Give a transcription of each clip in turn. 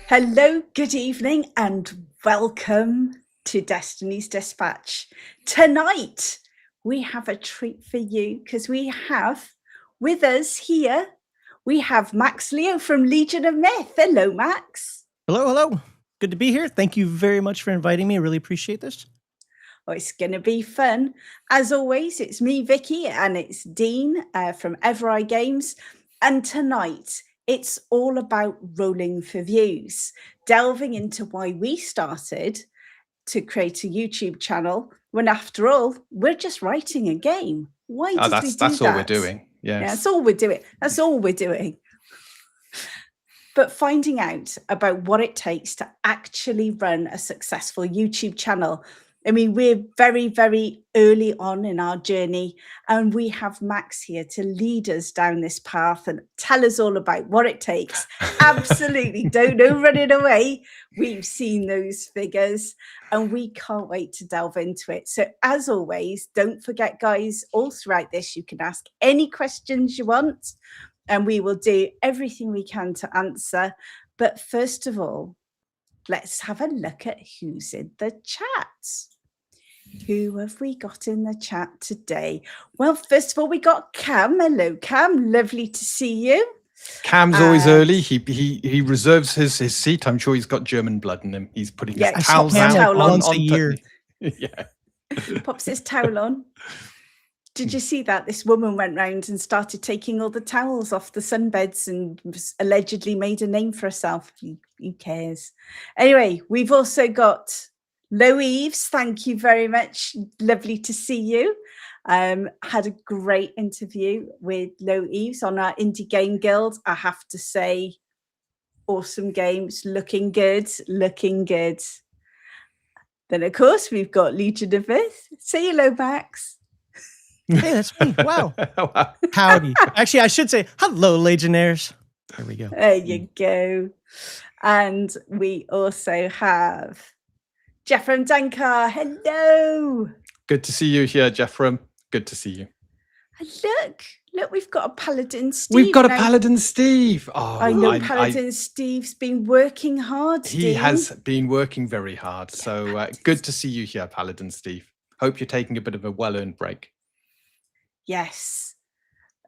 Hello, good evening, and welcome to Destiny's Dispatch. Tonight, we have a treat for you because we have with us here, we have Max Leo from Legion of Myth. Hello, Max. Hello, hello. Good to be here. Thank you very much for inviting me. I really appreciate this. Oh, it's going to be fun. As always, it's me, Vicky, and it's Dean from Evereye Games. And tonight, it's all about rolling for views, delving into why we started to create a YouTube channel when, after all, we're just writing a game. Why did we do that? That's all we're doing. Yes. Yeah, that's all we're doing. That's all we're doing. But finding out about what it takes to actually run a successful YouTube channel. I mean, we're very, very early on in our journey, and we have Max here to lead us down this path and tell us all about what it takes. Absolutely. Don't know running away. We've seen those figures and we can't wait to delve into it. So as always, don't forget, guys, all throughout this, you can ask any questions you want and we will do everything we can to answer. But first of all, let's have a look at who's in the chat. Who have we got in the chat today? Well, first of all, we got Cam. Hello, Cam. Lovely to see you. Cam's always early. He reserves his seat. I'm sure he's got German blood in him. He's putting his towel down once a year. Yeah. Pops his towel on. Did you see that? This woman went round and started taking all the towels off the sunbeds and allegedly made a name for herself. Who cares? Anyway, we've also got Louise. Thank you very much. Lovely to see you. Had a great interview with Louise on our Indie Game Guild. I have to say, awesome games. Looking good. Looking good. Then, of course, we've got Legion of Myth. Say hello, Max. Hey, that's me. Wow. Howdy. Actually, I should say hello, Legionnaires. There we go. There you go. And we also have Jeffrem Dankar. Hello. Good to see you here, Jeffrem. Good to see you. And look, we've got a Paladin Steve. We've got a Paladin Steve. Oh, I know Paladin Steve's been working hard. He has been working very hard. So good to see you here, Paladin Steve. Hope you're taking a bit of a well-earned break. Yes.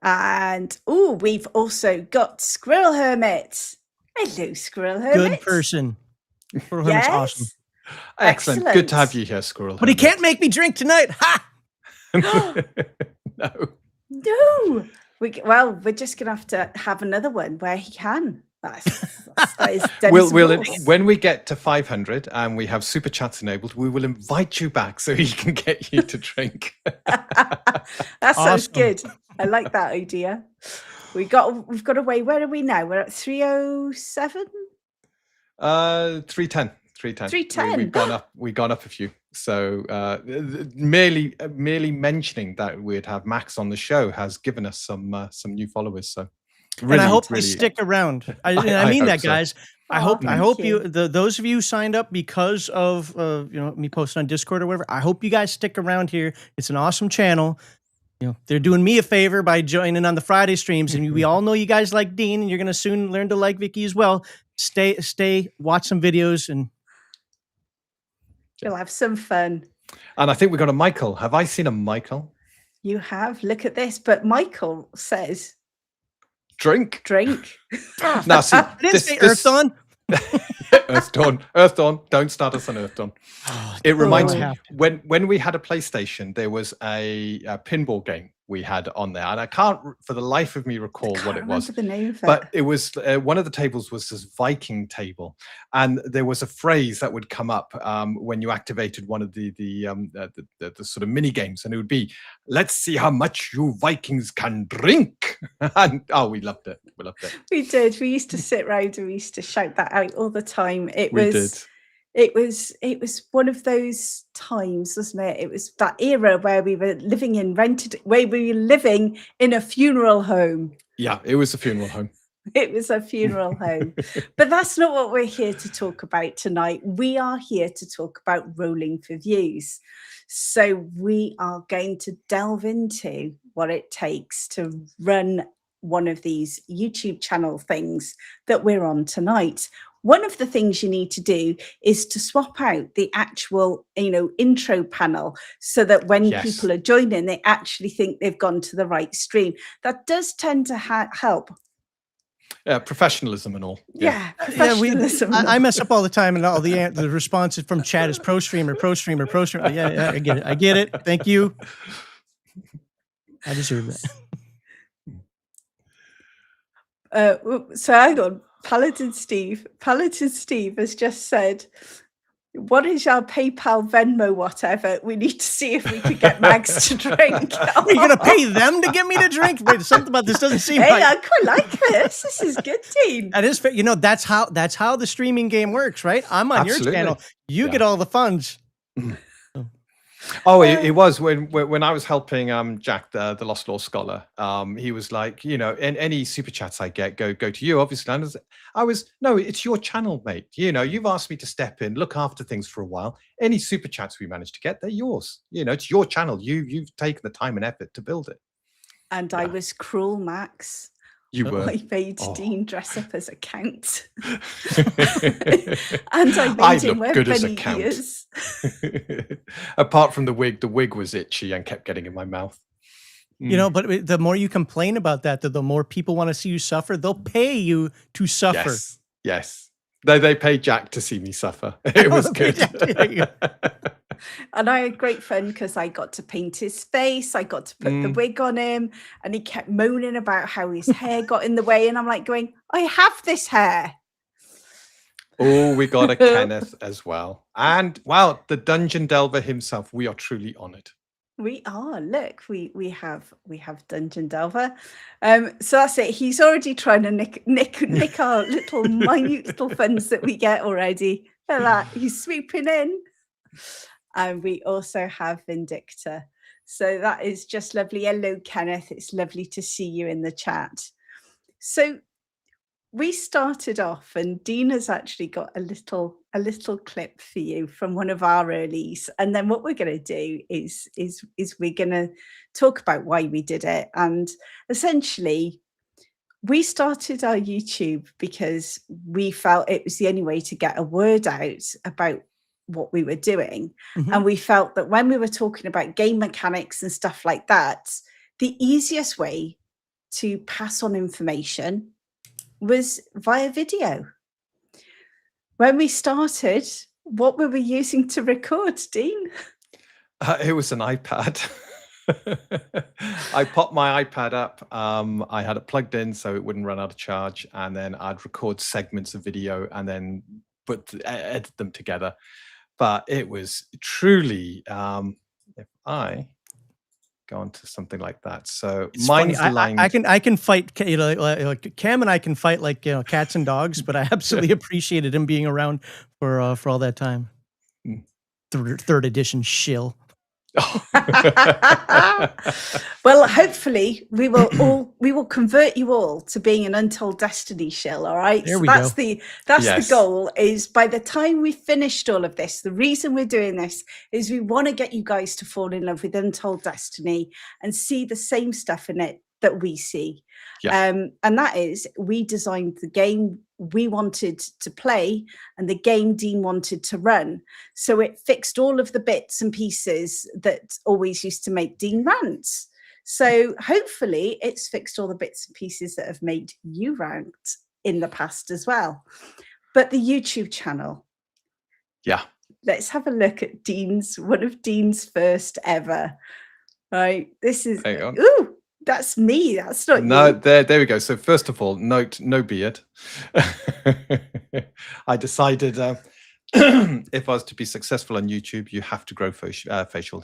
And we've also got Squirrel Hermit. Hello, Squirrel Hermit. Good person. Squirrel Hermit's awesome. Excellent. Good to have you here, Squirrel But Hermit. he can't make me drink tonight. Ha! No. We're just going to have another one where he can. That is when we get to 500 and we have super chats enabled, we will invite you back so he can get you to drink. That sounds good. I like that idea. We've got away. Where are we now? We're at 307. 310. 310. We've gone up a few. So merely mentioning that we'd have Max on the show has given us some new followers. So. Really, and I hope they stick around. I mean that, guys. So. I hope you, those of you who signed up because of me posting on Discord or whatever. I hope you guys stick around here. It's an awesome channel. They're doing me a favor by joining on the Friday streams, and we all know you guys like Dean, and you're gonna soon learn to like Vicky as well. Stay, watch some videos, and you'll have some fun. And I think we got a Michael. Have I seen a Michael? You have. Look at this. But Michael says. Drink. Now, see, I didn't say Earth Dawn. Earth Dawn. Don't start us on Earth Dawn. It reminds me when we had a PlayStation, there was a pinball game we had on there, and I can't for the life of me recall what it was. The name of it. But it was one of the tables was this Viking table, and there was a phrase that would come up when you activated one of the sort of mini games, and it would be, "Let's see how much you Vikings can drink." And we loved it. We did. We used to sit round and we used to shout that out all the time. It was one of those times, wasn't it? It was that era where we were living in a funeral home. Yeah, it was a funeral home. It was a funeral home. But that's not what we're here to talk about tonight. We are here to talk about rolling for views. So we are going to delve into what it takes to run one of these YouTube channel things that we're on tonight. one of the things you need to do is to swap out the actual, intro panel so that when people are joining, they actually think they've gone to the right stream. That does tend to help. Yeah, professionalism and all. Yeah, professionalism. I mess up all the time, and all the responses from chat is pro streamer. Yeah, I get it. Thank you. I deserve that. So hang on. Paladin Steve has just said, what is your PayPal, Venmo, whatever? We need to see if we could get Mags to drink. Are you going to pay them to get me to drink? Wait, something about this doesn't seem right. I quite like this. This is good, Dean. That is fair. That's how the streaming game works, right? I'm on your channel. You get all the funds. Oh, it was when I was helping Jack, the Lost Law Scholar. He was like, any super chats I get go to you, obviously. And no, it's your channel, mate. You've asked me to step in, look after things for a while. Any super chats we managed to get, they're yours. It's your channel. You've taken the time and effort to build it. And I was cruel, Max. You were. I made Dean dress up as a count. And I made him wear bunny ears. Apart from the wig was itchy and kept getting in my mouth. But the more you complain about that, the more people want to see you suffer. They'll pay you to suffer. Yes. They paid Jack to see me suffer. It was good. And I had great fun because I got to paint his face. I got to put the wig on him, and he kept moaning about how his hair got in the way. And I'm like going, I have this hair. Oh, we got a Kenneth as well. And wow, the Dungeon Delver himself. We are truly honored. We are. Look, we have Dungeon Delver. So that's it. He's already trying to nick our little minute little funds that we get already. Look at that. He's swooping in. And we also have Vindictor. So that is just lovely. Hello, Kenneth. It's lovely to see you in the chat. So we started off, and Dean has actually got a little clip for you from one of our earlies. And then what we're going to do is we're going to talk about why we did it. And essentially, we started our YouTube because we felt it was the only way to get a word out about what we were doing. And we felt that when we were talking about game mechanics and stuff like that, the easiest way to pass on information was via video. When we started, what were we using to record, Dean? It was an iPad. I popped my iPad up. I had it plugged in so it wouldn't run out of charge, and then I'd record segments of video and then edit them together. But it was truly, if I go on to something like that. So it's mine's funny. lined. I can fight, like Cam and I can fight like cats and dogs, but I absolutely appreciated him being around for all that time. Third edition shill. Well, hopefully we will convert you all to being an Untold Destiny shill. All right, there so we that's go. the goal. Is by the time we finished all of this, the reason we're doing this is we want to get you guys to fall in love with Untold Destiny and see the same stuff in it that we see. And that is, we designed the game we wanted to play and the game Dean wanted to run. So it fixed all of the bits and pieces that always used to make Dean rant. So hopefully it's fixed all the bits and pieces that have made you rant in the past as well. But the YouTube channel. Yeah. Let's have a look at one of Dean's first ever. Right. This is, ooh. That's me. That's not no. You. There we go. So first of all, note no beard. I decided if I was to be successful on YouTube, you have to grow facial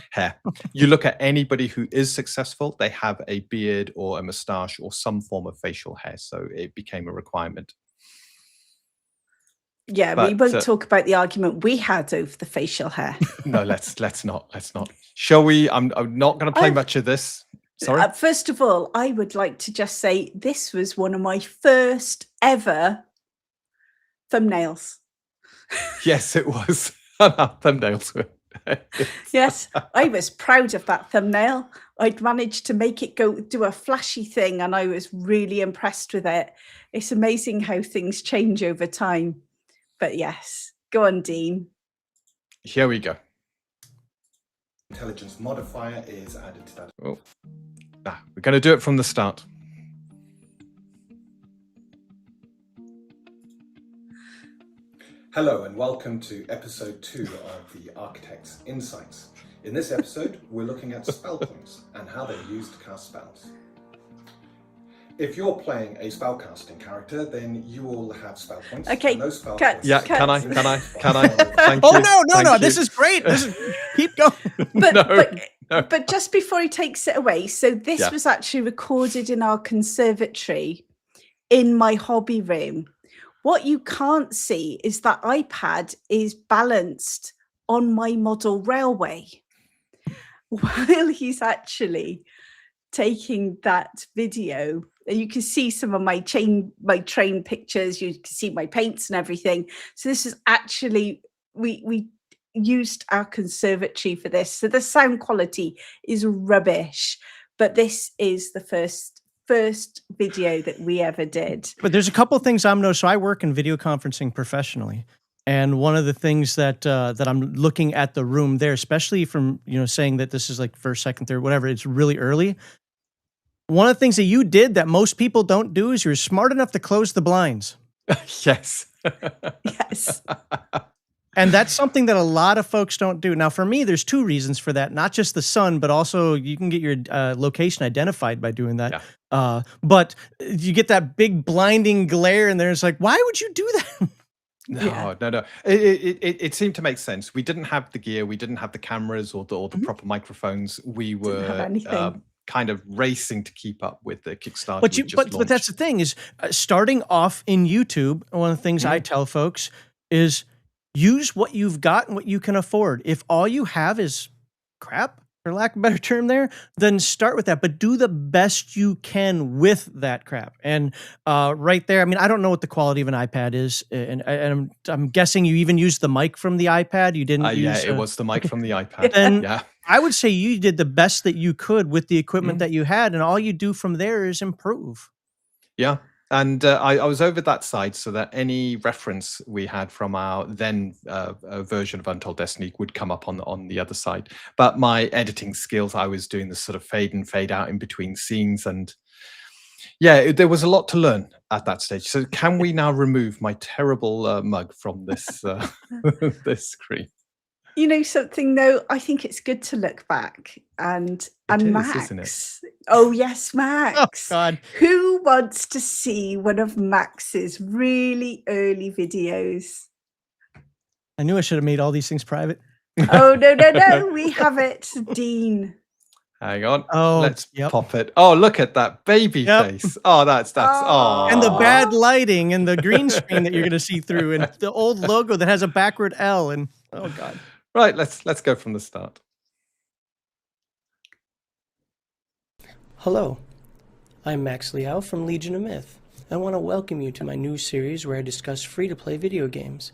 hair. You look at anybody who is successful; they have a beard or a mustache or some form of facial hair. So it became a requirement. Yeah, we won't talk about the argument we had over the facial hair. No, let's not. Shall we? I'm not going to play much of this. Sorry. First of all, I would like to just say this was one of my first ever thumbnails. Yes, it was. Thumbnails were. Yes, I was proud of that thumbnail. I'd managed to make it do a flashy thing, and I was really impressed with it. It's amazing how things change over time. But yes, go on, Dean. Here we go. Intelligence modifier is added to that. Oh. We're going to do it from the start. Hello and welcome to episode 2 of the Architect's Insights. In this episode, we're looking at spell points and how they're used to cast spells. If you're playing a spellcasting character, then you will have spell points. Okay, and those spell cut. points Yeah, can I? Thank Oh you. no, Thank you. this is great. Keep going. But, No. but just before he takes it away, so this Yeah. was actually recorded in our conservatory in my hobby room. What you can't see is that iPad is balanced on my model railway while he's actually taking that video. And you can see some of my train pictures, you can see my paints and everything. So this is actually, we used our conservatory for this. So the sound quality is rubbish, but this is the first video that we ever did. But there's a couple of things I'm noticing. So I work in video conferencing professionally. And one of the things that I'm looking at the room there, especially from, saying that this is like first, second, third, whatever, it's really early. One of the things that you did that most people don't do is you're smart enough to close the blinds. Yes. Yes. And that's something that a lot of folks don't do. Now, for me, there's 2 reasons for that. Not just the sun, but also you can get your location identified by doing that. Yeah. But you get that big blinding glare and there's like, why would you do that? No. It seemed to make sense. We didn't have the gear. We didn't have the cameras or the proper microphones. We Didn't have were anything. kind of racing to keep up with the Kickstarter. But that's the thing is starting off in YouTube. One of the things I tell folks is use what you've got and what you can afford. If all you have is crap, for lack of a better term there, then start with that, but do the best you can with that crap. And right there, I mean, I don't know what the quality of an iPad is, and I'm guessing you even used the mic from the iPad. You didn't use... it was the mic from the iPad. And yeah. I would say you did the best that you could with the equipment that you had, and all you do from there is improve. Yeah. And I was over that side so that any reference we had from our then version of Untold Destiny would come up on the other side. But my editing skills, I was doing this sort of fade and fade out in between scenes. And yeah, there was a lot to learn at that stage. So can we now remove my terrible mug from this, this screen? You know something though, I think it's good to look back and Max. Isn't it? Oh yes, Max. Oh God. Who wants to see one of Max's really early videos? I knew I should have made all these things private. Oh no, we have it, Dean. Hang on. Oh, let's pop it. Oh, look at that baby face. Oh, that's And the bad lighting and the green screen that you're going to see through, and the old logo that has a backward L, and oh God. Right, let's go from the start. Hello, I'm Max Liao from Legion of Myth. I want to welcome you to my new series where I discuss free-to-play video games.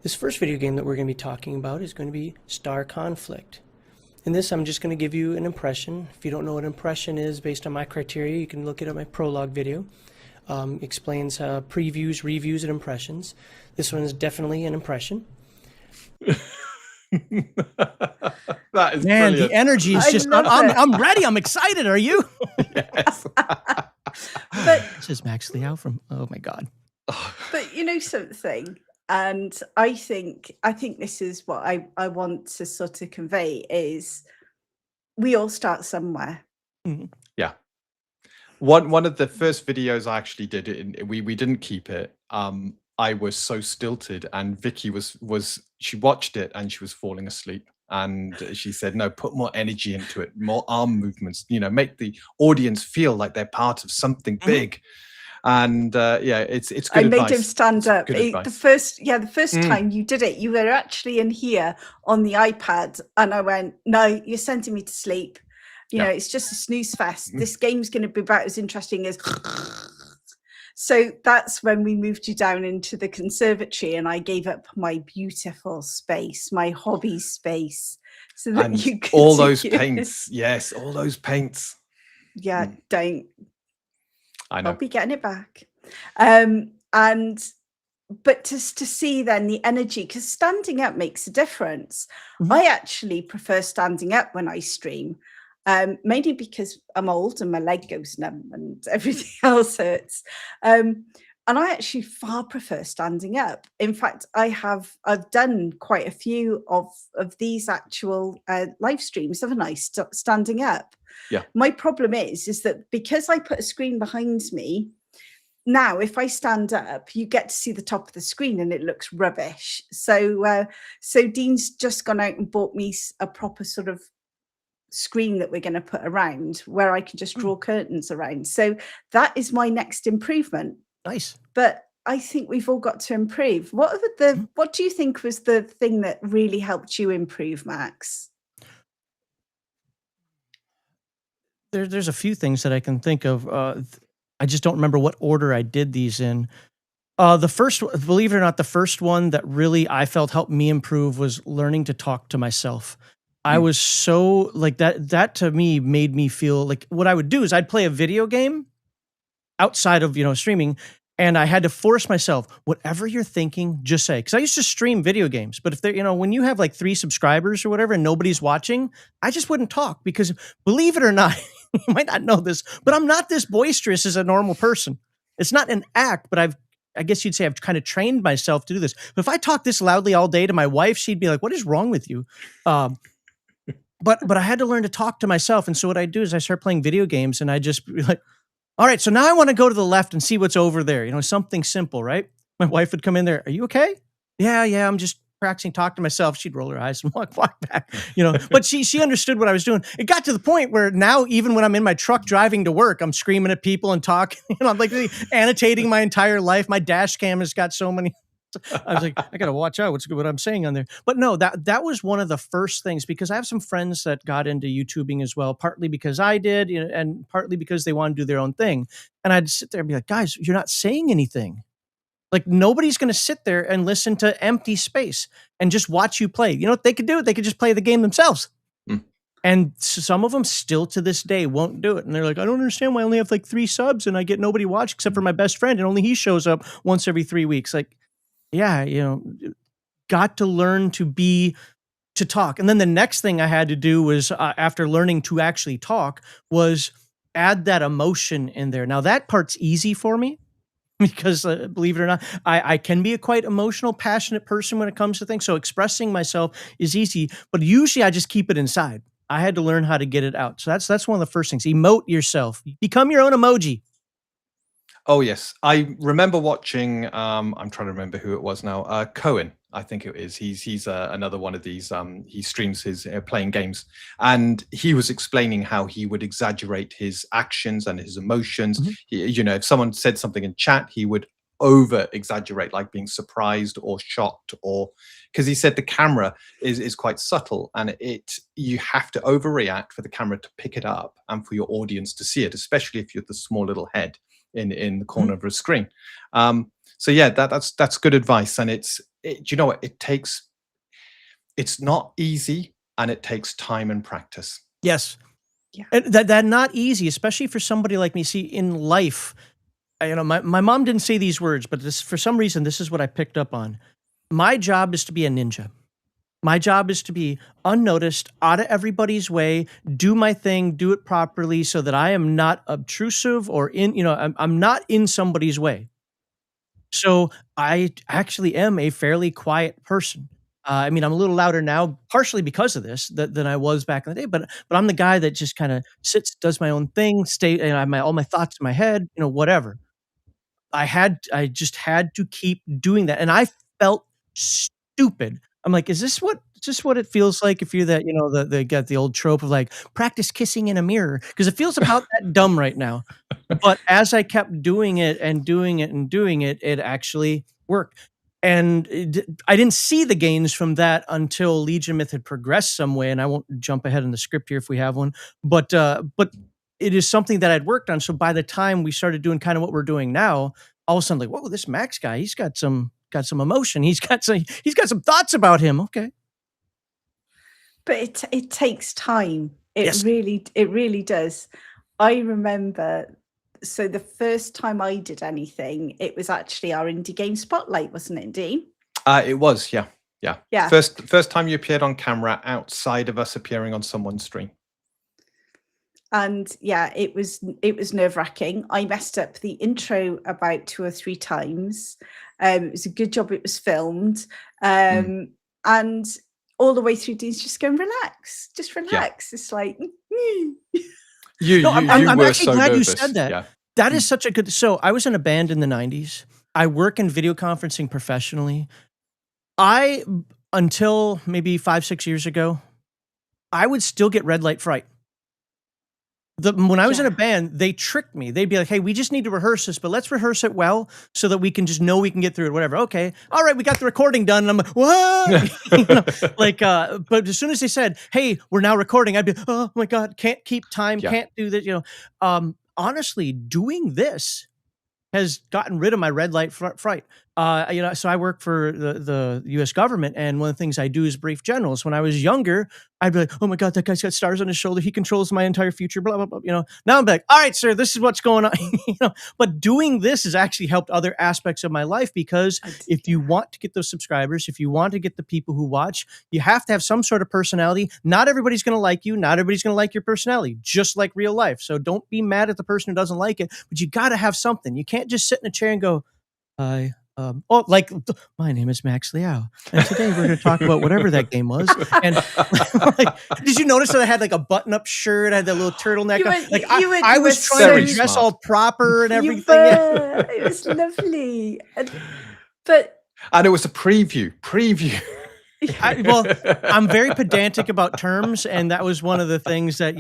This first video game that we're going to be talking about is going to be Star Conflict. In this, I'm just going to give you an impression. If you don't know what impression is based on my criteria, you can look it up in my prologue video. Explains previews, reviews, and impressions. This one is definitely an impression. That is Man, brilliant. the energy is just, I'm ready. I'm excited. Are you? Yes. But This is Max Liao from, oh my God. but you know something, and I think this is what I want to sort of convey is we all start somewhere. Yeah. One of the first videos I actually did, we didn't keep it. I was so stilted, and Vicky she watched it and she was falling asleep. And she said, no, put more energy into it, more arm movements, make the audience feel like they're part of something big. And it's good I advice. made him stand up. Good The advice. first time you did it, you were actually in here on the iPad, and I went, no, you're sending me to sleep. It's just a snooze fest. This game's going to be about as interesting as. So that's when we moved you down into the conservatory, and I gave up my beautiful space, my hobby space, So that And you could all do those it. paints. Yes, all those paints. Yeah, don't. I know. I'll be getting it back. But just to see then the energy, because standing up makes a difference. I actually prefer standing up when I stream, mainly because I'm old and my leg goes numb and everything else hurts. And I actually far prefer standing up. In fact, I've done quite a few of these actual live streams, haven't I? Standing up. Yeah. My problem is that because I put a screen behind me, now if I stand up, you get to see the top of the screen and it looks rubbish. So Dean's just gone out and bought me a proper sort of screen that we're going to put around where I can just draw curtains around. So that is my next improvement. Nice. But I think we've all got to improve. What do you think was the thing that really helped you improve, Max? There's a few things that I can think of. I just don't remember what order I did these in. The first, believe it or not, the first one that really I felt helped me improve was learning to talk to myself. I was so like that to me made me feel like what I would do is I'd play a video game outside of, streaming, and I had to force myself, whatever you're thinking, just say. Because I used to stream video games, but if they're, when you have like 3 subscribers or whatever and nobody's watching, I just wouldn't talk because believe it or not, you might not know this, but I'm not this boisterous as a normal person. It's not an act, but I guess you'd say I've kind of trained myself to do this. But if I talk this loudly all day to my wife, she'd be like, "What is wrong with you?" But I had to learn to talk to myself. And so what I do is I start playing video games and I just be like, all right, so now I want to go to the left and see what's over there. Something simple, right? My wife would come in there. "Are you okay?" Yeah, I'm just practicing talk to myself. She'd roll her eyes and walk back, but she understood what I was doing. It got to the point where now, even when I'm in my truck driving to work, I'm screaming at people and talking, I'm like annotating my entire life. My dash cam has got so many. I was like, I got to watch out what I'm saying on there. But no, that was one of the first things, because I have some friends that got into YouTubing as well, partly because I did, and partly because they want to do their own thing. And I'd sit there and be like, "Guys, you're not saying anything. Like, nobody's going to sit there and listen to empty space and just watch you play." You know what they could do? They could just play the game themselves. And some of them still to this day won't do it. And they're like, "I don't understand why I only have like 3 subs and I get nobody watch except for my best friend, and only he shows up once every 3 weeks." Like, yeah, got to learn to talk. And then the next thing I had to do was, after learning to actually talk, was add that emotion in there. Now that part's easy for me, because believe it or not, I can be a quite emotional, passionate person when it comes to things. So expressing myself is easy, but usually I just keep it inside. I had to learn how to get it out. So that's one of the first things. Emote yourself. Become your own emoji. Oh yes, I remember watching. I'm trying to remember who it was now. Cohen, I think it is. He's another one of these. He streams his playing games, and he was explaining how he would exaggerate his actions and his emotions. If someone said something in chat, he would over exaggerate, like being surprised or shocked, or because he said the camera is quite subtle, and you have to overreact for the camera to pick it up and for your audience to see it, especially if you're the small little head in the corner of a screen. So yeah, that's good advice. And you know what, it's not easy, and it takes time and practice. Yes. Yeah. And that not easy, especially for somebody like me. See, in life, my mom didn't say these words, but for some reason, this is what I picked up on. My job is to be a ninja. My job is to be unnoticed, out of everybody's way, do my thing, do it properly, so that I am not obtrusive or I'm not in somebody's way. So I actually am a fairly quiet person. I'm a little louder now, partially because of this than I was back in the day. But I'm the guy that just kind of sits, does my own thing, I have all my thoughts in my head, whatever. I just had to keep doing that, and I felt stupid. I'm like, is this what it feels like if you're that, they got the old trope of like practice kissing in a mirror, because it feels about that dumb right now. But as I kept doing it and doing it and doing it, it actually worked. And I didn't see the gains from that until Legion Myth had progressed some way. And I won't jump ahead in the script here if we have one, but it is something that I'd worked on. So by the time we started doing kind of what we're doing now, all of a sudden, like, whoa, this Max guy, he's got some emotion. He's got some thoughts about him. Okay. But it takes time. It really does. I remember, so the first time I did anything, it was actually our indie game spotlight, wasn't it, Dean? It was, yeah. Yeah. First time you appeared on camera outside of us appearing on someone's stream. And yeah, it was nerve-wracking. I messed up the intro about 2 or 3 times. It was a good job it was filmed. And all the way through, Dean's just going, relax, just relax. It's like, I'm you were actually so glad nervous. you said that. Yeah. That is such a good. So I was in a band in the 90s. I work in video conferencing professionally. Until maybe 5-6 years ago, I would still get red light fright. When I was in a band, they tricked me. They'd be like, hey, we just need to rehearse this, but let's rehearse it well so that we can just know we can get through it, whatever. Okay. All right, we got the recording done. And I'm like, what? But as soon as they said, hey, we're now recording, I'd be, oh my God, can't keep time, can't do that. Honestly, doing this has gotten rid of my red light fright. So I work for the U.S. government, and one of the things I do is brief generals. When I was younger, I'd be like, "Oh my God, that guy's got stars on his shoulder. He controls my entire future." Blah blah blah. Now I'm like, "All right, sir, this is what's going on." But doing this has actually helped other aspects of my life, because if you want to get those subscribers, if you want to get the people who watch, you have to have some sort of personality. Not everybody's going to like you. Not everybody's going to like your personality, just like real life. So don't be mad at the person who doesn't like it, but you got to have something. You can't just sit in a chair and go, "Hi." My name is Max Liao, and today we're going to talk about whatever that game was. And did you notice that I had like a button-up shirt? I had that little turtleneck. I was trying to dress all proper and everything. It was lovely, and it was a preview. I'm very pedantic about terms, and that was one of the things that,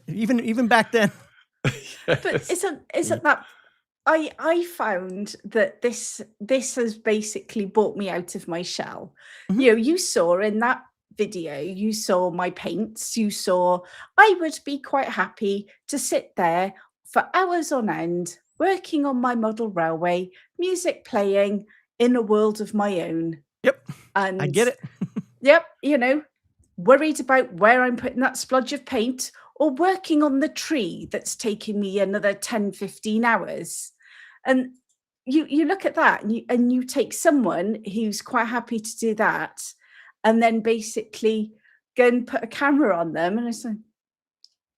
even back then. But isn't that? I found that this has basically brought me out of my shell. Mm-hmm. You saw in that video, you saw my paints, I would be quite happy to sit there for hours on end, working on my model railway, music playing in a world of my own. Yep. And I get it. Yep. Worried about where I'm putting that splodge of paint, or working on the tree that's taking me another 10, 15 hours. And you look at that and you take someone who's quite happy to do that, and then basically go and put a camera on them, and it's like,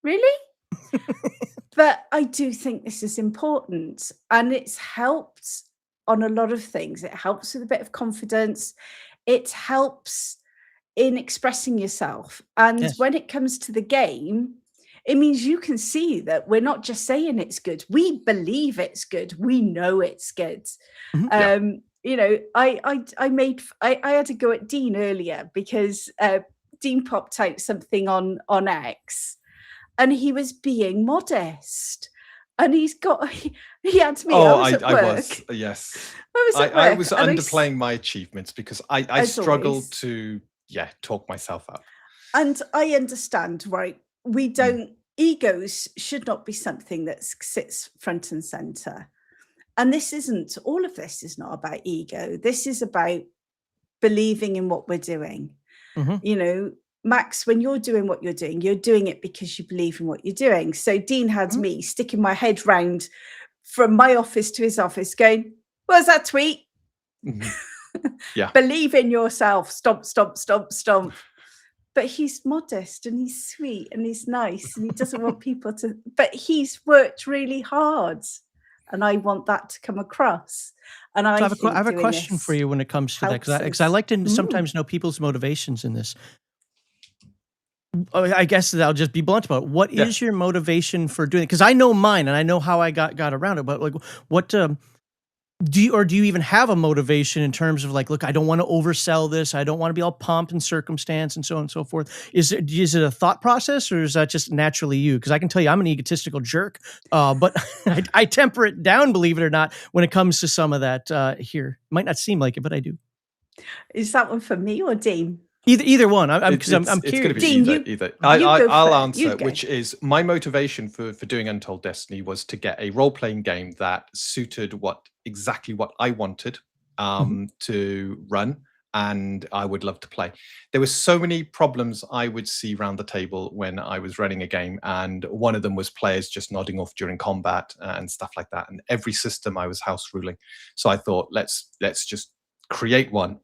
really? But I do think this is important, and it's helped on a lot of things. It helps with a bit of confidence. It helps in expressing yourself. And when it comes to the game, it means you can see that we're not just saying it's good. We believe it's good. We know it's good. Mm-hmm. I had to go at Dean earlier because Dean popped out something on X, and he was being modest. And he had me. I was, yes. I was underplaying my achievements because I struggled to talk myself up. And I understand, right? We don't, egos should not be something that sits front and center. And all of this is not about ego. This is about believing in what we're doing. Mm-hmm. Max, when you're doing what you're doing it because you believe in what you're doing. So Dean had me sticking my head round from my office to his office going, what's that tweet? Mm-hmm. Yeah. Believe in yourself. Stomp, stomp, stomp, stomp. But he's modest and he's sweet and he's nice and he doesn't want people to, but he's worked really hard, and I want that to come across. And I have a question for you when it comes to that, because I like to sometimes know people's motivations in this. I guess that I'll just be blunt about it. What is your motivation for doing it? Because I know mine and I know how I got around it, but like, what do you even have a motivation in terms of like, look, I don't want to oversell this. I don't want to be all pomp and circumstance and so on and so forth. Is it a thought process, or is that just naturally you? Because I can tell you I'm an egotistical jerk, but I temper it down, believe it or not, when it comes to some of that here. Might not seem like it, but I do. Is that one for me or Dean? Either one. I'm curious. It's going to be Dean, either. I'll answer, which is my motivation for doing Untold Destiny was to get a role-playing game that suited exactly what I wanted to run, and I would love to play. There were so many problems I would see around the table when I was running a game, and one of them was players just nodding off during combat and stuff like that. And every system I was house ruling. So I thought, let's just create one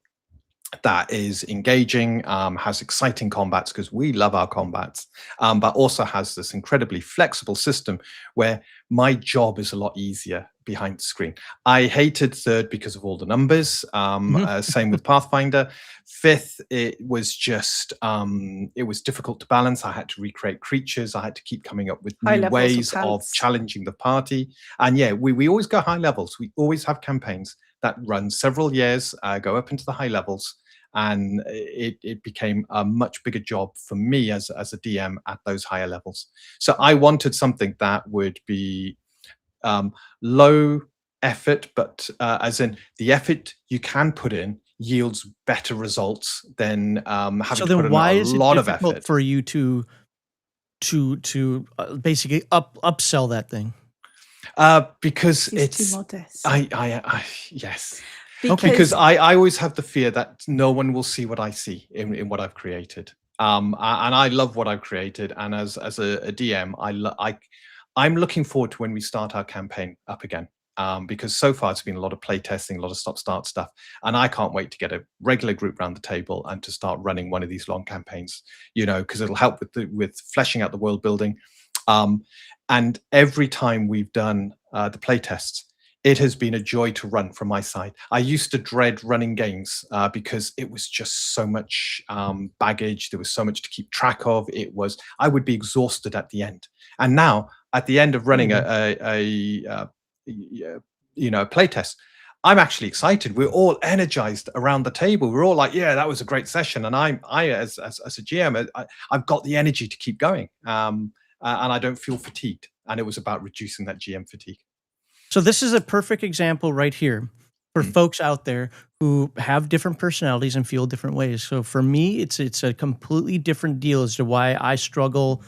that is engaging, has exciting combats, because we love our combats, but also has this incredibly flexible system where my job is a lot easier behind the screen. I hated third because of all the numbers. Same with Pathfinder. Fifth, it was just, it was difficult to balance. I had to recreate creatures. I had to keep coming up with new ways of challenging the party. And yeah, we always go high levels. We always have campaigns that run several years, go up into the high levels. And it became a much bigger job for me as a DM at those higher levels. So I wanted something that would be low effort, but as in the effort you can put in yields better results than having to put in a lot of effort. For you to basically upsell that thing? Because He's it's too modest. Yes. Because I always have the fear that no one will see what I see in what I've created. And I love what I've created. And as a DM, I'm looking forward to when we start our campaign up again. Because so far it's been a lot of play testing, a lot of stop-start stuff. And I can't wait to get a regular group around the table and to start running one of these long campaigns, because it'll help with fleshing out the world building. And every time we've done the play tests, it has been a joy to run from my side. I used to dread running games because it was just so much baggage. There was so much to keep track of. I would be exhausted at the end. And now, at the end of running a play test, I'm actually excited. We're all energized around the table. We're all like, yeah, that was a great session. And I as a GM, I've got the energy to keep going. And I don't feel fatigued. And it was about reducing that GM fatigue. So this is a perfect example right here for folks out there who have different personalities and feel different ways. So for me, it's a completely different deal as to why I struggle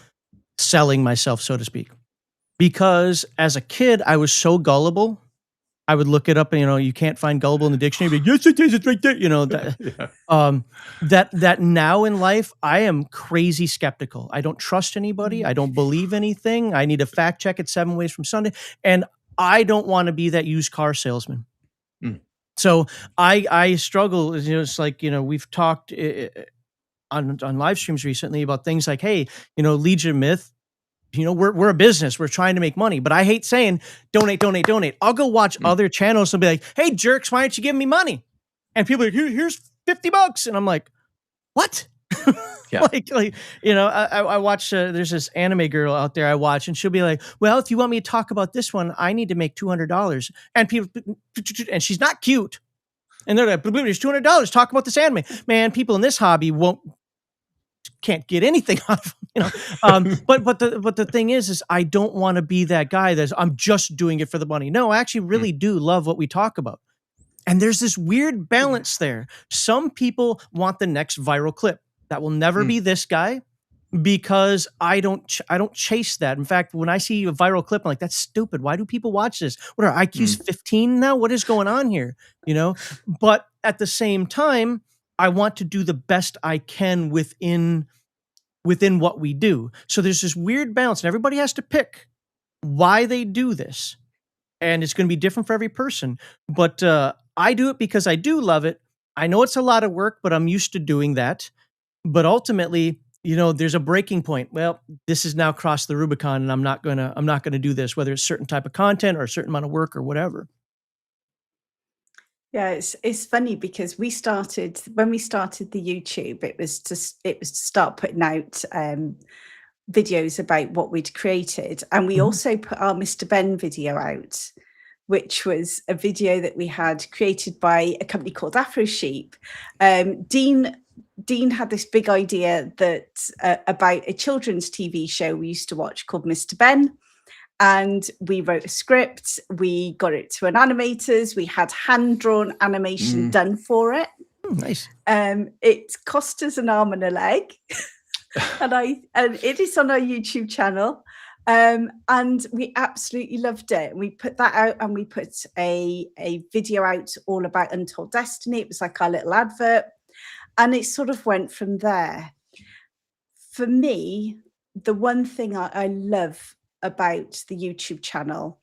selling myself, so to speak. Because as a kid, I was so gullible. I would look it up and, you can't find gullible in the dictionary. But yes, it is. It's right there. That now in life, I am crazy skeptical. I don't trust anybody. I don't believe anything. I need to fact check it 7 ways from Sunday. And I don't want to be that used car salesman. So I struggle. It's like, we've talked on live streams recently about things like, hey, Legion of Myth, we're a business. We're trying to make money. But I hate saying donate, donate, donate. I'll go watch other channels and be like, hey, jerks, why aren't you giving me money? And people are like, here's $50. And I'm like, what? Yeah. I watch, there's this anime girl out there I watch, and she'll be like, well, if you want me to talk about this one, I need to make $200. And people, and she's not cute. And they're like, there's $200. Talk about this anime. Man, people in this hobby can't get anything out of them, but the thing is I don't want to be that guy I'm just doing it for the money. No, I actually really do love what we talk about. And there's this weird balance there. Some people want the next viral clip. That will never be this guy, because I don't chase that. In fact, when I see a viral clip, I'm like, that's stupid. Why do people watch this? What are IQs 15 now? What is going on here? But at the same time, I want to do the best I can within what we do. So there's this weird balance, and everybody has to pick why they do this. And it's going to be different for every person. But I do it because I do love it. I know it's a lot of work, but I'm used to doing that. But ultimately, there's a breaking point. Well, this has now crossed the Rubicon, and I'm not gonna do this, whether it's certain type of content or a certain amount of work or whatever. Yeah, it's funny because when we started the YouTube, it was to start putting out videos about what we'd created, and we also put our Mr. Ben video out, which was a video that we had created by a company called Afro Sheep. Dean had this big idea that about a children's TV show we used to watch called Mr. Ben. And we wrote a script, we got it to an animators, we had hand-drawn animation done for it. Nice. It cost us an arm and a leg. and it is on our YouTube channel. And we absolutely loved it. We put that out, and we put a video out all about Untold Destiny. It was like our little advert, and it sort of went from there. For me, the one thing I love about the YouTube channel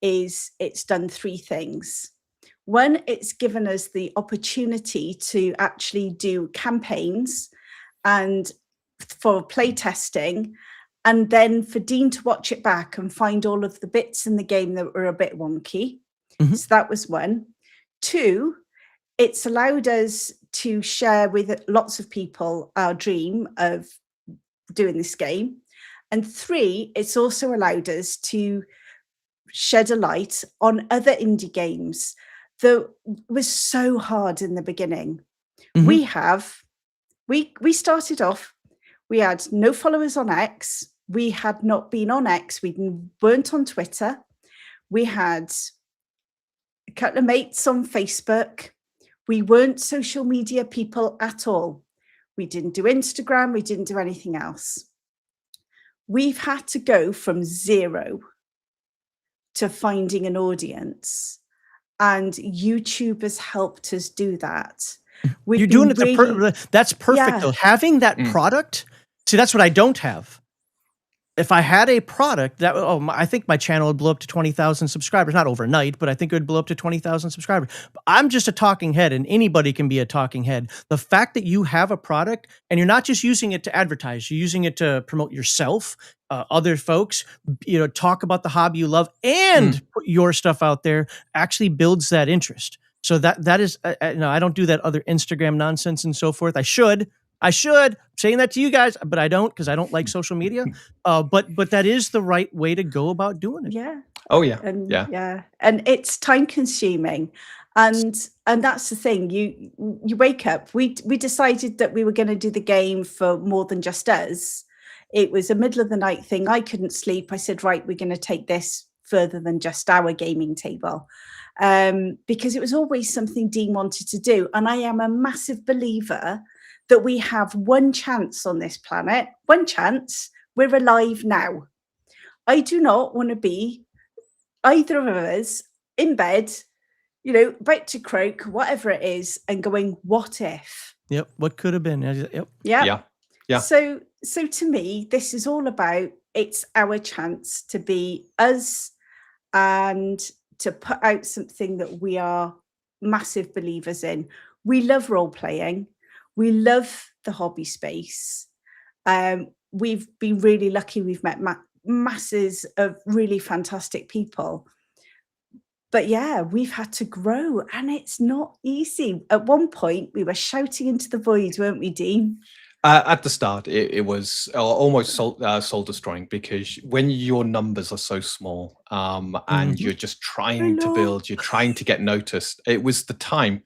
is it's done three things. One, it's given us the opportunity to actually do campaigns and for play testing, and then for Dean to watch it back and find all of the bits in the game that were a bit wonky. So that was one. Two, it's allowed us to share with lots of people our dream of doing this game. And three, it's also allowed us to shed a light on other indie games that was so hard in the beginning. We started off, we had no followers on X. We had not been on X. We weren't on Twitter. We had a couple of mates on Facebook. We weren't social media people at all. We didn't do Instagram. We didn't do anything else. We've had to go from zero to finding an audience, and YouTube has helped us do that. You're doing it. That's perfect, though. Having that product. See, that's what I don't have. If I had a product that, I think my channel would blow up to 20,000 subscribers. Not overnight, but I think it would blow up to 20,000 subscribers. But I'm just a talking head, and anybody can be a talking head. The fact that you have a product and you're not just using it to advertise, you're using it to promote yourself, other folks, talk about the hobby you love, and put your stuff out there, actually builds that interest. So that is, I don't do that other Instagram nonsense and so forth. I should. I'm saying that to you guys, but I don't, because I don't like social media. But that is the right way to go about doing it. Yeah. Oh yeah. And and it's time consuming. And that's the thing. You wake up. We decided that we were going to do the game for more than just us. It was a middle of the night thing. I couldn't sleep. I said, right, we're going to take this further than just our gaming table. Because it was always something Dean wanted to do. And I am a massive believer that we have one chance on this planet, one chance. We're alive now. I do not want to be either of us in bed, about to croak, whatever it is, and going, what if? Yep. What could have been? Yep. Yeah. So to me, this is all about, it's our chance to be us and to put out something that we are massive believers in. We love role playing. We love the hobby space. We've been really lucky. We've met masses of really fantastic people. But yeah, we've had to grow, and it's not easy. At one point, we were shouting into the void, weren't we, Dean? At the start, it was almost soul destroying, because when your numbers are so small and you're just trying to build, you're trying to get noticed. It was the time.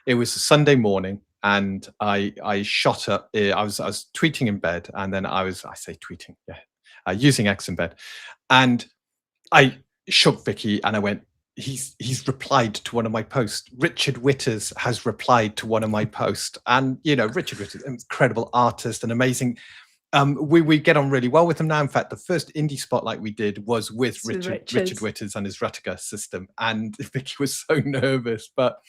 It was a Sunday morning. And I shot up. I was tweeting in bed, and then using X in bed, and I shook Vicky, and I went, he's replied to one of my posts. Richard Witters has replied to one of my posts, and Richard Witters, incredible artist and amazing. We get on really well with him now. In fact, the first indie spotlight we did was with Richard Witters and his Rutica system, and Vicky was so nervous, but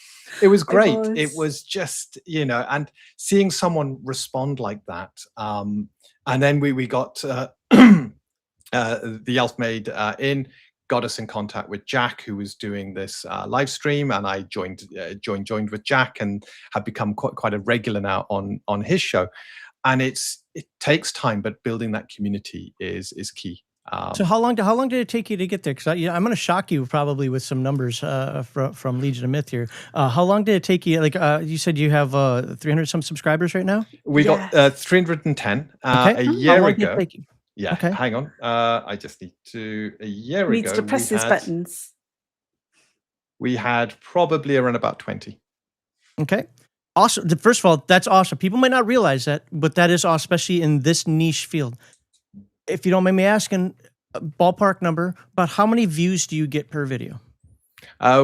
it was great. It was just, and seeing someone respond like that. And then we got the Elfmaid got us in contact with Jack, who was doing this live stream, and I joined with Jack and have become quite a regular now on his show. And it takes time, but building that community is key. So how long did it take you to get there? Because I'm going to shock you probably with some numbers from Legion of Myth here. How long did it take you? Like you said, you have 300 some subscribers right now. We got 310 a year ago. Yeah. Okay. Hang on. I just need to. A year Needs ago, to press his buttons. We had probably around about 20. Okay. Awesome. First of all, that's awesome. People might not realize that, but that is awesome, especially in this niche field. If you don't mind me asking, a ballpark number, about how many views do you get per video?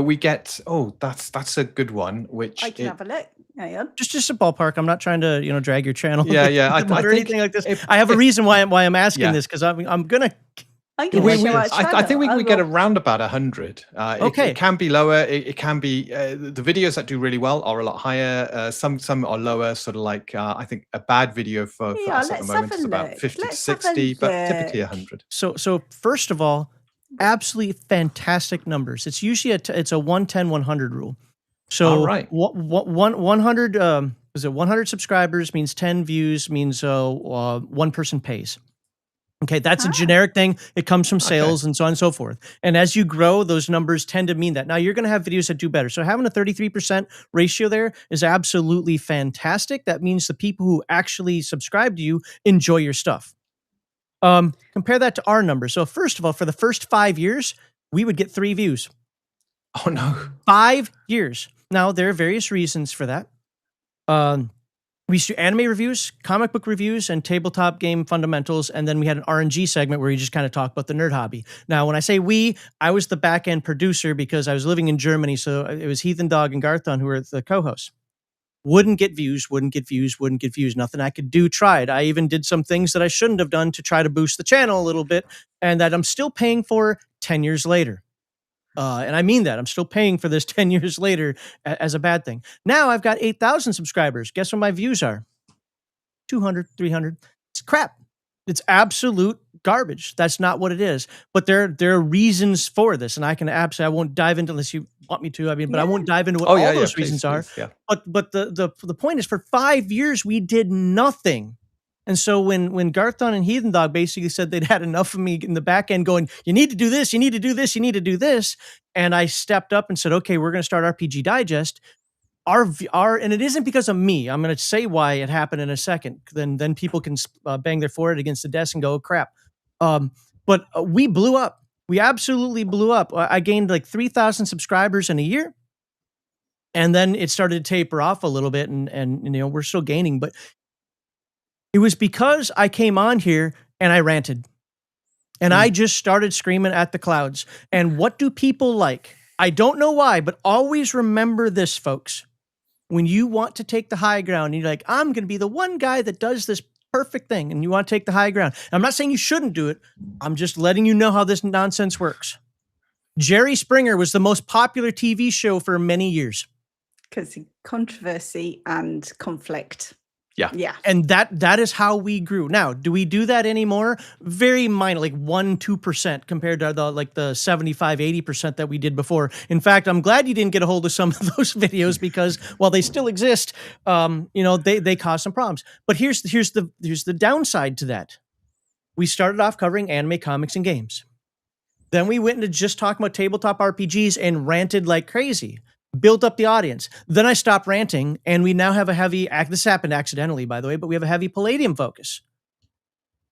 We get, that's a good one. Which I can have a look. Yeah. Just a ballpark. I'm not trying to drag your channel. Yeah. or anything like this. I have a reason why I'm asking this, because I'm gonna I'm going to show our channel. I think we get around about 100. Okay. It can be lower. It can be the videos that do really well are a lot higher. Some are lower, sort of like I think a bad video for us at the moment is about 50 to 60, but typically 100. So first of all, absolutely fantastic numbers. It's usually it's a 110-100 rule. So 100 is it 100 subscribers means 10 views means one person pays. Okay, that's a generic thing. It comes from sales and so on and so forth. And as you grow, those numbers tend to mean that. Now, you're going to have videos that do better. So having a 33% ratio there is absolutely fantastic. That means the people who actually subscribe to you enjoy your stuff. Compare that to our numbers. So first of all, for the first 5 years, we would get 3 views. Oh, no. 5 years. Now, there are various reasons for that. We used to do anime reviews, comic book reviews, and tabletop game fundamentals. And then we had an RNG segment where we just kind of talked about the nerd hobby. Now, when I say we, I was the back-end producer because I was living in Germany. So it was Heathen Dog and Garthon who were the co-hosts. Wouldn't get views. Nothing I could do, tried. I even did some things that I shouldn't have done to try to boost the channel a little bit and that I'm still paying for 10 years later. And I mean that. I'm still paying for this 10 years later as a bad thing. Now I've got 8,000 subscribers. Guess what my views are? 200, 300. It's crap. It's absolute garbage. That's not what it is. But there are reasons for this. And I can absolutely, I won't dive into unless you want me to. I mean, but I won't dive into what all those reasons are. Yeah. But the point is, for 5 years, we did nothing. And so when Garthon and Heathen Dog basically said they'd had enough of me in the back end going, you need to do this, you need to do this, you need to do this. And I stepped up and said, okay, we're going to start RPG Digest. And it isn't because of me. I'm going to say why it happened in a second. Then people can bang their forehead against the desk and go, oh, crap. But we blew up. We absolutely blew up. I gained like 3,000 subscribers in a year. And then it started to taper off a little bit and we're still gaining, but it was because I came on here and I ranted. And I just started screaming at the clouds. And what do people like? I don't know why, but always remember this, folks. When you want to take the high ground, and you're like, I'm going to be the one guy that does this perfect thing, and you want to take the high ground. And I'm not saying you shouldn't do it. I'm just letting you know how this nonsense works. Jerry Springer was the most popular TV show for many years. Because of controversy and conflict. Yeah. And that is how we grew. Now, do we do that anymore? Very minor, like 1-2% compared to the 75-80% that we did before. In fact, I'm glad you didn't get a hold of some of those videos because while they still exist, they cause some problems. But here's the downside to that. We started off covering anime, comics, and games. Then we went into just talking about tabletop RPGs and ranted like crazy. Built up the audience. Then I stopped ranting, and we now have a heavy, this happened accidentally, by the way, but we have a heavy Palladium focus.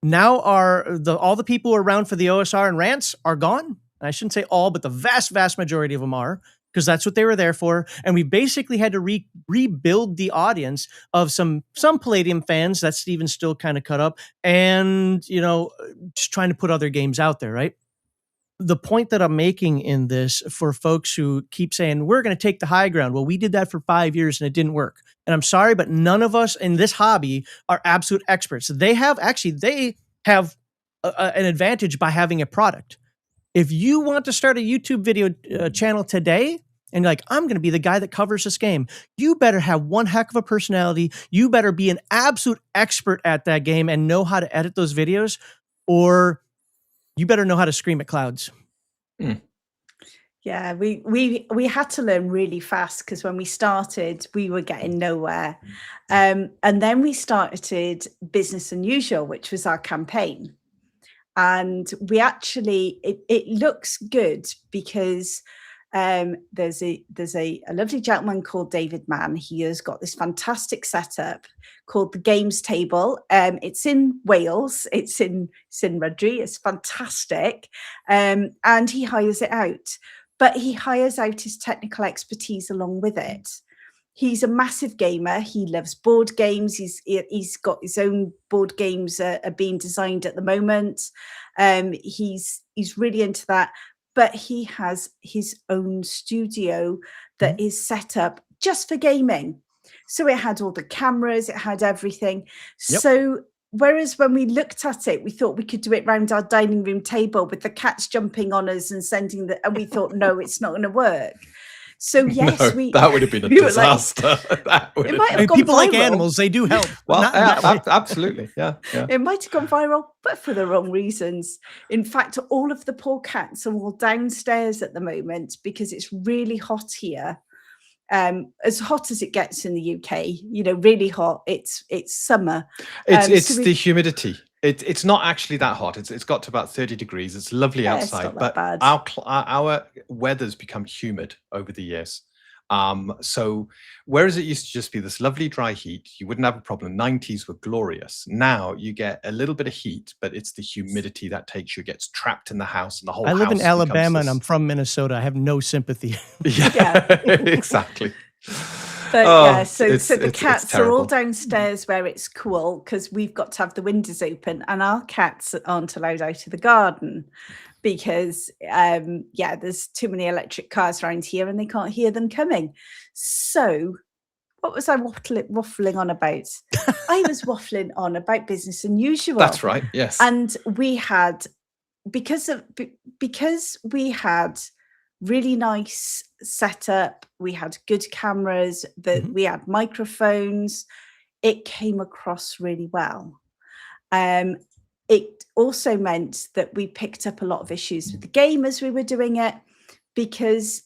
Now all the people who are around for the OSR and rants are gone. And I shouldn't say all, but the vast, vast majority of them are, because that's what they were there for. And we basically had to rebuild the audience of some Palladium fans that Steven's still kind of cut up, and, just trying to put other games out there, right? The point that I'm making in this for folks who keep saying, we're going to take the high ground. Well, we did that for 5 years and it didn't work. And I'm sorry, but none of us in this hobby are absolute experts. They have an advantage by having a product. If you want to start a YouTube video channel today, and you're like, I'm going to be the guy that covers this game, you better have one heck of a personality. You better be an absolute expert at that game and know how to edit those videos, or you better know how to scream at clouds. Yeah, we had to learn really fast because when we started, we were getting nowhere. And then we started Business Unusual, which was our campaign. And we actually, it looks good because there's a lovely gentleman called David Mann. He has got this fantastic setup called the Games Table. It's in Wales. It's in Rydri. It's fantastic. And he hires it out. But he hires out his technical expertise along with it. He's a massive gamer. He loves board games. He's got his own board games are being designed at the moment. He's really into that. But he has his own studio that is set up just for gaming. So it had all the cameras, it had everything. Yep. So whereas when we looked at it, we thought we could do it round our dining room table with the cats jumping on us and and we thought, no, it's not going to work. So yes, that would have been a disaster. It might have gone people viral. like animals; they do help. Well, absolutely, yeah. It might have gone viral, but for the wrong reasons. In fact, all of the poor cats are all downstairs at the moment because it's really hot here. As hot as it gets in the UK, really hot. It's summer. It's the humidity. It's not actually that hot. It's got to about 30 degrees. It's lovely outside, but our weather's become humid over the years. So whereas it used to just be this lovely dry heat, you wouldn't have a problem. 90s were glorious. Now you get a little bit of heat, but it's the humidity that takes you, gets trapped in the house, and the whole house. I live in Alabama and I'm from Minnesota. I have no sympathy. Yeah. Exactly. But so the cats are all downstairs where it's cool because we've got to have the windows open, and our cats aren't allowed out of the garden because there's too many electric cars around here and they can't hear them coming. So what was I waffling on about? I was waffling on about business as usual. That's right. Yes. And we had because we had really nice setup, we had good cameras, we had microphones, it came across really well. It also meant that we picked up a lot of issues with the game as we were doing it, because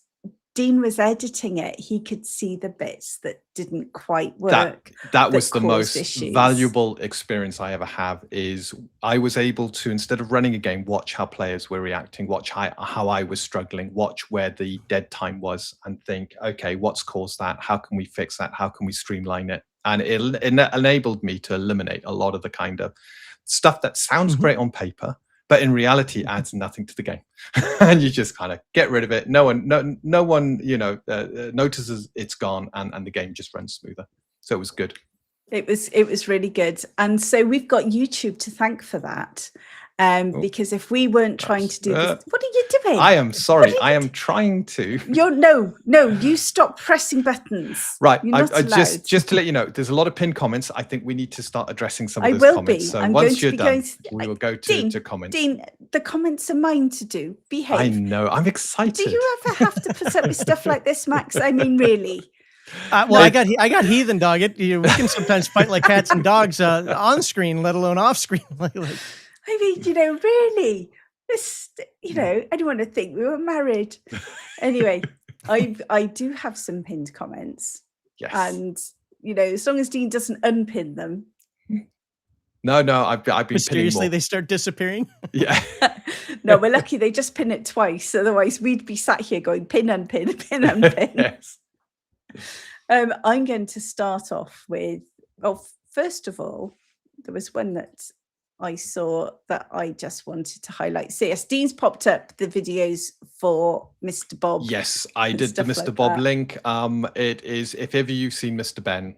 Dean was editing it. He could see the bits that didn't quite work. That was the most valuable experience I ever have. Is I was able to, instead of running a game, watch how players were reacting, watch how I was struggling, watch where the dead time was, and think, okay, what's caused that? How can we fix that? How can we streamline it? And it enabled me to eliminate a lot of the kind of stuff that sounds great on paper, but in reality adds nothing to the game. And you just kind of get rid of it. No one notices it's gone, and the game just runs smoother. So it was good. It was really good. And so we've got YouTube to thank for that. Because if we weren't trying to do this, what are you doing? I am sorry. I am trying to. You stop pressing buttons. Right. I just to let you know, there's a lot of pinned comments. I think we need to start addressing some of those comments. So once you're done, we will go to comments. Dean, the comments are mine to do. Behave. I know. I'm excited. Do you ever have to put up with stuff like this, Max? I mean, really? I got heathen dog. We can sometimes fight like cats and dogs on screen, let alone off screen. I mean, really, this, I don't want to think we were married. Anyway, I do have some pinned comments. Yes. And, as long as Dean doesn't unpin them. No, I've been mysteriously they start disappearing. Yeah. No, we're lucky they just pin it twice. Otherwise, we'd be sat here going pin, unpin, pin, unpin. Yes. I'm going to start off with, first of all, there was one that I saw that I just wanted to highlight. So yes, Dean's popped up the videos for Mr. Bob. Yes, I did the Mr. Bob link. It is, if ever you've seen Mr. Ben,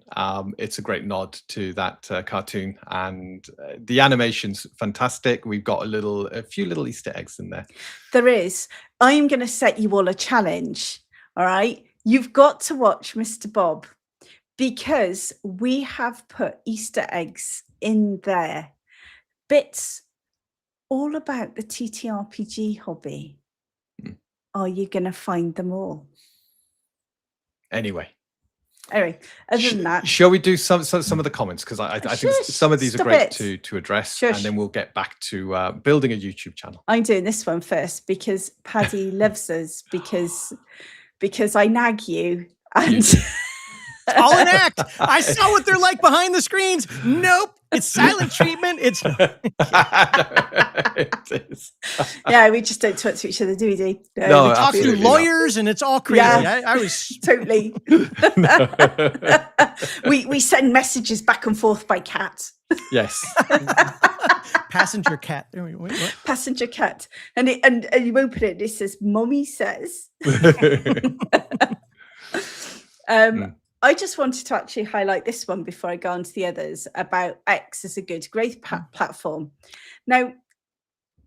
it's a great nod to that cartoon, and the animation's fantastic. We've got a few little Easter eggs in there. There is. I'm going to set you all a challenge. All right, you've got to watch Mr. Bob, because we have put Easter eggs in there. Bits all about the TTRPG hobby. Are you going to find them all? Anyway, other than that, shall we do some of the comments? Because I think some of these are great to address, and then we'll get back to building a YouTube channel. I'm doing this one first because Paddy loves us, because I nag you and. All an act. I saw what they're like behind the screens. Nope. It's silent treatment. It's it is. Yeah, we just don't talk to each other, do we, Dee? No, we talk to lawyers and it's all crazy. Yeah, I was totally. we send messages back and forth by cat. Yes. Passenger cat. Wait, what? Passenger cat. And you open it and it says, Mommy says. I just wanted to actually highlight this one before I go on to the others, about X as a good growth platform. Now,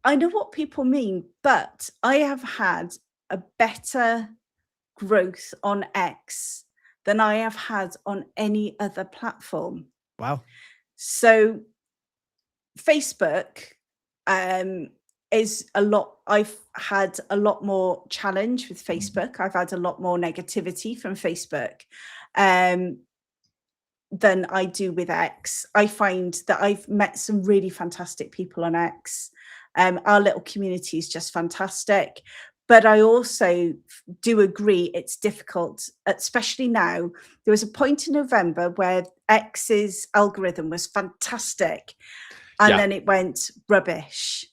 I know what people mean, but I have had a better growth on X than I have had on any other platform. Wow. So Facebook is a lot. I've had a lot more challenge with Facebook. I've had a lot more negativity from Facebook than I do with X. I find that I've met some really fantastic people on X. Our little community is just fantastic. But I also do agree it's difficult, especially now. There was a point in November where X's algorithm was fantastic, and then it went rubbish.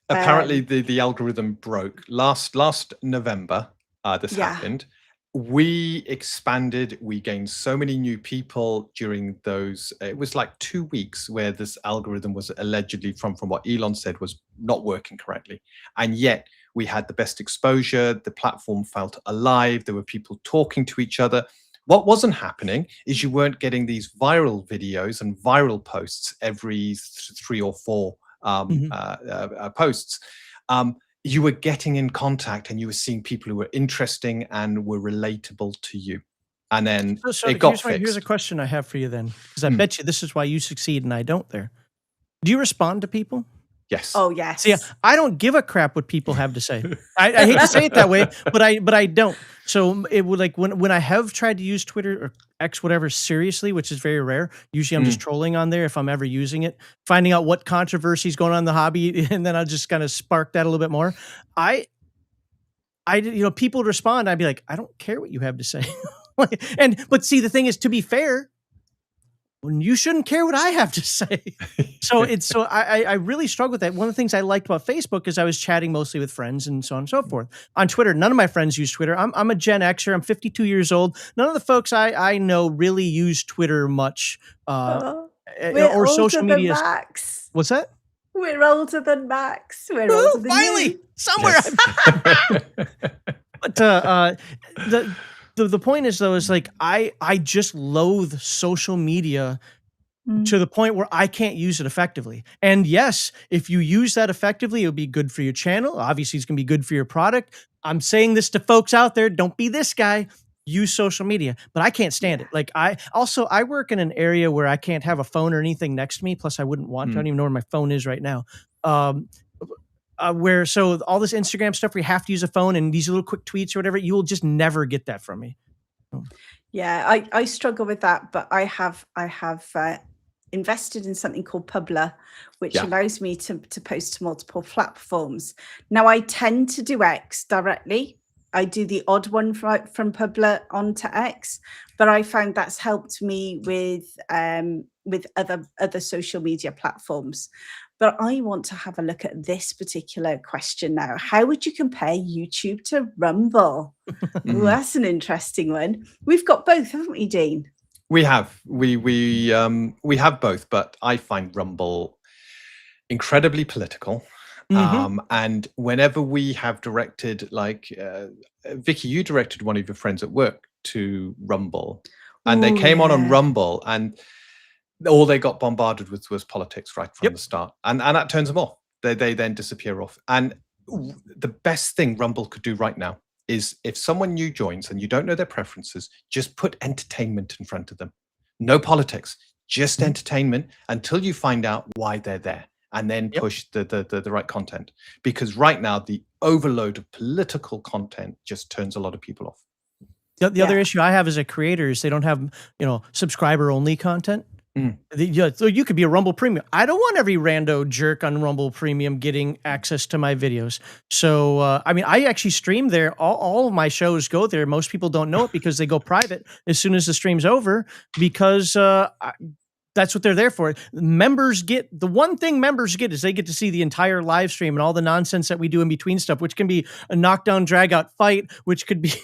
Apparently, the algorithm broke last November. This happened. We expanded. We gained so many new people during those. It was like 2 weeks where this algorithm was allegedly, from what Elon said, was not working correctly, and yet we had the best exposure. The platform felt alive. There were people talking to each other. What wasn't happening is you weren't getting these viral videos and viral posts every 3 or 4 posts. You were getting in contact and you were seeing people who were interesting and were relatable to you. And then it got fixed. Here's a question I have for you then, because I bet you this is why you succeed and I don't there. Do you respond to people? Yes. Oh, yes. See, I don't give a crap what people have to say. I hate to say it that way, but I don't. So it would, like, when I have tried to use Twitter or X, whatever, seriously, which is very rare. Usually I'm just trolling on there if I'm ever using it, finding out what controversy is going on in the hobby, and then I'll just kind of spark that a little bit more. People would respond. I'd be like, I don't care what you have to say. But see, the thing is, to be fair, you shouldn't care what I have to say. I really struggle with that. One of the things I liked about Facebook is I was chatting mostly with friends and so on and so forth. On Twitter, none of my friends use Twitter. I'm a Gen Xer. I'm 52 years old. None of the folks I know really use Twitter much or social media. Max. What's that? We're older than Max. We're older than finally, you. Somewhere. But the point is, though, is like I just loathe social media to the point where I can't use it effectively. And yes, if you use that effectively, it'll be good for your channel. Obviously, it's going to be good for your product. I'm saying this to folks out there. Don't be this guy. Use social media, but I can't stand it. Like I work in an area where I can't have a phone or anything next to me. Plus I wouldn't want to. I don't even know where my phone is right now. So all this Instagram stuff where you have to use a phone and these little quick tweets or whatever, you will just never get that from me. Yeah, I struggle with that, but I have invested in something called Publer, which allows me to post to multiple platforms. Now I tend to do X directly. I do the odd one from Publer onto X, but I found that's helped me with other social media platforms. But I want to have a look at this particular question now. How would you compare YouTube to Rumble? Ooh, that's an interesting one. We've got both, haven't we, Dean? We have. We have both, but I find Rumble incredibly political. And whenever we have directed, like Vicky, you directed one of your friends at work to Rumble, and they came on Rumble, and all they got bombarded with was politics right from the start, and that turns them off. They then disappear off. And the best thing Rumble could do right now is, if someone new joins and you don't know their preferences, just put entertainment in front of them. No politics, just entertainment until you find out why they're there. And then push the right content, because right now the overload of political content just turns a lot of people off. The other issue I have as a creator is they don't have subscriber only content. So you could be a Rumble Premium. I don't want every rando jerk on Rumble Premium getting access to my videos. So I actually stream there. All of my shows go there. Most people don't know it because they go private as soon as the stream's over, because that's what they're there for. Members get, the one thing members get is they get to see the entire live stream and all the nonsense that we do in between stuff, which can be a knockdown, drag out fight, which could be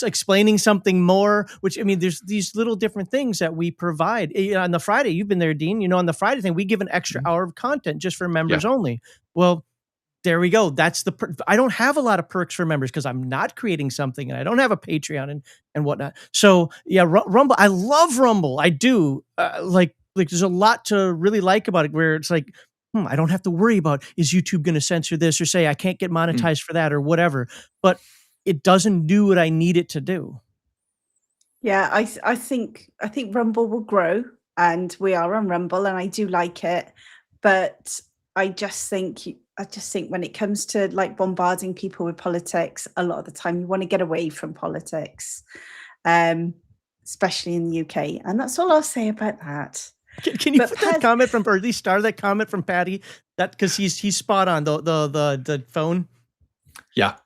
explaining something more, there's these little different things that we provide. On the Friday, you've been there, Dean, on the Friday thing, we give an extra hour of content just for members only. Well, there we go. That's I don't have a lot of perks for members because I'm not creating something and I don't have a Patreon and whatnot. So yeah, Rumble. I love Rumble. I do. Like there's a lot to really like about it, where it's like, I don't have to worry about, is YouTube going to censor this or say I can't get monetized for that or whatever. But it doesn't do what I need it to do. Yeah, I think Rumble will grow. and we are on Rumble, and I do like it, but I just think when it comes to like bombarding people with politics, a lot of the time you want to get away from politics, especially in the UK. And that's all I'll say about that. Can you put that comment from, or at least start that comment from Patty? That because he's spot on the phone. Yeah.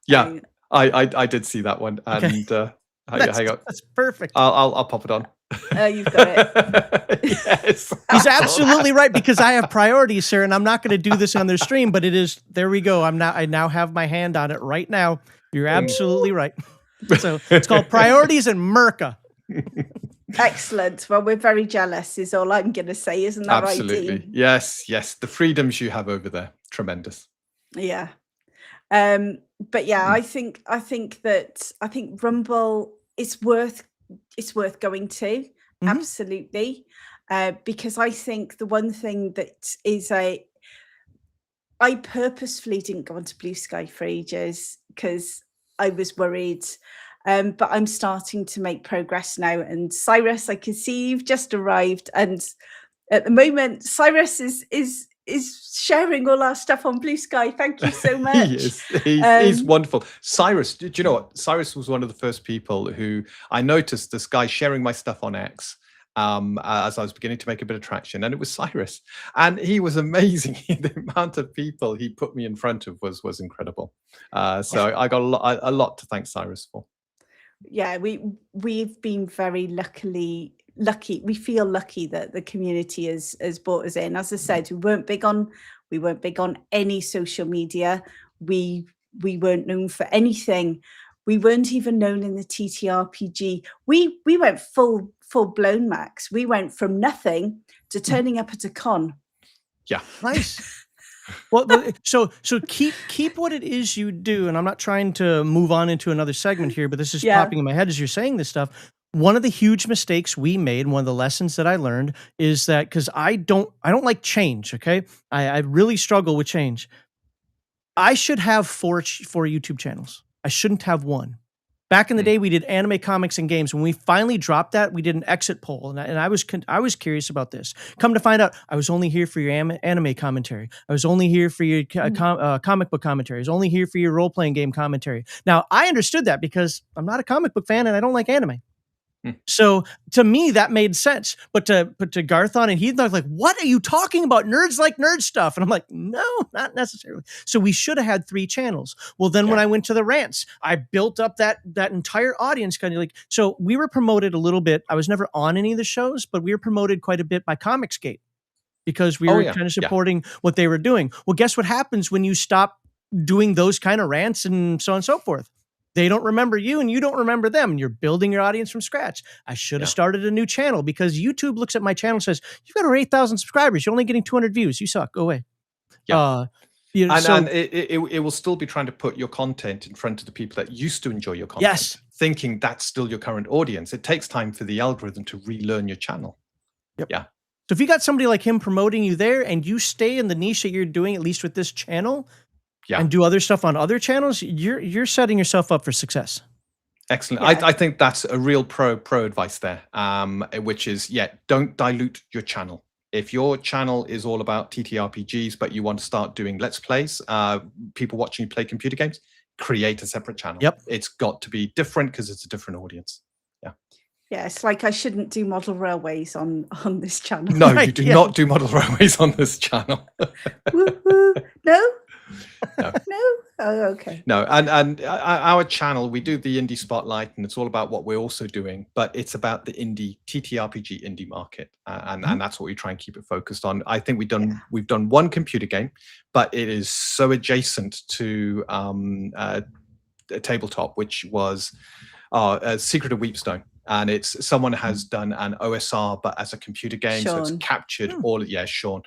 I did see that one, and hang on. That's perfect. I'll pop it on. You've got it. Yes. He's absolutely right, because I have priorities, sir, and I'm not going to do this on their stream, but it is, there we go. I now have my hand on it right now. You're absolutely right. So it's called Priorities and Merca. Excellent. Well, we're very jealous is all I'm going to say. Isn't that absolutely right, Dean? Yes. The freedoms you have over there, tremendous. Yeah. But yeah, I think Rumble is worth going to. Absolutely. Because I think the one thing that is I purposefully didn't go onto Blue Sky for ages because I was worried. But I'm starting to make progress now. And Cyrus, I can see you've just arrived. And at the moment, Cyrus is sharing all our stuff on Blue Sky. Thank you so much. He is. He's wonderful. Cyrus, do you know what? Cyrus was one of the first people who I noticed this guy sharing my stuff on X as I was beginning to make a bit of traction, and it was Cyrus. And he was amazing. The amount of people he put me in front of was incredible. So I got a lot to thank Cyrus for. Yeah, we've been very lucky. We feel lucky that the community has brought us in. As I said, we weren't big on any social media. We weren't known for anything. We weren't even known in the TTRPG. We went full blown, Max. We went from nothing to turning up at a con. Yeah, nice. Well, so keep what it is you do, and I'm not trying to move on into another segment here, but this is popping in my head as you're saying this stuff. One of the huge mistakes we made, one of the lessons that I learned, is that because I don't like change. Okay, I really struggle with change. I should have four YouTube channels. I shouldn't have one. Back in the day, we did anime, comics, and games. When we finally dropped that, we did an exit poll, and I was curious about this. Come to find out, I was only here for your anime commentary. I was only here for your comic book commentary. I was only here for your role-playing game commentary. Now, I understood that because I'm not a comic book fan and I don't like anime. So to me, that made sense. But to Garthon and Heath, like, what are you talking about? Nerds like nerd stuff. And I'm like, no, not necessarily. So we should have had 3 channels. Well, then when I went to the rants, I built up that entire audience kind of like, so we were promoted a little bit. I was never on any of the shows, but we were promoted quite a bit by Comicsgate because we were kind of supporting what they were doing. Well, guess what happens when you stop doing those kind of rants and so on and so forth? They don't remember you and you don't remember them, and you're building your audience from scratch. I should have started a new channel because YouTube looks at my channel and says, you've got over 8,000 subscribers. You're only getting 200 views. You suck. Go away. Yeah. And it will still be trying to put your content in front of the people that used to enjoy your content, thinking that's still your current audience. It takes time for the algorithm to relearn your channel. Yep. Yeah. So if you got somebody like him promoting you there and you stay in the niche that you're doing, at least with this channel, and do other stuff on other channels, you're setting yourself up for success. Excellent. I think that's a real pro advice there, which is, don't dilute your channel. If your channel is all about TTRPGs, but you want to start doing Let's Plays, people watching you play computer games, create a separate channel. Yep. It's got to be different because it's a different audience. Yeah. Yeah, it's like I shouldn't do model railways on this channel. No, you do not do model railways on this channel. Woo-hoo. No? No. No? Oh, okay. No, and our channel, we do the indie spotlight, and it's all about what we're also doing, but it's about the indie TTRPG indie market, and that's what we try and keep it focused on. I think we've done one computer game, but it is so adjacent to a tabletop, which was Secret of Weepstone. And it's someone has done an OSR, but as a computer game, Sean. so it's captured all. Sean.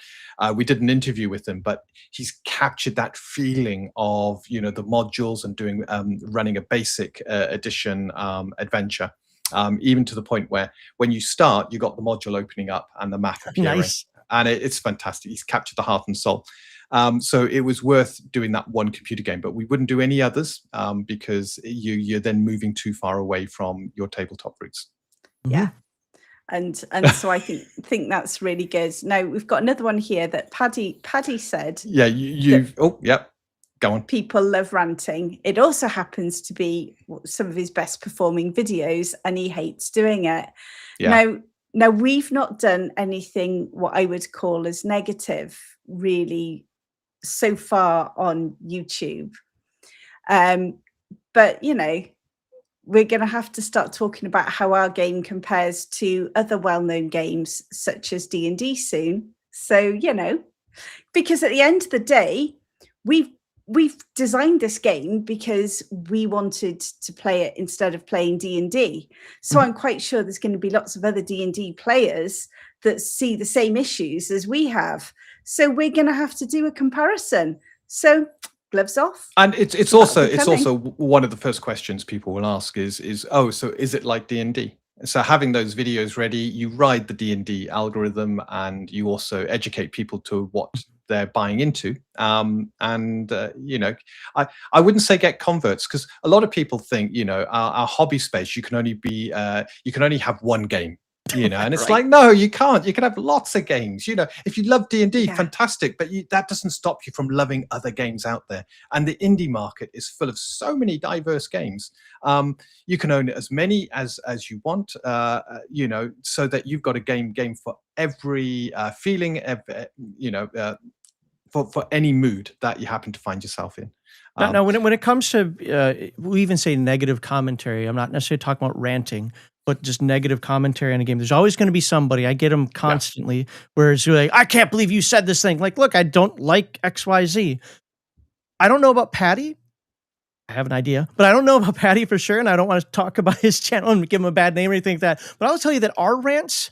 We did an interview with him, but he's captured that feeling of the modules and doing running a basic edition adventure, even to the point where when you start, you got the module opening up and the map appearing, and it's fantastic. He's captured the heart and soul. So it was worth doing that one computer game, but we wouldn't do any others because you're then moving too far away from your tabletop roots. Yeah. And so I think that's really good. Now we've got another one here that Paddy said. Yeah, you've. Oh, yep. Go on. People love ranting. It also happens to be some of his best performing videos, and he hates doing it. Yeah. Now we've not done anything what I would call as negative, really, so far on YouTube. But we're going to have to start talking about how our game compares to other well-known games such as D&D soon. So, because at the end of the day, we've designed this game because we wanted to play it instead of playing D&D. So I'm quite sure there's going to be lots of other D&D players that see the same issues as we have. So we're going to have to do a comparison. So gloves off. And it's also one of the first questions people will ask is so is it like D&D? So having those videos ready, you ride the D&D algorithm, and you also educate people to what they're buying into. I wouldn't say get converts, because a lot of people think, our hobby space, you can only have one game. And it's like, no, you can't. You can have lots of games. If you love D&D, fantastic, but that doesn't stop you from loving other games out there. And the indie market is full of so many diverse games. You can own as many as you want, so that you've got a game for every feeling, for any mood that you happen to find yourself in. Now, when it comes to, we even say negative commentary, I'm not necessarily talking about ranting, but just negative commentary on a game. There's always going to be somebody, I get them constantly, where it's like, I can't believe you said this thing. Like, look, I don't like XYZ. I don't know about Patty. I have an idea, but I don't know about Patty for sure, and I don't want to talk about his channel and give him a bad name or anything like that. But I'll tell you that our rants,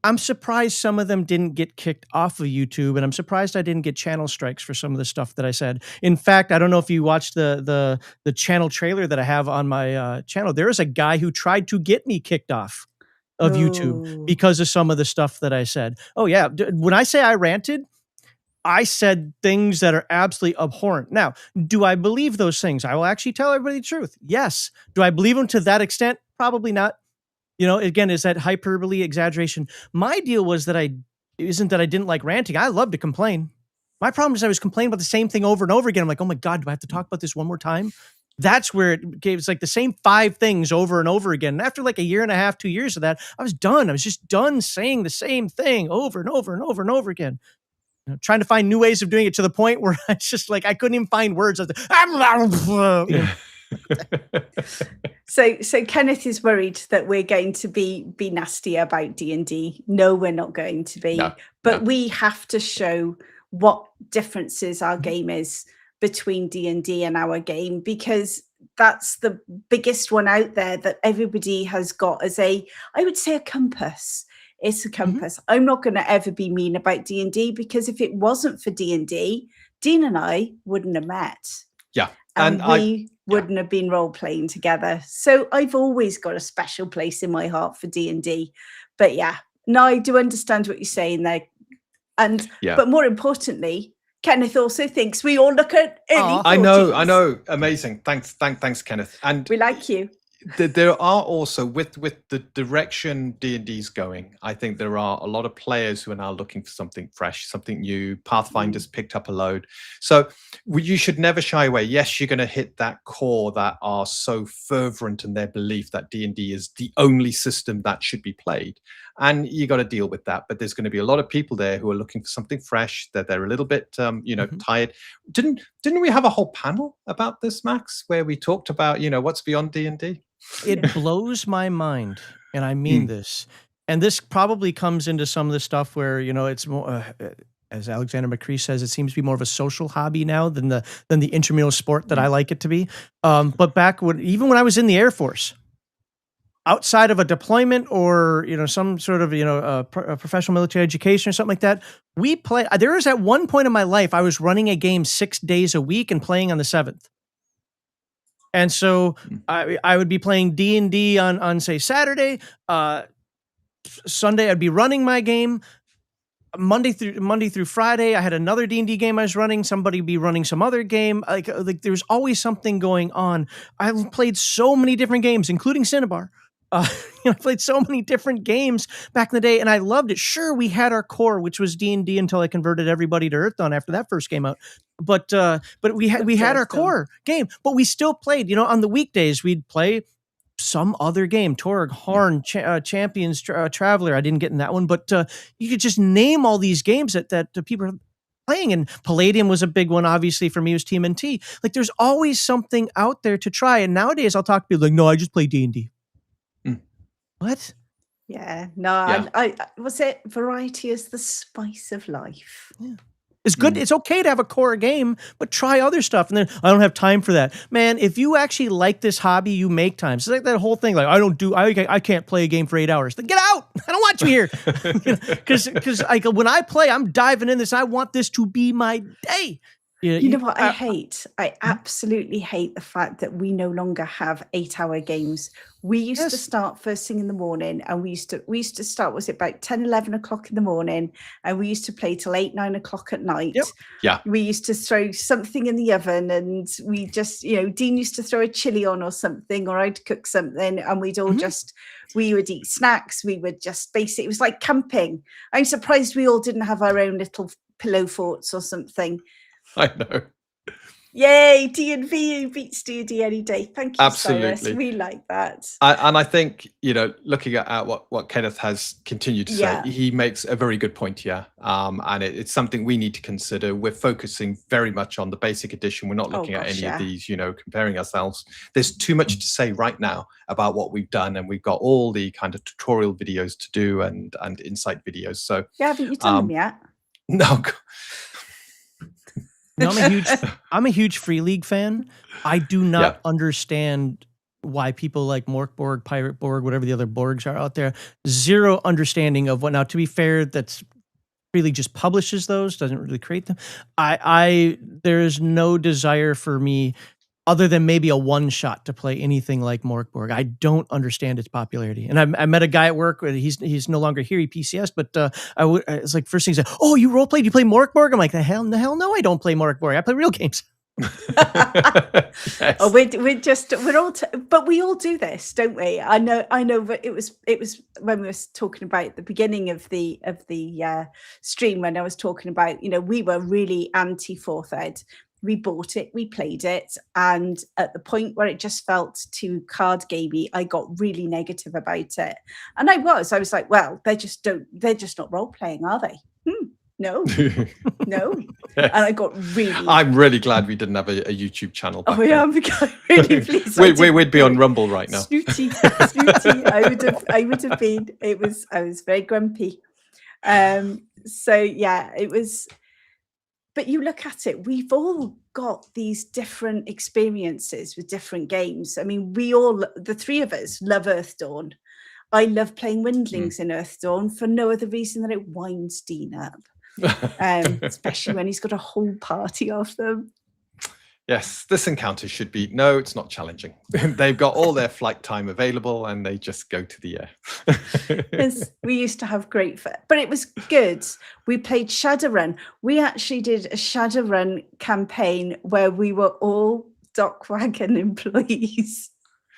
I'm surprised some of them didn't get kicked off of YouTube, and I'm surprised I didn't get channel strikes for some of the stuff that I said. In fact, I don't know if you watched the channel trailer that I have on my channel. There is a guy who tried to get me kicked off of YouTube because of some of the stuff that I said. Oh yeah, when I say I ranted, I said things that are absolutely abhorrent. Now, do I believe those things? I will actually tell everybody the truth. Yes. Do I believe them to that extent? Probably not. Again, is that hyperbole, exaggeration? My deal was that isn't that I didn't like ranting. I love to complain. My problem is I was complaining about the same thing over and over again. I'm like, oh my God, do I have to talk about this one more time? That's where it's like the same 5 things over and over again. And after like a year and a half, 2 years of that, I was done. I was just done saying the same thing over and over and over and over again. Trying to find new ways of doing it to the point where I just like, I couldn't even find words. So Kenneth is worried that we're going to be nasty about D&D. No, we're not going to be. But we have to show what differences our game is between D&D and our game, because that's the biggest one out there that everybody has got as I would say, a compass. It's a compass. I'm not going to ever be mean about D&D, because if it wasn't for D&D, Dean and I wouldn't have met. Yeah. And we wouldn't have been role-playing together. So I've always got a special place in my heart for D&D. But yeah, no, I do understand what you're saying there. But more importantly, Kenneth also thinks we all look at early 40s. I know. Amazing. Thanks, Kenneth. And we like you. There are also, with the direction D&D's going, I think there are a lot of players who are now looking for something fresh, something new. Pathfinder's picked up a load. So you should never shy away. Yes, you're going to hit that core that are so fervent in their belief that D&D is the only system that should be played. And you got to deal with that. But there's going to be a lot of people there who are looking for something fresh, that they're a little bit, tired. Didn't we have a whole panel about this, Max, where we talked about, what's beyond D&D? It blows my mind, and I mean this. And this probably comes into some of the stuff where, it's more, as Alexander McCree says, it seems to be more of a social hobby now than the intramural sport that I like it to be. But back even when I was in the Air Force, outside of a deployment or, some sort of, a professional military education or something like that, there was at one point in my life, I was running a game 6 days a week and playing on the 7th. And so I would be playing D&D on say Saturday, Sunday I'd be running my game. Monday through Friday I had another D&D game I was running. Somebody would be running some other game. Like there's always something going on. I played so many different games, including Cinnabar. I played so many different games back in the day, and I loved it. Sure, we had our core, which was D&D until I converted everybody to Earth Dawn after that first came out. But we had our core game, but we still played. On the weekdays we'd play some other game, Torg, Harn, Champions, Traveler. I didn't get in that one, but you could just name all these games that people are playing, and Palladium was a big one. Obviously, for me, it was TMNT. Like, there's always something out there to try. And nowadays, I'll talk to people like, no, I just play D&D. What? Yeah, no, Yeah. I was it. Variety is the spice of life. Yeah. It's good. It's okay to have a core game, but try other stuff. And then I don't have time for that. Man, if you actually like this hobby, you make time. It's like that whole thing. Like, I can't play a game for 8 hours. Then get out. I don't want you here. Because when I play, I'm diving in this. I want this to be my day. You know what I hate? I absolutely hate the fact that we no longer have 8-hour games. We used to start first thing in the morning, and we used to start, was it about 10, 11 o'clock in the morning, and we used to play till 8, 9 o'clock at night. Yep. Yeah. We used to throw something in the oven, and we just, Dean used to throw a chili on or something, or I'd cook something, and we'd all we would eat snacks. We would just it was like camping. I'm surprised we all didn't have our own little pillow forts or something. I know. Yay, D&V beats D&D any day. Thank you, Absolutely. Cyrus. We like that. And I think, looking at what Kenneth has continued to say, he makes a very good point here. And it's something we need to consider. We're focusing very much on the basic edition. We're not looking at any of these, comparing ourselves. There's too much to say right now about what we've done. And we've got all the kind of tutorial videos to do and insight videos. So haven't you done them yet? No. No, I'm a huge Free League fan. I do not understand why people like Morkborg, Pirate Borg, whatever the other Borgs are out there. Zero understanding of what. Now, to be fair, that's Free League just publishes those, doesn't really create them. There is no desire for me, other than maybe a one shot, to play anything like Morkborg. I don't understand its popularity. And I met a guy at work. He's no longer here. He PCS, but it's like first thing he said, "Oh, you role played? You play Morkborg?" I'm like, the hell no, I don't play Morkborg. I play real games. Yes. Oh, but we all do this, don't we? I know. But it was when we were talking about the beginning of the stream, when I was talking about, we were really anti 4th ed. We bought it, we played it, and at the point where it just felt too card gamey, I got really negative about it. And I was like, well, they're just not role playing, are they? No. No. Yes. And I got really. I'm really glad we didn't have a YouTube channel. Back then. I'm really pleased. We'd be on Rumble right now. Snooty. I would have been. I was very grumpy. So yeah, it was. But you look at it, we've all got these different experiences with different games. I mean, the three of us, love Earth Dawn. I love playing Windlings in Earth Dawn for no other reason than it winds Dean up, especially when he's got a whole party of them. Yes, this encounter should be, no, it's not challenging. They've got all their flight time available and they just go to the air. We used to have great fun, but it was good. We played Shadowrun. We actually did a Shadowrun campaign where we were all Dockwagon employees.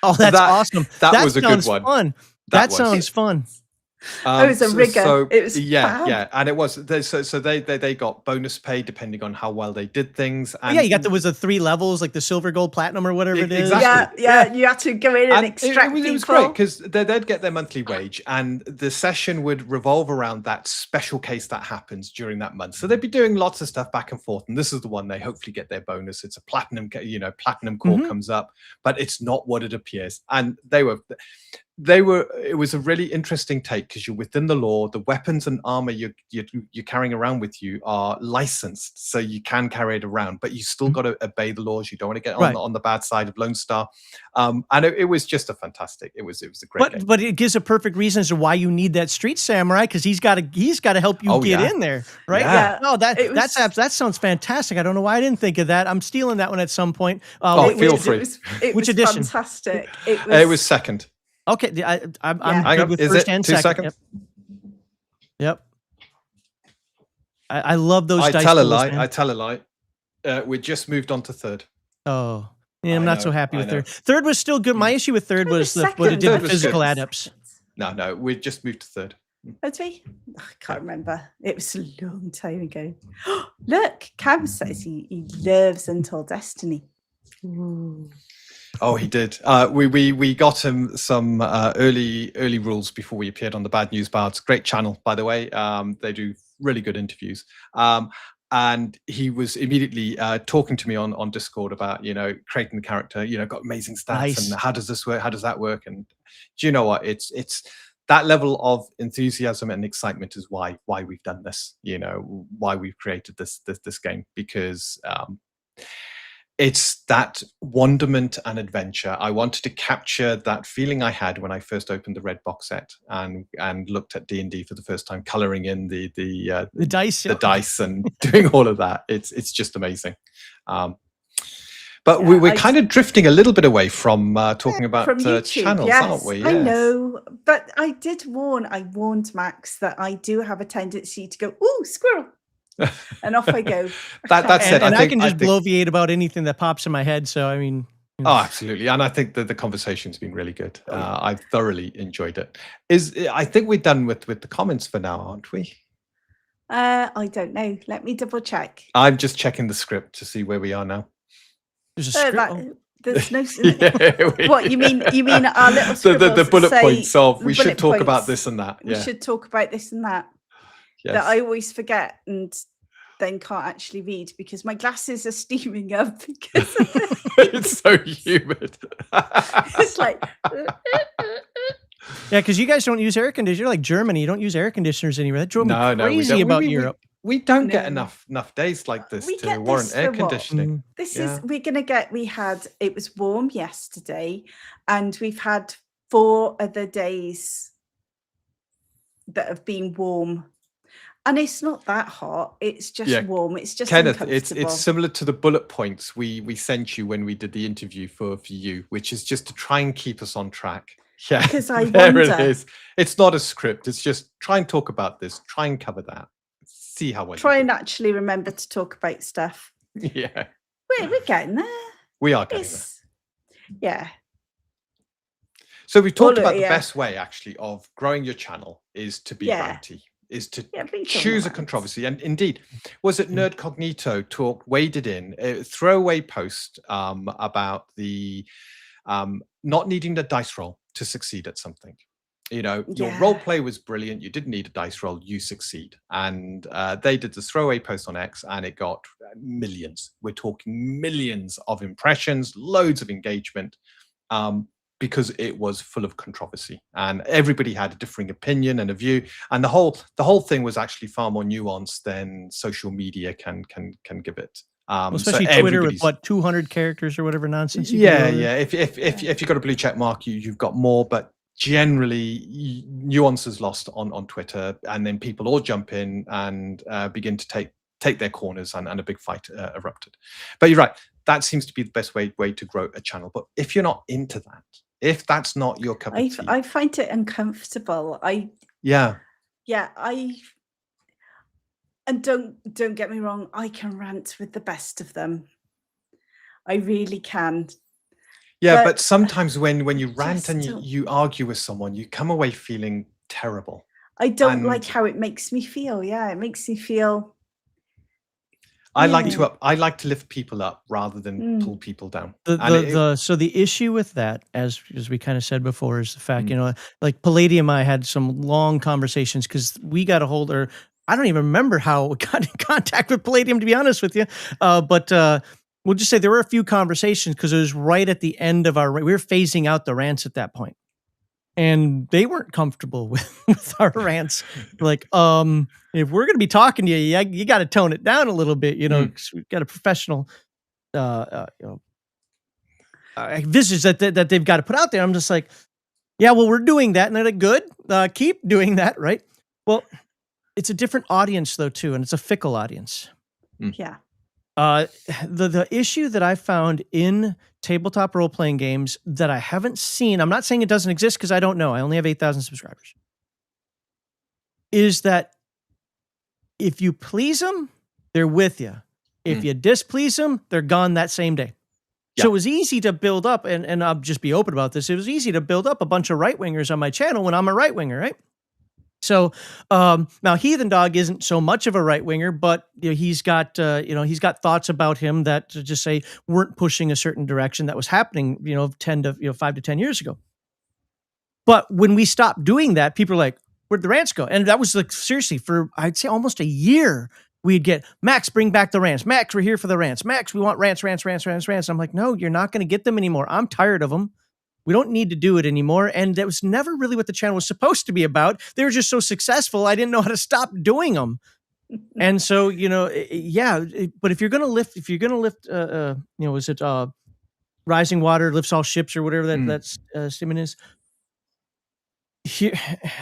Oh, that's awesome. That was a good one. Fun. That sounds fun. It was a rigger. It was fab. Yeah, and it was so they got bonus pay depending on how well they did things. And you got the 3 levels, like the silver, gold, platinum, or whatever it is. Exactly. Yeah. You had to go in and extract it was great because they'd get their monthly wage, and the session would revolve around that special case that happens during that month. So they'd be doing lots of stuff back and forth, and this is the one they hopefully get their bonus. It's a platinum, platinum core comes up, but it's not what it appears, and it was a really interesting take because you're within the law. The weapons and armor you're carrying around with you are licensed, so you can carry it around, but you still got to obey the laws. You don't want to get on the bad side of Lone Star. And it was just a fantastic. It was a great game. But it gives a perfect reason as to why you need that street samurai, because he's got to help you get in there, right? Yeah. No, that sounds fantastic. I don't know why I didn't think of that. I'm stealing that one at some point. Feel free. Which edition? Fantastic. It was second. Okay, I'm good with first and 2 second. seconds? Yep. I love those dice. I tell a lie. We just moved on to third. Oh, Yeah, I'm not so happy with third. Third was still good. My issue with third was what it did to physical adepts. No, we just moved to third. Did we? I can't remember. It was a long time ago. Look, Cam says he loves Untold Destiny. Ooh. Oh, he did. We got him some early rules before we appeared on the Bad News Bards. Great channel, by the way. They do really good interviews. And he was immediately talking to me on Discord about, creating the character, got amazing stats and how does this work? How does that work? And do you know what? It's that level of enthusiasm and excitement is why we've done this, why we've created this game, because it's that wonderment and adventure. I wanted to capture that feeling I had when I first opened the red box set and looked at D&D for the first time, coloring in the dice and doing all of that. It's just amazing. But we're kind of drifting a little bit away from talking about channels, aren't we? Yes. I know, but I warned Max that I do have a tendency to go, ooh, squirrel. And off I go. That's it. And I can just bloviate about anything that pops in my head. So, I mean. Oh, absolutely. And I think that the conversation's been really good. I've thoroughly enjoyed it. I think we're done with the comments for now, aren't we? I don't know. Let me double check. I'm just checking the script to see where we are now. There's a script. There's no. What you mean? You mean our little scribbles the bullet points of we should talk about this and that. We should talk about this and that. Yes. That I always forget and then can't actually read because my glasses are steaming up because it's so humid. It's like yeah, because you guys don't use air conditioners. You're like Germany, you don't use air conditioners anywhere. That drove me crazy about Europe. We don't get enough days like this to warrant air conditioning. It was warm yesterday, and we've had 4 other days that have been warm. And it's not that hot. It's just warm. It's just Kenneth, it's similar to the bullet points we sent you when we did the interview for you, which is just to try and keep us on track. Yeah, because I wonder. It is. It's not a script. It's just try and talk about this. Try and cover that. See how well. Try and actually remember to talk about stuff. Yeah. We're getting there. We are getting there. Yeah. So we talked about the best way actually of growing your channel is to be ranty. Is to choose a controversy. And indeed, was it Nerd Cognito waded in a throwaway post about the not needing the dice roll to succeed at something. Your role play was brilliant. You didn't need a dice roll. You succeed. And they did the throwaway post on X and it got millions. We're talking millions of impressions, loads of engagement. Because it was full of controversy and everybody had a differing opinion and a view, and the whole thing was actually far more nuanced than social media can give it. Especially Twitter with 200 characters or whatever nonsense. If you got a blue check mark, you've got more, but generally nuance is lost on Twitter, and then people all jump in and begin to take their corners, and a big fight erupted. But you're right. That seems to be the best way to grow a channel. But if you're not into that, if that's not your cup of tea, I find it uncomfortable. And don't get me wrong, I can rant with the best of them. I really can. Yeah, but sometimes when you rant and you argue with someone, you come away feeling terrible. I don't like how it makes me feel. Yeah, it makes me feel. I like to lift people up rather than pull people down. So the issue with that, as we kind of said before, is the fact, like Palladium and I had some long conversations because we got a hold, or I don't even remember how we got in contact with Palladium, to be honest with you. But we'll just say there were a few conversations because it was right at the end of we were phasing out the rants at that point. And they weren't comfortable with our rants. Like, if we're going to be talking to you, you got to tone it down a little bit, 'cause we've got a professional, visage that they've got to put out there. I'm just like, yeah, well, we're doing that. And they're like, good, keep doing that, right? Well, it's a different audience though, too. And it's a fickle audience. Yeah. The issue that I found in tabletop role-playing games that I haven't seen, I'm not saying it doesn't exist because I don't know, I only have 8,000 subscribers, is that if you please them, they're with you. If you displease them, they're gone that same day. So it was easy to build up, and I'll just be open about this. It was easy to build up a bunch of right-wingers on my channel when I'm a right-winger, right? So now Heathen Dog isn't so much of a right-winger, but he's got thoughts about him that just say weren't pushing a certain direction that was happening, 5 to 10 years ago. But when we stopped doing that, people are like, where'd the rants go? And that was like, seriously, for I'd say almost a year, we'd get, Max, bring back the rants. Max, we're here for the rants. Max, we want rants. I'm like, no, you're not going to get them anymore. I'm tired of them. We don't need to do it anymore. And that was never really what the channel was supposed to be about. They were just so successful, I didn't know how to stop doing them. And so, but if you're going to lift, was it Rising Water Lifts All Ships or whatever that statement is? Here,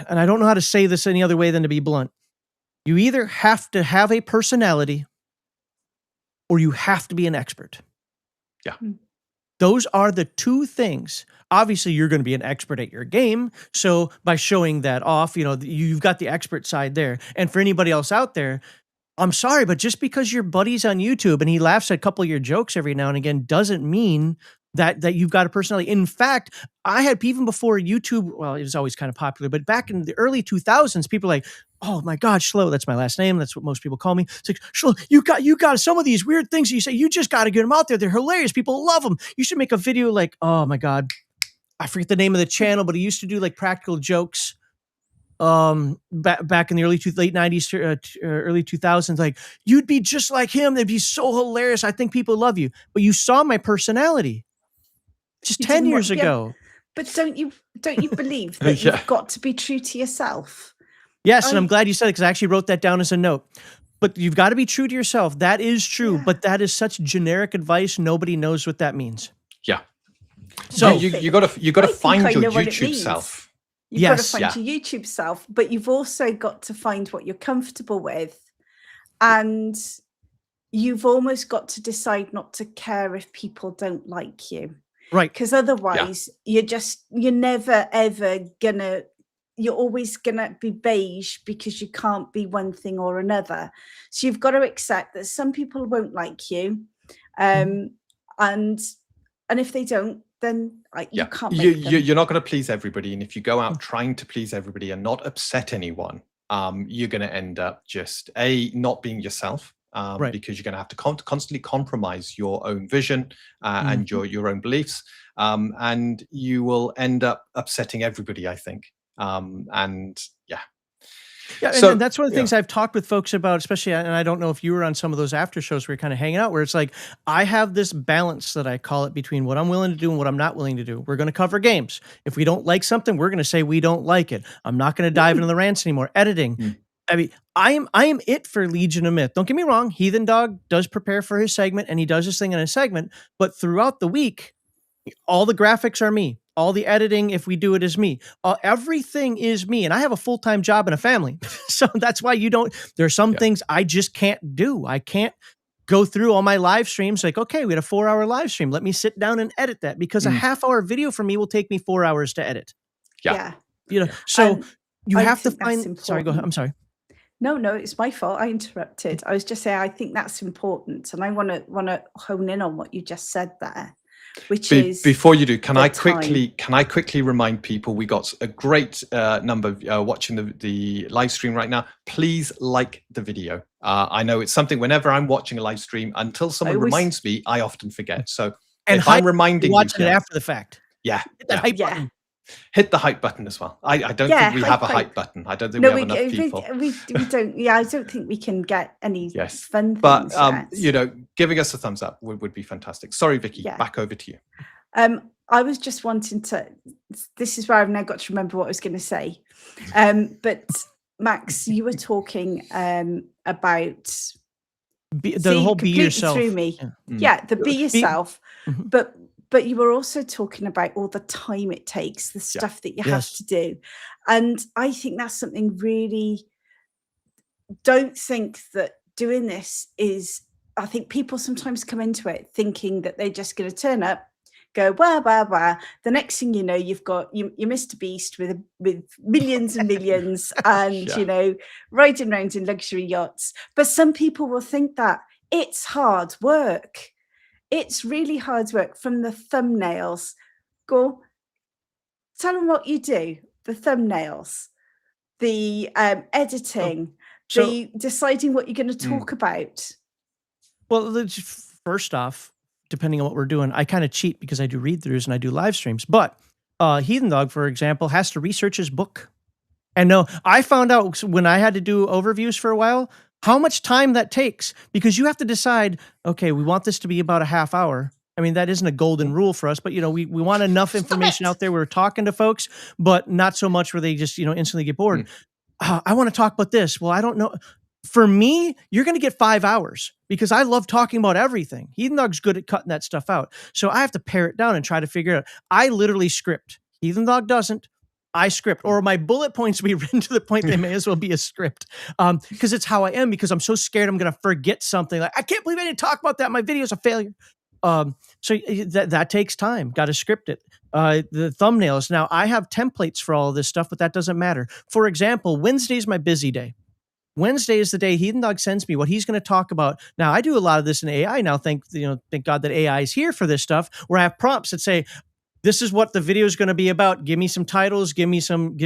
and I don't know how to say this any other way than to be blunt. You either have to have a personality or you have to be an expert. Yeah. Those are the two things. Obviously, you're going to be an expert at your game. So by showing that off, you've got the expert side there. And for anybody else out there, I'm sorry, but just because your buddy's on YouTube and he laughs at a couple of your jokes every now and again doesn't mean that you've got a personality. In fact, I had, even before YouTube, well, it was always kind of popular, but back in the early 2000s, people were like, oh my God, Schlo, that's my last name. That's what most people call me. It's like, Schlo, you got some of these weird things that you say, you just got to get them out there. They're hilarious. People love them. You should make a video like, oh my God, I forget the name of the channel, but he used to do like practical jokes back in the late 90s, early 2000s, like, you'd be just like him. They'd be so hilarious. I think people love you. But you saw my personality just 10 years ago. But don't you believe that you've got to be true to yourself? Yes, and I'm glad you said it, because I actually wrote that down as a note. But you've got to be true to yourself. That is true, but that is such generic advice. Nobody knows what that means. Yeah. So you got to find your YouTube self. You've got to find your YouTube self, but you've also got to find what you're comfortable with, and you've almost got to decide not to care if people don't like you. Right. Because otherwise you're never ever you're always gonna be beige, because you can't be one thing or another. So you've got to accept that some people won't like you. And if they don't, then you can't make them. You're not going to please everybody. And if you go out trying to please everybody and not upset anyone, you're going to end up just not being yourself. Because you're going to have to constantly compromise your own vision and your own beliefs, and you will end up upsetting everybody, I think. And that's one of the things I've talked with folks about, especially, and I don't know if you were on some of those after shows where you're kind of hanging out, where it's like, I have this balance that I call it between what I'm willing to do and what I'm not willing to do. We're going to cover games. If we don't like something, we're going to say we don't like it. I'm not going to dive into the rants anymore. Editing. I mean, I am it for Legion of Myth. Don't get me wrong. Heathen Dog does prepare for his segment, and he does his thing in a segment. But throughout the week, all the graphics are me. All the editing, if we do it, is me. Everything is me. And I have a full-time job and a family. So that's why there are some things I just can't do. I can't go through all my live streams like, okay, we had a 4-hour live stream. Let me sit down and edit that, because a half-hour video for me will take me 4 hours to edit. Yeah. So you have to find... Sorry, go ahead. I'm sorry. No, it's my fault. I interrupted. I was just saying, I think that's important, and I want to hone in on what you just said there, which is, before you do, can I quickly remind people, we got a great number watching the live stream right now. Please like the video. I know it's something, whenever I'm watching a live stream, until someone reminds me, I often forget. So if I'm reminding you, watching it after the fact. Hit the hype button. Hit the hype button as well. I don't think we have a hype button. I don't think we have enough people. We don't. Yeah, I don't think we can get any fun things. But giving us a thumbs up would be fantastic. Sorry, Vicky. Back over to you. I was just wanting to. This is where I've now got to remember what I was going to say. But Max, you were talking about the whole be yourself. Through me. The be yourself. But you were also talking about all the time it takes, the stuff that you have to do. And I think that's something really, don't think that doing this is, I think people sometimes come into it thinking that they're just going to turn up, go, wah, wah, wah. The next thing you know, you've got you're Mr. Beast with millions and millions and, riding around in luxury yachts. But some people will think that it's hard work. It's really hard work from the thumbnails. Go, tell them what you do. The thumbnails, the editing, the deciding what you're going to talk about. Well, first off, depending on what we're doing, I kind of cheat because I do read-throughs and I do live streams. But Heathen Dog, for example, has to research his book. And no, I found out when I had to do overviews for a while, how much time that takes, because you have to decide, okay, we want this to be about a half hour. I mean, that isn't a golden rule for us, but we want enough information out there. We're talking to folks, but not so much where they just, instantly get bored. I want to talk about this. Well, I don't know. For me, you're going to get 5 hours because I love talking about everything. Heathen Dog's good at cutting that stuff out. So I have to pare it down and try to figure it out. I literally script. Heathen Dog doesn't. I script, or my bullet points will be written to the point they may as well be a script. Because it's how I am, because I'm so scared I'm going to forget something. Like, I can't believe I didn't talk about that. My video's a failure. So that takes time. Got to script it. The thumbnails. Now, I have templates for all of this stuff, but that doesn't matter. For example, Wednesday's my busy day. Wednesday is the day Heathen Dog sends me what he's going to talk about. Now, I do a lot of this in AI now. Thank God that AI is here for this stuff, where I have prompts that say, this is what the video is going to be about. Give me some titles, give me some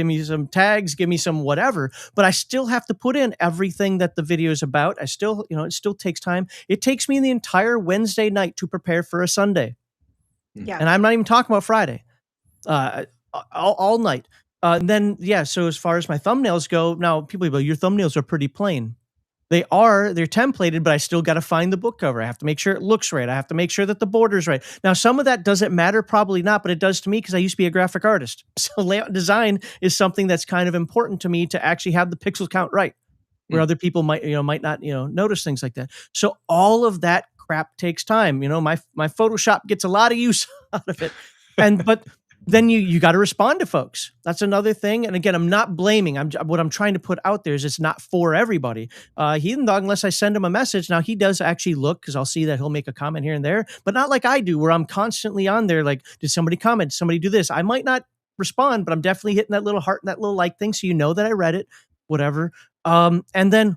tags, give me some whatever. But I still have to put in everything that the video is about. I still, it still takes time. It takes me the entire Wednesday night to prepare for a Sunday. Yeah. And I'm not even talking about Friday. All night. So as far as my thumbnails go, now people go, your thumbnails are pretty plain. They're templated, but I still got to find the book cover. I have to make sure it looks right. I have to make sure that the border's right. Now, some of that doesn't matter, probably not, but it does to me because I used to be a graphic artist. So layout design is something that's kind of important to me to actually have the pixel count right, where other people might not, notice things like that. So all of that crap takes time. My Photoshop gets a lot of use out of it. But then you got to respond to folks. That's another thing. And again, I'm not blaming. What I'm trying to put out there is it's not for everybody. Heathen Dog, unless I send him a message, now he does actually look, because I'll see that he'll make a comment here and there, but not like I do, where I'm constantly on there. Like, did somebody comment? Did somebody do this? I might not respond, but I'm definitely hitting that little heart and that little like thing, so you know that I read it, whatever. And then,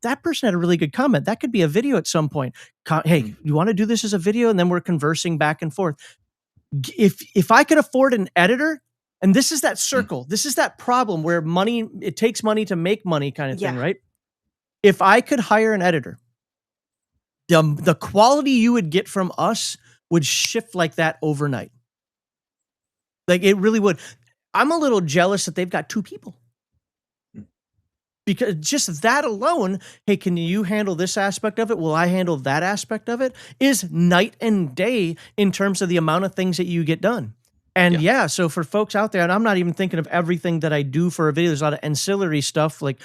that person had a really good comment. That could be a video at some point. Hey, you want to do this as a video? And then we're conversing back and forth. If I could afford an editor, and this is that circle, this is that problem where it takes money to make money kind of thing, right? If I could hire an editor, the quality you would get from us would shift like that overnight. Like, it really would. I'm a little jealous that they've got 2 people. Because just that alone, hey, can you handle this aspect of it? Will I handle that aspect of it? Is night and day in terms of the amount of things that you get done. And so for folks out there, and I'm not even thinking of everything that I do for a video. There's a lot of ancillary stuff, like,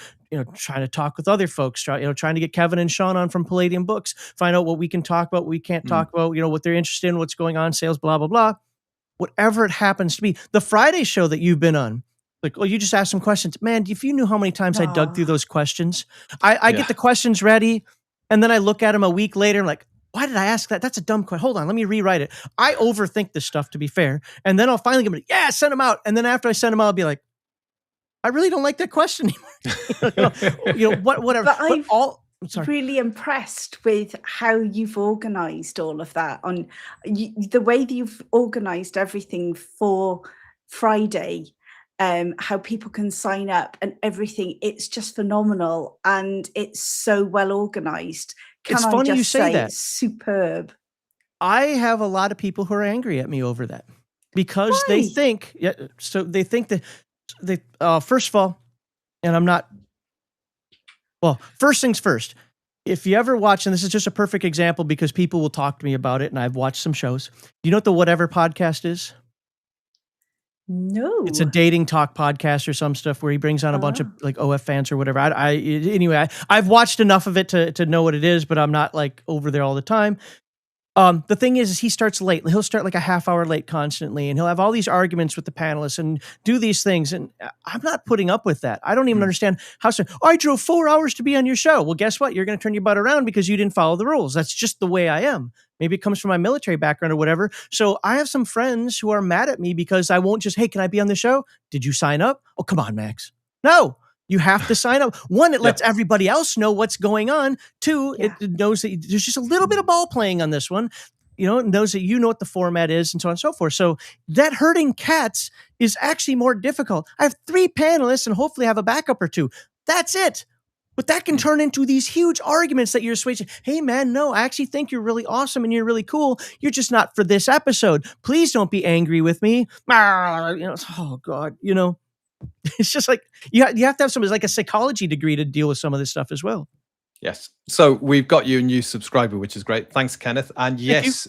trying to talk with other folks, trying to get Kevin and Sean on from Palladium Books, find out what we can talk about, what we can't talk about, what they're interested in, what's going on, sales, blah, blah, blah. Whatever it happens to be. The Friday show that you've been on, like, you just asked some questions. Man, if you knew how many times I dug through those questions, I get the questions ready, and then I look at them a week later, and I'm like, why did I ask that? That's a dumb question. Hold on, let me rewrite it. I overthink this stuff, to be fair. And then I'll finally get send them out. And then after I send them out, I'll be like, I really don't like that question anymore. Whatever. But I'm really impressed with how you've organized all of that, on the way that you've organized everything for Friday. How people can sign up and everything. It's just phenomenal, and it's so well organized. It's funny you say that. It's superb. I have a lot of people who are angry at me over that, because Why? they think that first of all, and I'm not. Well, first things first. If you ever watch, and this is just a perfect example because people will talk to me about it, and I've watched some shows. You know what the Whatever podcast is? No, it's a dating talk podcast or some stuff where he brings on a bunch of like OF fans or whatever. Anyway, I've watched enough of it to know what it is, but I'm not like over there all the time. The thing is he starts late. He'll start like a half hour late constantly, and he'll have all these arguments with the panelists and do these things. And I'm not putting up with that. I don't even understand how. I drove 4 hours to be on your show. Well, guess what? You're going to turn your butt around because you didn't follow the rules. That's just the way I am. Maybe it comes from my military background or whatever. So I have some friends who are mad at me because I won't just, hey, can I be on the show? Did you sign up? Oh, come on, Max. No. You have to sign up. One, it lets everybody else know what's going on. Two, it knows that there's just a little bit of ball playing on this one. knows that what the format is and so on and so forth. So that herding cats is actually more difficult. I have 3 panelists and hopefully have a backup or 2. That's it. But that can turn into these huge arguments that you're switching. Hey, man, no, I actually think you're really awesome and you're really cool. You're just not for this episode. Please don't be angry with me. Oh, God, it's just like you have to have like a psychology degree to deal with some of this stuff as well. Yes. So we've got you a new subscriber, which is great. Thanks, Kenneth. And yes,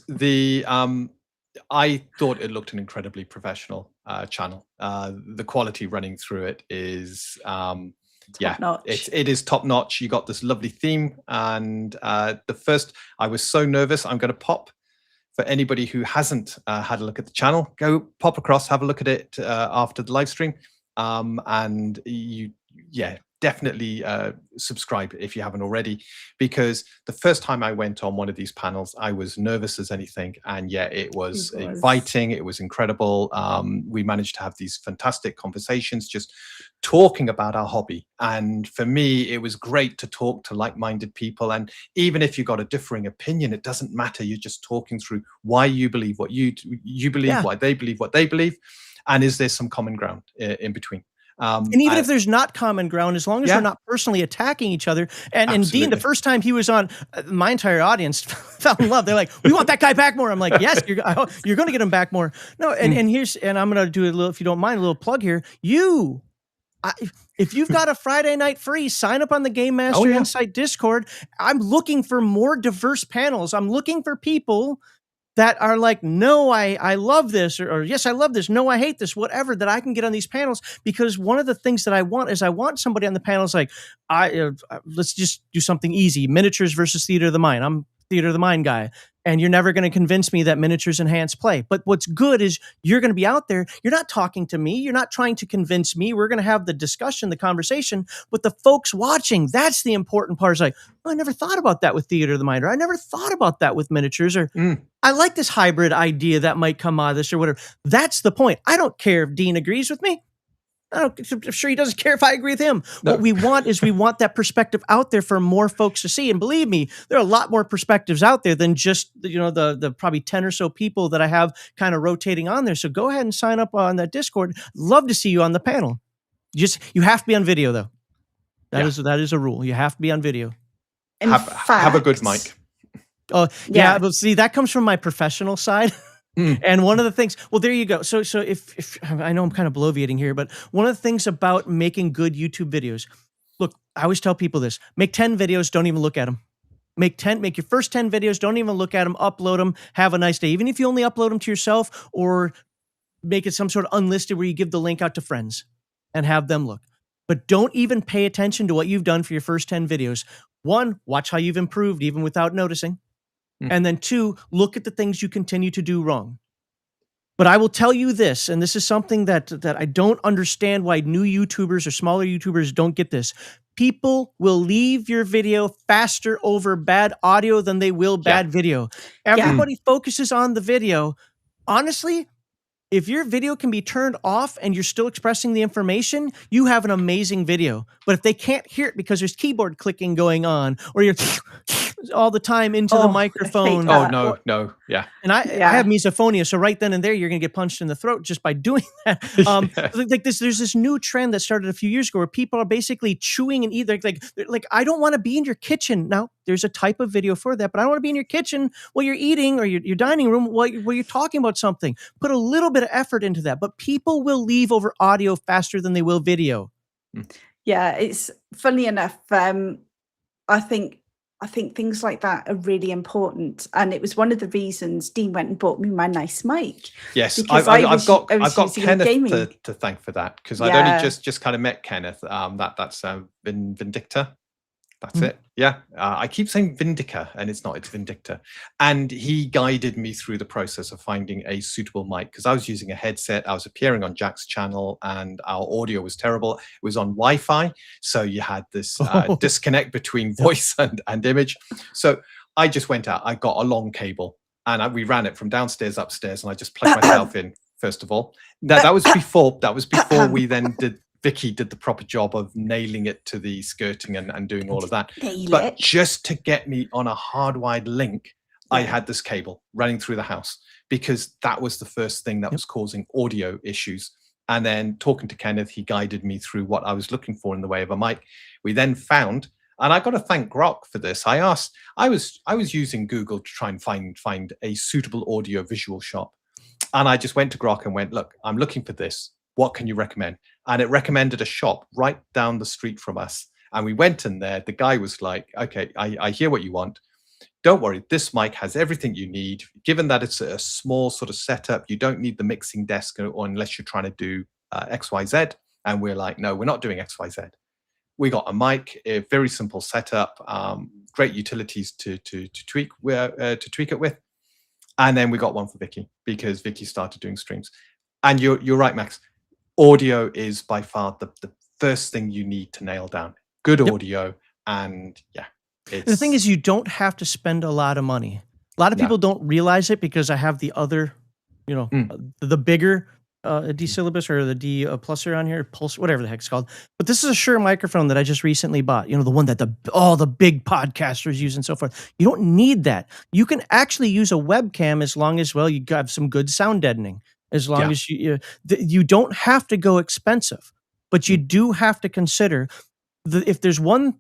I thought it looked an incredibly professional channel. The quality running through it is it is top notch. You got this lovely theme, and I was so nervous. I'm going to pop for anybody who hasn't had a look at the channel. Go pop across, have a look at it after the live stream, and definitely subscribe if you haven't already, because the first time I went on one of these panels, I was nervous as anything, and it was inviting. It was incredible. We managed to have these fantastic conversations, just talking about our hobby. And for me, it was great to talk to like-minded people. And even if you got a differing opinion, it doesn't matter. You're just talking through why you believe what you believe, why they believe what they believe, and is there some common ground in between? And even if there's not common ground, as long as we're not personally attacking each other. And Dean, the first time he was on, my entire audience fell in love. They're like, we want that guy back more. I'm like, yes, you're going to get him back more. No, and I'm going to do a little, if you don't mind, a little plug here. If you've got a Friday night free, sign up on the Game Master Insight Discord. I'm looking for more diverse panels. I'm looking for people that are like, no, I love this, or yes, I love this. No, I hate this, whatever, that I can get on these panels. Because one of the things that I want somebody on the panels like, let's just do something easy. Miniatures versus theater of the mind. I'm theater of the mind guy. And you're never going to convince me that miniatures enhance play. But what's good is you're going to be out there. You're not talking to me. You're not trying to convince me. We're going to have the discussion, the conversation with the folks watching. That's the important part. Is like, I never thought about that with theater of the mind, or I never thought about that with miniatures, or I like this hybrid idea that might come out of this, or whatever. That's the point. I don't care if Dean agrees with me. I'm sure he doesn't care if I agree with him. No. What we want is that perspective out there for more folks to see. And believe me, there are a lot more perspectives out there than just, the probably 10 or so people that I have kind of rotating on there. So go ahead and sign up on that Discord. Love to see you on the panel. You have to be on video, though. That is a rule. You have to be on video. Have a good mic. Oh, yeah. But see, that comes from my professional side. And one of the things, well, there you go. So if I know I'm kind of bloviating here, but one of the things about making good YouTube videos, look, I always tell people this: make 10 videos, don't even look at them. Make your first 10 videos, don't even look at them, upload them, have a nice day. Even if you only upload them to yourself, or make it some sort of unlisted where you give the link out to friends and have them look. But don't even pay attention to what you've done for your first 10 videos. 1, watch how you've improved even without noticing. And then 2, look at the things you continue to do wrong. But I will tell you this, and this is something that I don't understand why new YouTubers or smaller YouTubers don't get this. People will leave your video faster over bad audio than they will bad video. Everybody focuses on the video. Honestly, if your video can be turned off and you're still expressing the information, you have an amazing video. But if they can't hear it because there's keyboard clicking going on, or you're all the time into the microphone. No. Yeah. And I have misophonia, so right then and there, you're going to get punched in the throat just by doing that. There's this new trend that started a few years ago where people are basically chewing and eating. Like, I don't want to be in your kitchen. Now, there's a type of video for that, but I don't want to be in your kitchen while you're eating, or your dining room while you're talking about something. Put a little bit of effort into that. But people will leave over audio faster than they will video. Yeah, it's funny enough. I think things like that are really important, and it was one of the reasons Dean went and bought me my nice mic. Yes, I've got Kenneth to thank for that, because I'd only just kind of met Kenneth. That's Vindicta. That's it. Yeah, I keep saying Vindica, and it's not. It's Vindicta. And he guided me through the process of finding a suitable mic, because I was using a headset. I was appearing on Jack's channel, and our audio was terrible. It was on Wi-Fi, so you had this disconnect between voice and image. So I just went out. I got a long cable, and we ran it from downstairs upstairs, and I just plugged myself in. First of all, that was before we then did. Vicky did the proper job of nailing it to the skirting and doing all of that. Just to get me on a hardwired link, I had this cable running through the house because that was the first thing that was causing audio issues. And then talking to Kenneth, he guided me through what I was looking for in the way of a mic. We then found, and I got to thank Grok for this. I was using Google to try and find a suitable audio visual shop. And I just went to Grok and went, look, I'm looking for this. What can you recommend? And it recommended a shop right down the street from us. And we went in there. The guy was like, okay, I hear what you want. Don't worry, this mic has everything you need. Given that it's a small sort of setup, you don't need the mixing desk or unless you're trying to do XYZ. And we're like, no, we're not doing XYZ. We got a mic, a very simple setup, great utilities to tweak it with. And then we got one for Vicky because Vicky started doing streams. And you're right, Max. Audio is by far the first thing you need to nail down. Good audio. And yeah. The thing is, you don't have to spend a lot of money. A lot of people don't realize it because I have the other, the bigger D-syllabus or the D pluser on here, Pulse, whatever the heck it's called. But this is a Shure microphone that I just recently bought. The one that all the big podcasters use and so forth. You don't need that. You can actually use a webcam as long as, you have some good sound deadening. As long as you don't have to go expensive, but you do have to consider if there's one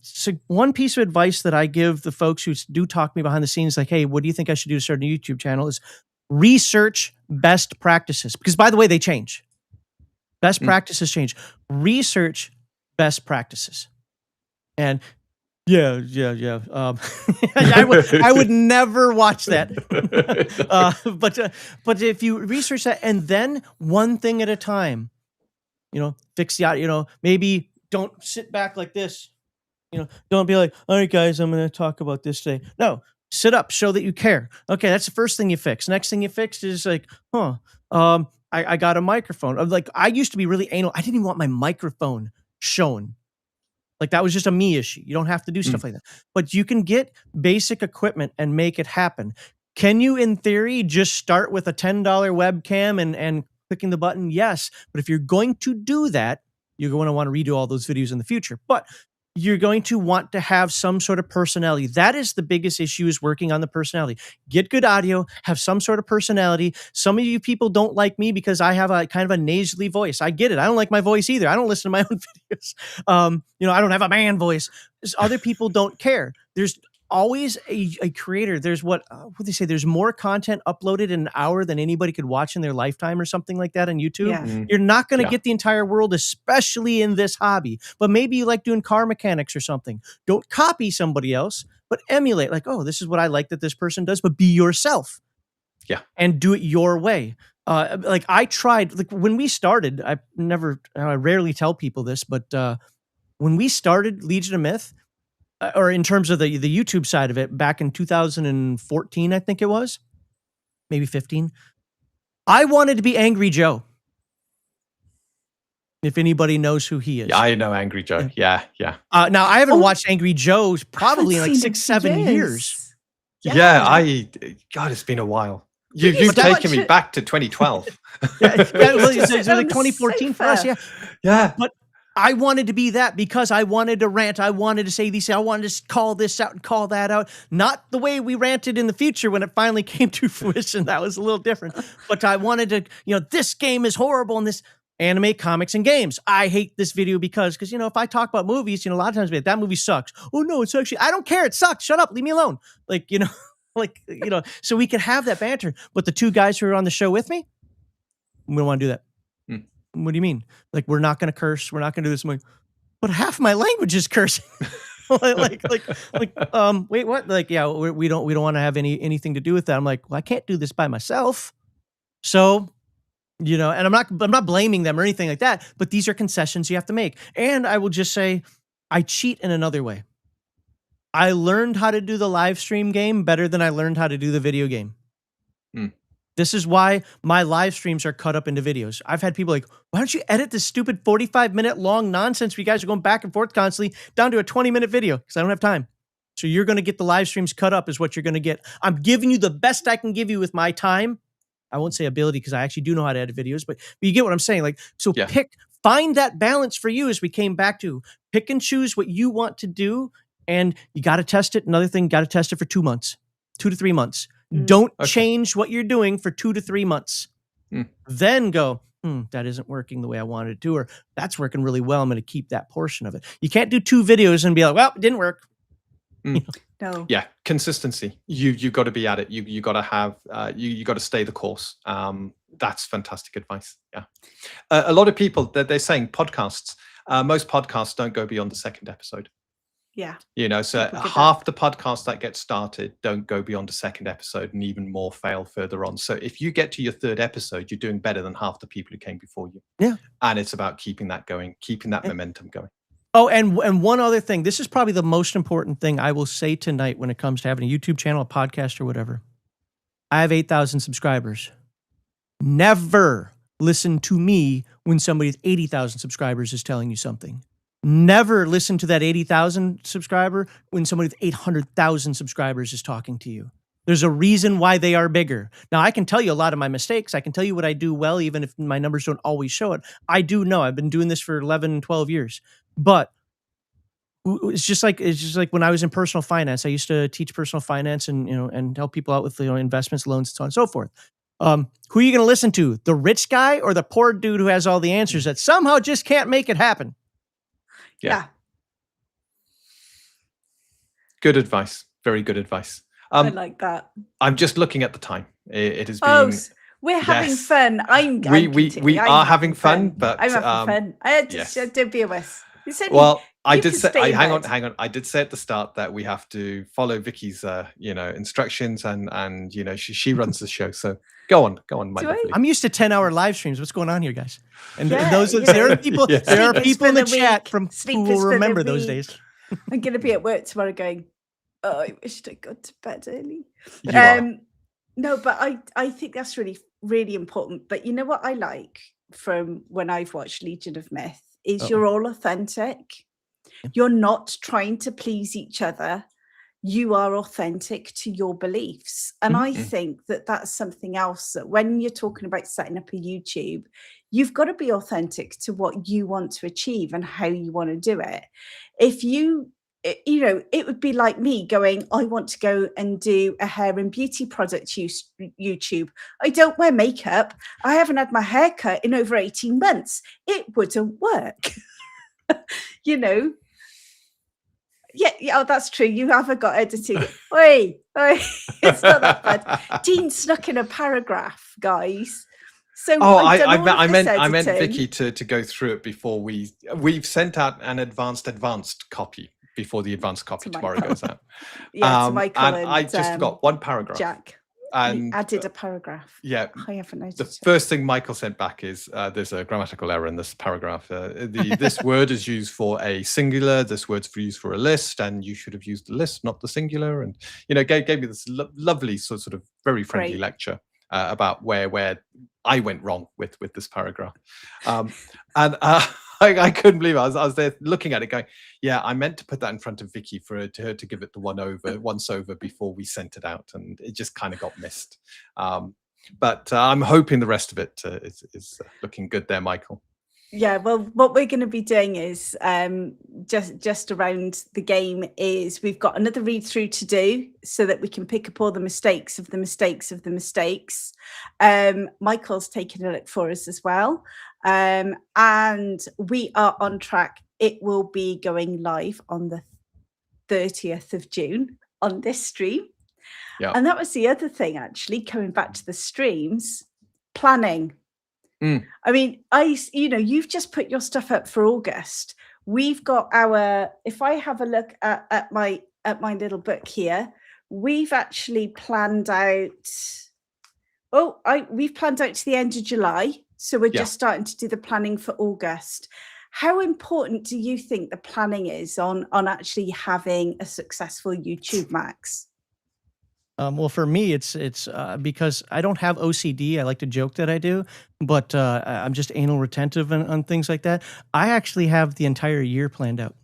piece of advice that I give the folks who do talk to me behind the scenes, like, hey, what do you think I should do to start a YouTube channel, is research best practices. Because by the way, they change. Best practices change. Research best practices. And I would never watch that. But if you research that and then one thing at a time, fix the audio, maybe don't sit back like this. Don't be like, all right, guys, I'm going to talk about this today. No, sit up, show that you care. Okay, that's the first thing you fix. Next thing you fix is like, I got a microphone. Like, I used to be really anal. I didn't even want my microphone shown. Like, that was just a me issue. You don't have to do stuff like that. But you can get basic equipment and make it happen. Can you, in theory, just start with a $10 webcam and clicking the button? Yes. But if you're going to do that, you're going to want to redo all those videos in the future. But you're going to want to have some sort of personality. That is the biggest issue, is working on the personality. Get good audio, have some sort of personality. Some of you people don't like me because I have a kind of a nasally voice. I get it. I don't like my voice either. I don't listen to my own videos. I don't have a man voice. Other people don't care. There's always a creator. There's what they say, there's more content uploaded in an hour than anybody could watch in their lifetime or something like that on YouTube. Yeah. You're not going to get the entire world, especially in this hobby. But maybe you like doing car mechanics or something. Don't copy somebody else, but emulate. Like, oh, this is what I like that this person does, but be yourself. Yeah. And do it your way. Like, I tried, like, when we started, I rarely tell people this, but when we started Legion of Myth, or in terms of the YouTube side of it, back in 2014, I think it was, maybe 15, I wanted to be Angry Joe. If anybody knows who he is. Yeah, I know Angry Joe. Yeah. Now, I haven't watched Angry Joe probably in like 6-7 years. God, it's been a while. You've taken me back to 2012. It's like 2014 for us, yeah. But I wanted to be that because I wanted to rant. I wanted to say these. I wanted to call this out and call that out. Not the way we ranted in the future when it finally came to fruition. That was a little different. But I wanted to, this game is horrible and this anime, comics, and games. I hate this video because if I talk about movies, a lot of times that movie sucks. Oh no, it's actually, I don't care. It sucks. Shut up. Leave me alone. So we could have that banter. But the two guys who are on the show with me, we don't want to do that. What do you mean? Like, we're not going to curse. We're not going to do this. I'm like, but half my language is cursing. wait, what? Like, yeah, we don't want to have anything to do with that. I'm like, well, I can't do this by myself. So, and I'm not blaming them or anything like that, but these are concessions you have to make. And I will just say, I cheat in another way. I learned how to do the live stream game better than I learned how to do the video game. This is why my live streams are cut up into videos. I've had people like, why don't you edit this stupid 45-minute long nonsense where you guys are going back and forth constantly down to a 20-minute video? Because I don't have time. So you're going to get the live streams cut up is what you're going to get. I'm giving you the best I can give you with my time. I won't say ability because I actually do know how to edit videos, but you get what I'm saying. Like, so find that balance for you as we came back to. Pick and choose what you want to do, and you got to test it. Another thing, got to test it for 2 months, 2 to 3 months. Don't change what you're doing for 2 to 3 months. Then go, that isn't working the way I wanted it to, or that's working really well. I'm going to keep that portion of it. You can't do 2 videos and be like, well, it didn't work. No. Yeah, consistency. You got to be at it. You got to have. You got to stay the course. That's fantastic advice. Yeah, a lot of people they're saying podcasts. Most podcasts don't go beyond the 2nd episode. Yeah. So half the podcasts that get started don't go beyond the 2nd episode, and even more fail further on. So if you get to your 3rd episode, you're doing better than half the people who came before you. Yeah. And it's about keeping that going, keeping that momentum going. Oh, and one other thing. This is probably the most important thing I will say tonight when it comes to having a YouTube channel, a podcast, or whatever. I have 8,000 subscribers. Never listen to me when somebody with 80,000 subscribers is telling you something. Never listen to that 80,000 subscriber when somebody with 800,000 subscribers is talking to you. There's a reason why they are bigger. Now, I can tell you a lot of my mistakes. I can tell you what I do well, even if my numbers don't always show it. I do know. I've been doing this for 11, 12 years. But it's just like when I was in personal finance. I used to teach personal finance and help people out with investments, loans, and so on and so forth. Who are you going to listen to? The rich guy or the poor dude who has all the answers that somehow just can't make it happen? Yeah. Good advice. Very good advice. I like that. I'm just looking at the time. It has been. We're having fun. We are having fun, but I'm having fun. Don't be a wuss. Well, I did say. Hang on. I did say at the start that we have to follow Vicky's, instructions, and she runs the show. So go on, my lovely. I'm used to 10-hour live streams. What's going on here, guys? And there are people. There are people in the chat who will remember those days. I'm going to be at work tomorrow, going, "Oh, I wished I'd gone to bed early." No, but I think that's really, really important. But you know what I like from when I've watched Legion of Myth is you're all authentic. You're not trying to please each other. You are authentic to your beliefs. And I think that that's something else that when you're talking about setting up a YouTube, you've got to be authentic to what you want to achieve and how you want to do it. If it would be like me going, I want to go and do a hair and beauty product YouTube. I don't wear makeup. I haven't had my hair cut in over 18 months. It wouldn't work. Yeah, that's true. You haven't got editing. Oi, it's not that bad. Dean snuck in a paragraph, guys. So I meant Vicky to go through it before we've sent out an advanced copy before the advanced copy tomorrow goes out. Yeah, to Michael and I just forgot one paragraph. Jack. And added a paragraph. Yeah, I haven't noticed. The first thing Michael sent back is there's a grammatical error in this paragraph. This word is used for a singular. This word's used for a list, and you should have used the list, not the singular. And gave me this lovely sort of very friendly lecture about where I went wrong with this paragraph. I couldn't believe it. I was there looking at it going, yeah, I meant to put that in front of Vicky for her to give it the once over before we sent it out, and it just kind of got missed. But I'm hoping the rest of it is looking good there, Michael. Yeah, well, what we're going to be doing is just around the game is we've got another read through to do so that we can pick up all the mistakes of the mistakes of the mistakes. Michael's taking a look for us as well. And we are on track. It will be going live on the 30th of June on this stream. Yeah. And that was the other thing, actually, coming back to the streams, planning. I mean, you've just put your stuff up for August. We've got if I have a look at my little book here, we've actually planned out. We've planned out to the end of July. So we're just starting to do the planning for August. How important do you think the planning is on actually having a successful YouTube, Max? Well, for me, it's because I don't have OCD. I like to joke that I do, but I'm just anal retentive on things like that. I actually have the entire year planned out.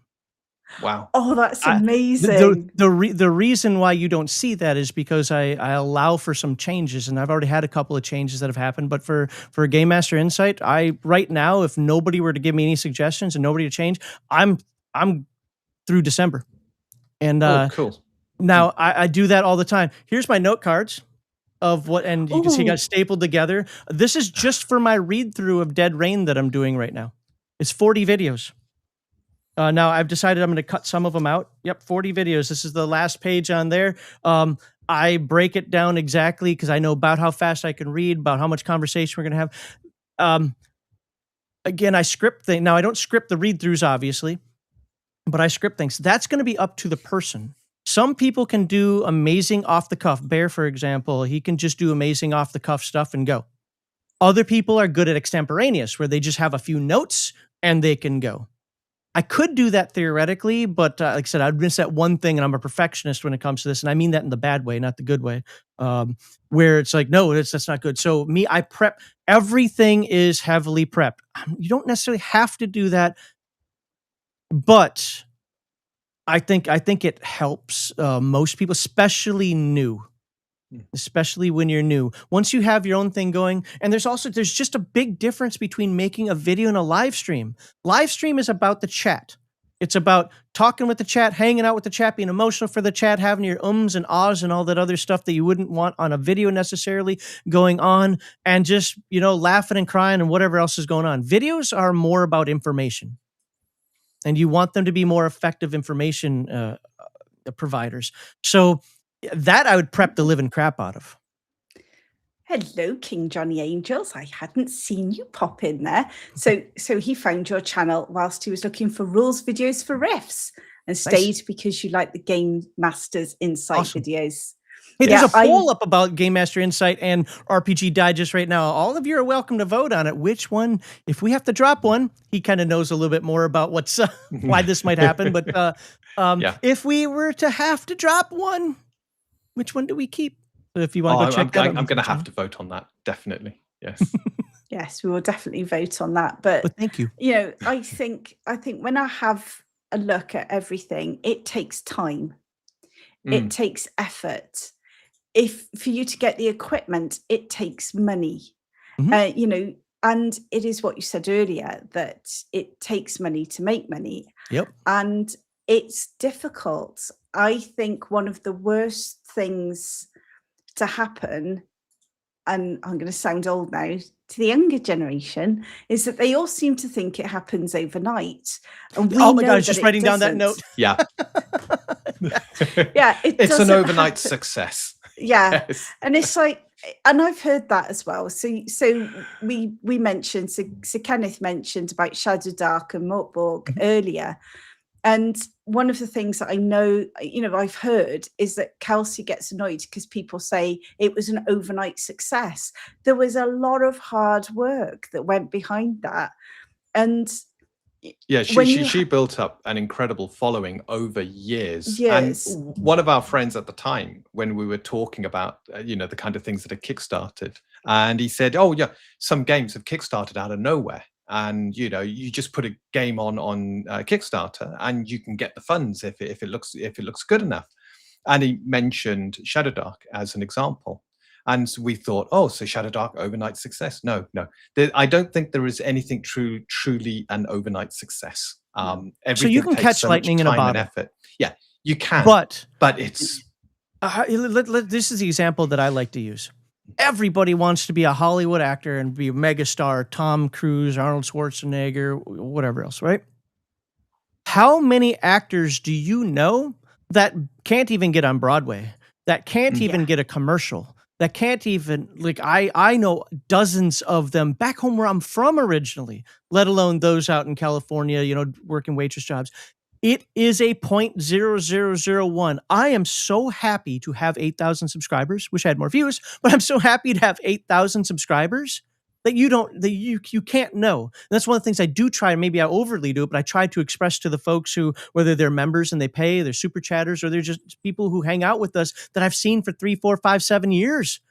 Wow. Oh, that's amazing. The reason why you don't see that is because I allow for some changes, and I've already had a couple of changes that have happened. But for Game Master Insight, right now, if nobody were to give me any suggestions and nobody to change, I'm through December. And cool. Now, I do that all the time. Here's my note cards. of what, and you can see it got stapled together. This is just for my read through of Dead Rain that I'm doing right now. It's 40 videos. Now I've decided I'm going to cut some of them out. Yep, 40 videos. This is the last page on there. I break it down exactly because I know about how fast I can read, about how much conversation we're going to have. Again, I script things. Now I don't script the read-throughs, obviously, but I script things. That's going to be up to the person. Some people can do amazing off-the-cuff. Bear, for example, he can just do amazing off-the-cuff stuff and go. Other people are good at extemporaneous, where they just have a few notes and they can go. I could do that theoretically, but like I said, I'd miss that one thing, and I'm a perfectionist when it comes to this, and I mean that in the bad way, not the good way, where it's like, no, that's not good. So me, I prep. Everything is heavily prepped. You don't necessarily have to do that, but I think it helps most people, especially new. Especially when you're new. Once you have your own thing going, and there's just a big difference between making a video and a live stream. Live stream is about the chat. It's about talking with the chat, hanging out with the chat, being emotional for the chat, having your ums and ahs and all that other stuff that you wouldn't want on a video necessarily going on, and just, laughing and crying and whatever else is going on. Videos are more about information, and you want them to be more effective information providers. So that I would prep the living crap out of. Hello, King Johnny Angels. I hadn't seen you pop in there. So he found your channel whilst he was looking for rules videos for riffs, and stayed because you like the Game Master's Insight videos. Hey, there's a poll up about Game Master Insight and RPG Digest right now. All of you are welcome to vote on it. Which one, if we have to drop one, he kind of knows a little bit more about what's why this might happen. But if we were to have to drop one, which one do we keep? So if you want to go check that out. I'm going to have to vote on that. Definitely. Yes. Yes, we will definitely vote on that. But thank you. I think when I have a look at everything, it takes time. It takes effort. For you to get the equipment, it takes money. And it is what you said earlier, that it takes money to make money. Yep. And it's difficult. I think one of the worst things to happen, and I'm going to sound old now, to the younger generation, is that they all seem to think it happens overnight. And oh my God, I was just writing down that note. Yeah. Yeah. It's an overnight success. Yeah. Yes. And it's like, and I've heard that as well. So we mentioned, so Kenneth mentioned about Shadow Dark and Mortborg earlier. And one of the things that I know, I've heard, is that Kelsey gets annoyed because people say it was an overnight success. There was a lot of hard work that went behind that. And yeah, she built up an incredible following over years. And one of our friends at the time, when we were talking about, the kind of things that are kickstarted, and he said, oh yeah, some games have kickstarted out of nowhere. And you just put a game on Kickstarter, and you can get the funds if it looks good enough. And he mentioned Shadow Dark as an example, and so we thought, oh, so Shadow Dark overnight success? No. I don't think there is anything truly an overnight success. So you can catch lightning in a bottle. Effort. Yeah, you can. But it's this is the example that I like to use. Everybody wants to be a Hollywood actor and be a megastar, Tom Cruise, Arnold Schwarzenegger, whatever else, right? How many actors do you know that can't even get on Broadway, that can't even get a commercial, that can't even, I know dozens of them back home where I'm from originally, let alone those out in California, working waitress jobs. It is a 0.0001. I am so happy to have 8,000 subscribers. Wish I had more views, but I'm so happy to have 8,000 subscribers that you can't know. And that's one of the things I do try. Maybe I overly do it, but I try to express to the folks who, whether they're members and they pay, they're super chatters, or they're just people who hang out with us that I've seen for 3, 4, 5, 7 years.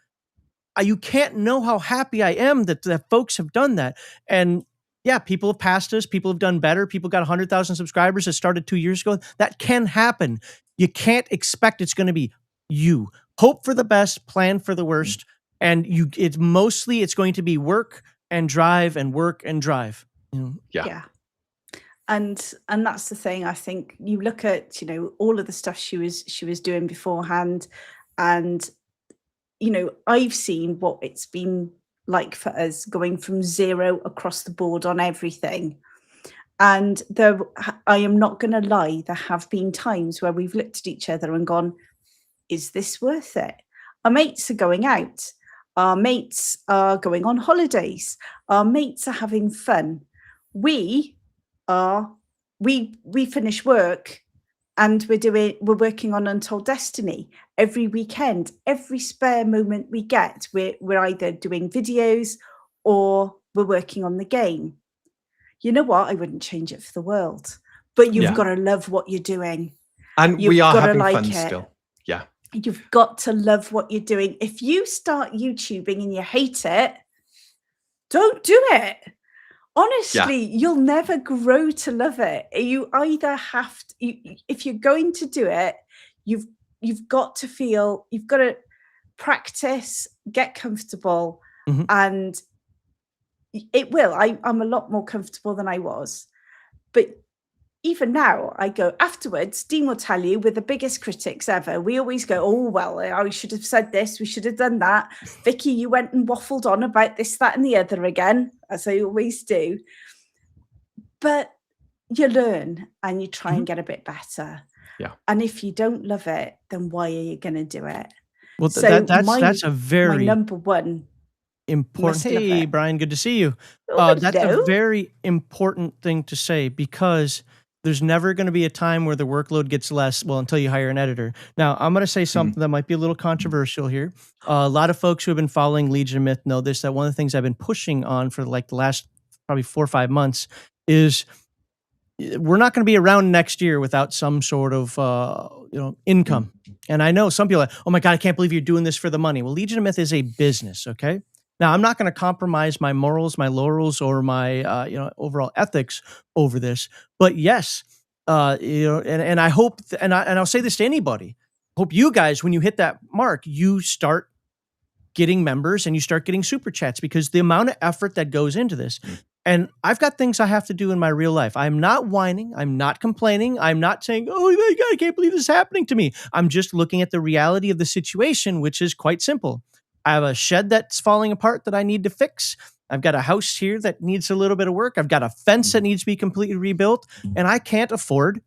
You can't know how happy I am that folks have done that. And yeah, people have passed us. People have done better. People got 100,000 subscribers that started 2 years ago. That can happen. You can't expect it's going to be you. Hope for the best, plan for the worst. And it's going to be work and drive and work and drive. Yeah. And that's the thing. I think you look at, all of the stuff she was doing beforehand, and I've seen what it's been like for us going from 0 across the board on everything. And I am not going to lie, there have been times where we've looked at each other and gone, is this worth it? Our mates are going out. Our mates are going on holidays. Our mates are having fun. We finish work and we're working on Untold Destiny every weekend. Every spare moment we get, we're either doing videos or we're working on the game. You know what? I wouldn't change it for the world. But you've got to love what you're doing. And we are having fun still. Yeah. You've got to love what you're doing. If you start YouTubing and you hate it, don't do it. Honestly, you'll never grow to love it. You either have to, if you're going to do it, you've got to feel, you've got to practice, get comfortable, and it will. I'm a lot more comfortable than I was. But even now, I go afterwards, Dean will tell you, we're the biggest critics ever. We always go, oh, well, I should have said this. We should have done that. Vicky, you went and waffled on about this, that, and the other again, as I always do. But you learn and you try and get a bit better. Yeah. And if you don't love it, then why are you going to do it? Well, that's a very my number one important. Hey, Brian, good to see you. That's a very important thing to say, because there's never going to be a time where the workload gets less, well, until you hire an editor. Now, I'm going to say something that might be a little controversial here. A lot of folks who have been following Legion of Myth know this, that one of the things I've been pushing on for like the last probably 4 or 5 months is we're not going to be around next year without some sort of income. And I know some people are like, oh my God, I can't believe you're doing this for the money. Well, Legion of Myth is a business, okay? Now, I'm not going to compromise my morals, my laurels, or my overall ethics over this. But yes, and I hope, and I'll say this to anybody, hope you guys, when you hit that mark, you start getting members and you start getting super chats, because the amount of effort that goes into this. And I've got things I have to do in my real life. I'm not whining. I'm not complaining. I'm not saying, oh my God, I can't believe this is happening to me. I'm just looking at the reality of the situation, which is quite simple. I have a shed that's falling apart that I need to fix. I've got a house here that needs a little bit of work. I've got a fence that needs to be completely rebuilt, and I can't afford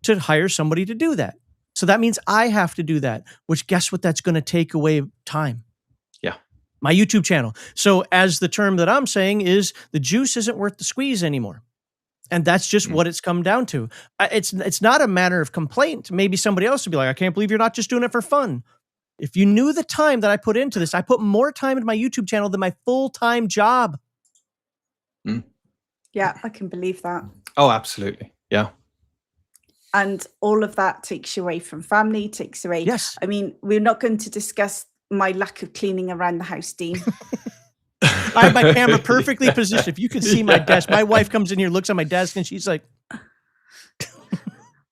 to hire somebody to do that. So that means I have to do that, which guess what? That's going to take away time. Yeah. My YouTube channel. So as the term that I'm saying is, the juice isn't worth the squeeze anymore. And that's just what it's come down to. It's not a matter of complaint. Maybe somebody else would be like, I can't believe you're not just doing it for fun. If you knew the time that I put into this, I put more time into my YouTube channel than my full-time job. Yeah, I can believe that. Oh, absolutely. Yeah. And all of that takes you away from family, takes away. Yes. I mean, we're not going to discuss my lack of cleaning around the house, Dean. I have my camera perfectly positioned. If you could see my desk, my wife comes in here, looks at my desk, and she's like,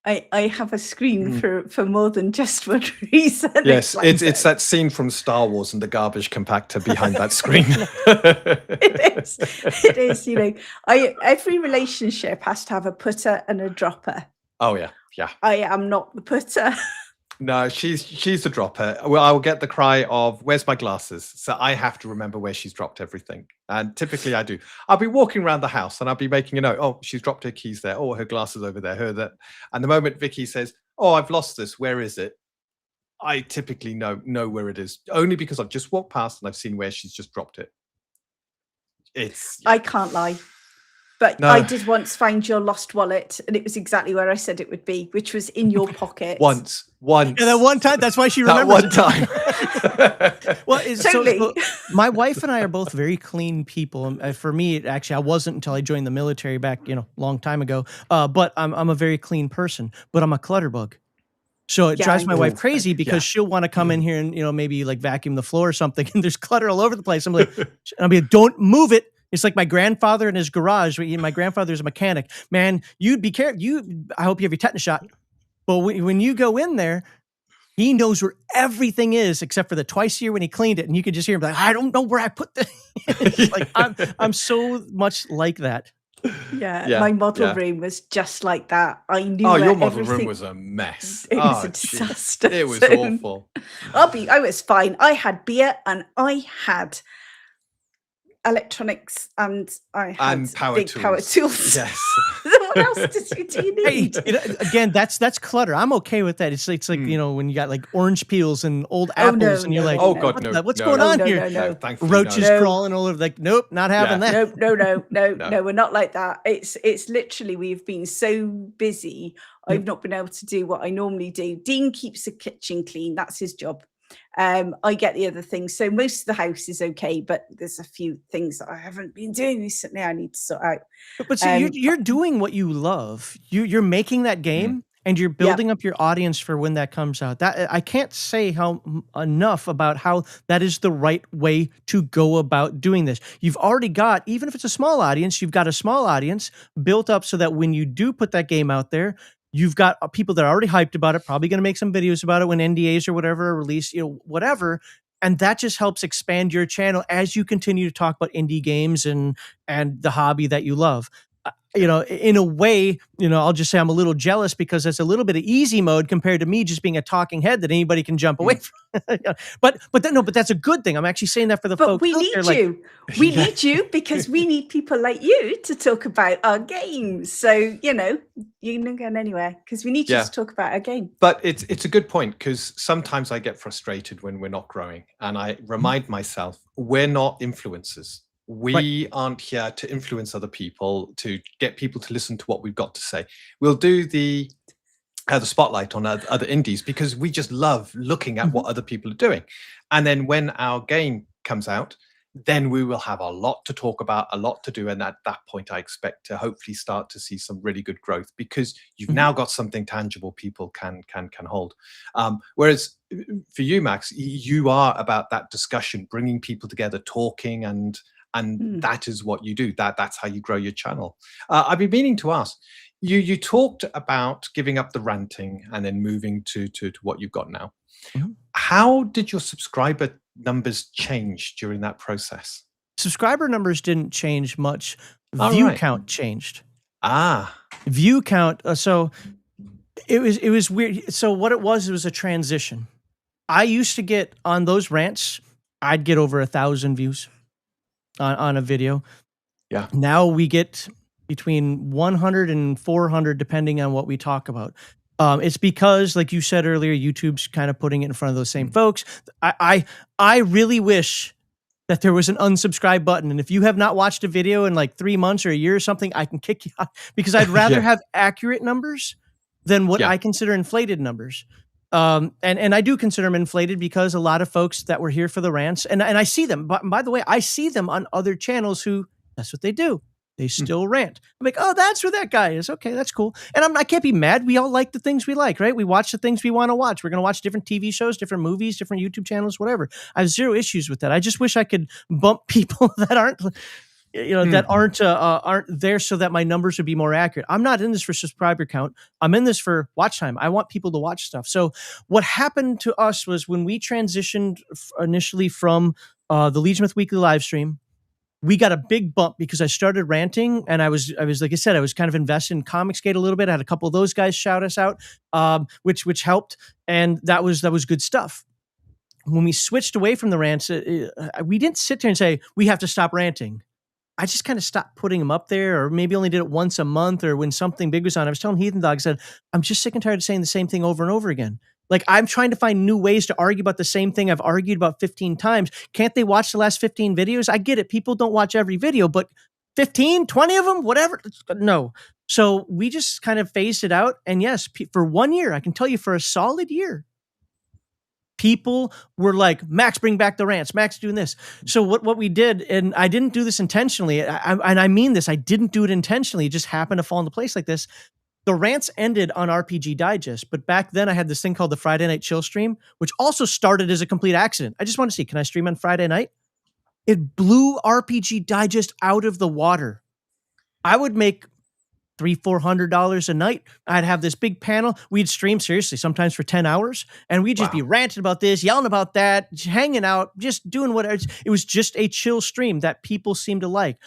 I have a screen for more than just one reason. Yes, it's that scene from Star Wars and the garbage compactor behind that screen. It is. Every relationship has to have a putter and a dropper. Oh yeah. I am not the putter. No, she's the dropper. Well, I will get the cry of, where's my glasses? So I have to remember where she's dropped everything. And typically I do. I'll be walking around the house and I'll be making a note. Oh, she's dropped her keys there. Oh, her glasses over there. Her that. And the moment Vicky says, oh, I've lost this, where is it? I typically know where it is. Only because I've just walked past and I've seen where she's just dropped it. I can't lie. But no. I did once find your lost wallet, and it was exactly where I said it would be, which was in your pocket. Once. And that one time, that's why she remembers that one time. Well, totally. So my wife and I are both very clean people. For me, I wasn't until I joined the military back, long time ago. But I'm a very clean person, but I'm a clutter bug. So it drives my wife crazy because she'll want to come in here and, maybe like vacuum the floor or something, and there's clutter all over the place. I'm like, don't move it. It's like my grandfather in his garage. My grandfather's a mechanic. Man, you'd be careful. I hope you have your tetanus shot. But when you go in there, he knows where everything is except for the twice a year when he cleaned it. And you could just hear him like, I don't know where I put the. Like, I'm so much like that. Yeah, my model room was just like that. I knew. Oh, your model room was a mess. It was a disaster. It was awful. I was fine. I had beer and I had electronics and I had power big tools. Power tools. Yes. What else do you need? Hey, again, that's clutter. I'm okay with that. It's like you know, when you got like orange peels and old apples, and you're like, oh god, no, what's going on here? No. Roaches crawling all over. Like, nope, not having that. No, we're not like that. It's literally, we've been so busy. I've not been able to do what I normally do. Dean keeps the kitchen clean. That's his job. I get the other things. So most of the house is okay, but there's a few things that I haven't been doing recently I need to sort out. But see, you're doing what you love. You're making that game and you're building up your audience for when that comes out. That I can't say enough about how that is the right way to go about doing this. You've already got, even if it's a small audience, you've got a small audience built up so that when you do put that game out there, you've got people that are already hyped about it, probably going to make some videos about it when NDAs or whatever are released, you know, whatever. And that just helps expand your channel as you continue to talk about indie games and the hobby that you love. You know, in a way, you know, I'll just say I'm a little jealous because it's a little bit of easy mode compared to me just being a talking head that anybody can jump away from. But that's a good thing. I'm actually saying that for the folks. But we need you. We need you because we need people like you to talk about our games. So, you know, you're not going anywhere because we need you to talk about our game. But it's a good point because sometimes I get frustrated when we're not growing. And I remind myself, we're not influencers. We aren't here to influence other people, to get people to listen to what we've got to say. We'll do the spotlight on other indies because we just love looking at what other people are doing. And then when our game comes out, then we will have a lot to talk about, a lot to do. And at that point, I expect to hopefully start to see some really good growth because you've now got something tangible people can hold. Whereas for you, Max, you are about that discussion, bringing people together, talking, and that is what you do. That's how you grow your channel. I've been meaning to ask, you talked about giving up the ranting and then moving to what you've got now. How did your subscriber numbers change during that process? Subscriber numbers didn't change much. View count changed. View count. So it was weird. So what it was a transition. I used to get on those rants, I'd get over 1,000 views on a video. Yeah. Now we get between 100 and 400 depending on what we talk about. It's because, like you said earlier, YouTube's kind of putting it in front of those same folks. I really wish that there was an unsubscribe button. And if you have not watched a video in like 3 months or a year or something, I can kick you out because I'd rather have accurate numbers than what I consider inflated numbers. And I do consider them inflated because a lot of folks that were here for the rants, and I see them, but by the way, I see them on other channels who that's what they do. They still rant. I'm like, oh, that's where that guy is. Okay, that's cool. And I can't be mad. We all like the things we like, right? We watch the things we want to watch. We're going to watch different TV shows, different movies, different YouTube channels, whatever. I have zero issues with that. I just wish I could bump people that aren't, that aren't there so that my numbers would be more accurate. I'm not in this for subscriber count. I'm in this for watch time. I want people to watch stuff. So what happened to us was when we transitioned initially from the Legion Myth Weekly live stream, we got a big bump because I started ranting, and I was like I said, I was kind of invested in Comicsgate a little bit. I had a couple of those guys shout us out, which helped, and that was good stuff. When we switched away from the rants, we didn't sit there and say we have to stop ranting. I just kind of stopped putting them up there, or maybe only did it once a month, or when something big was on. I was telling Heathen Dog, I said, I'm just sick and tired of saying the same thing over and over again. Like, I'm trying to find new ways to argue about the same thing I've argued about 15 times. Can't they watch the last 15 videos? I get it. People don't watch every video, but 15, 20 of them, whatever. No. So we just kind of phased it out. And yes, for 1 year, I can tell you for a solid year, people were like, Max, bring back the rants. Max doing this. So what we did, and I didn't do this intentionally, and I mean this, I didn't do it intentionally. It just happened to fall into place like this. The rants ended on RPG Digest, but back then I had this thing called the Friday Night Chill stream, which also started as a complete accident. I just want to see, can I stream on Friday night? It blew RPG Digest out of the water. I would make $300-400 a night. I'd have this big panel. We'd stream seriously, sometimes for 10 hours, and we'd just be ranting about this, yelling about that, hanging out, just doing whatever. It was just a chill stream that people seemed to like.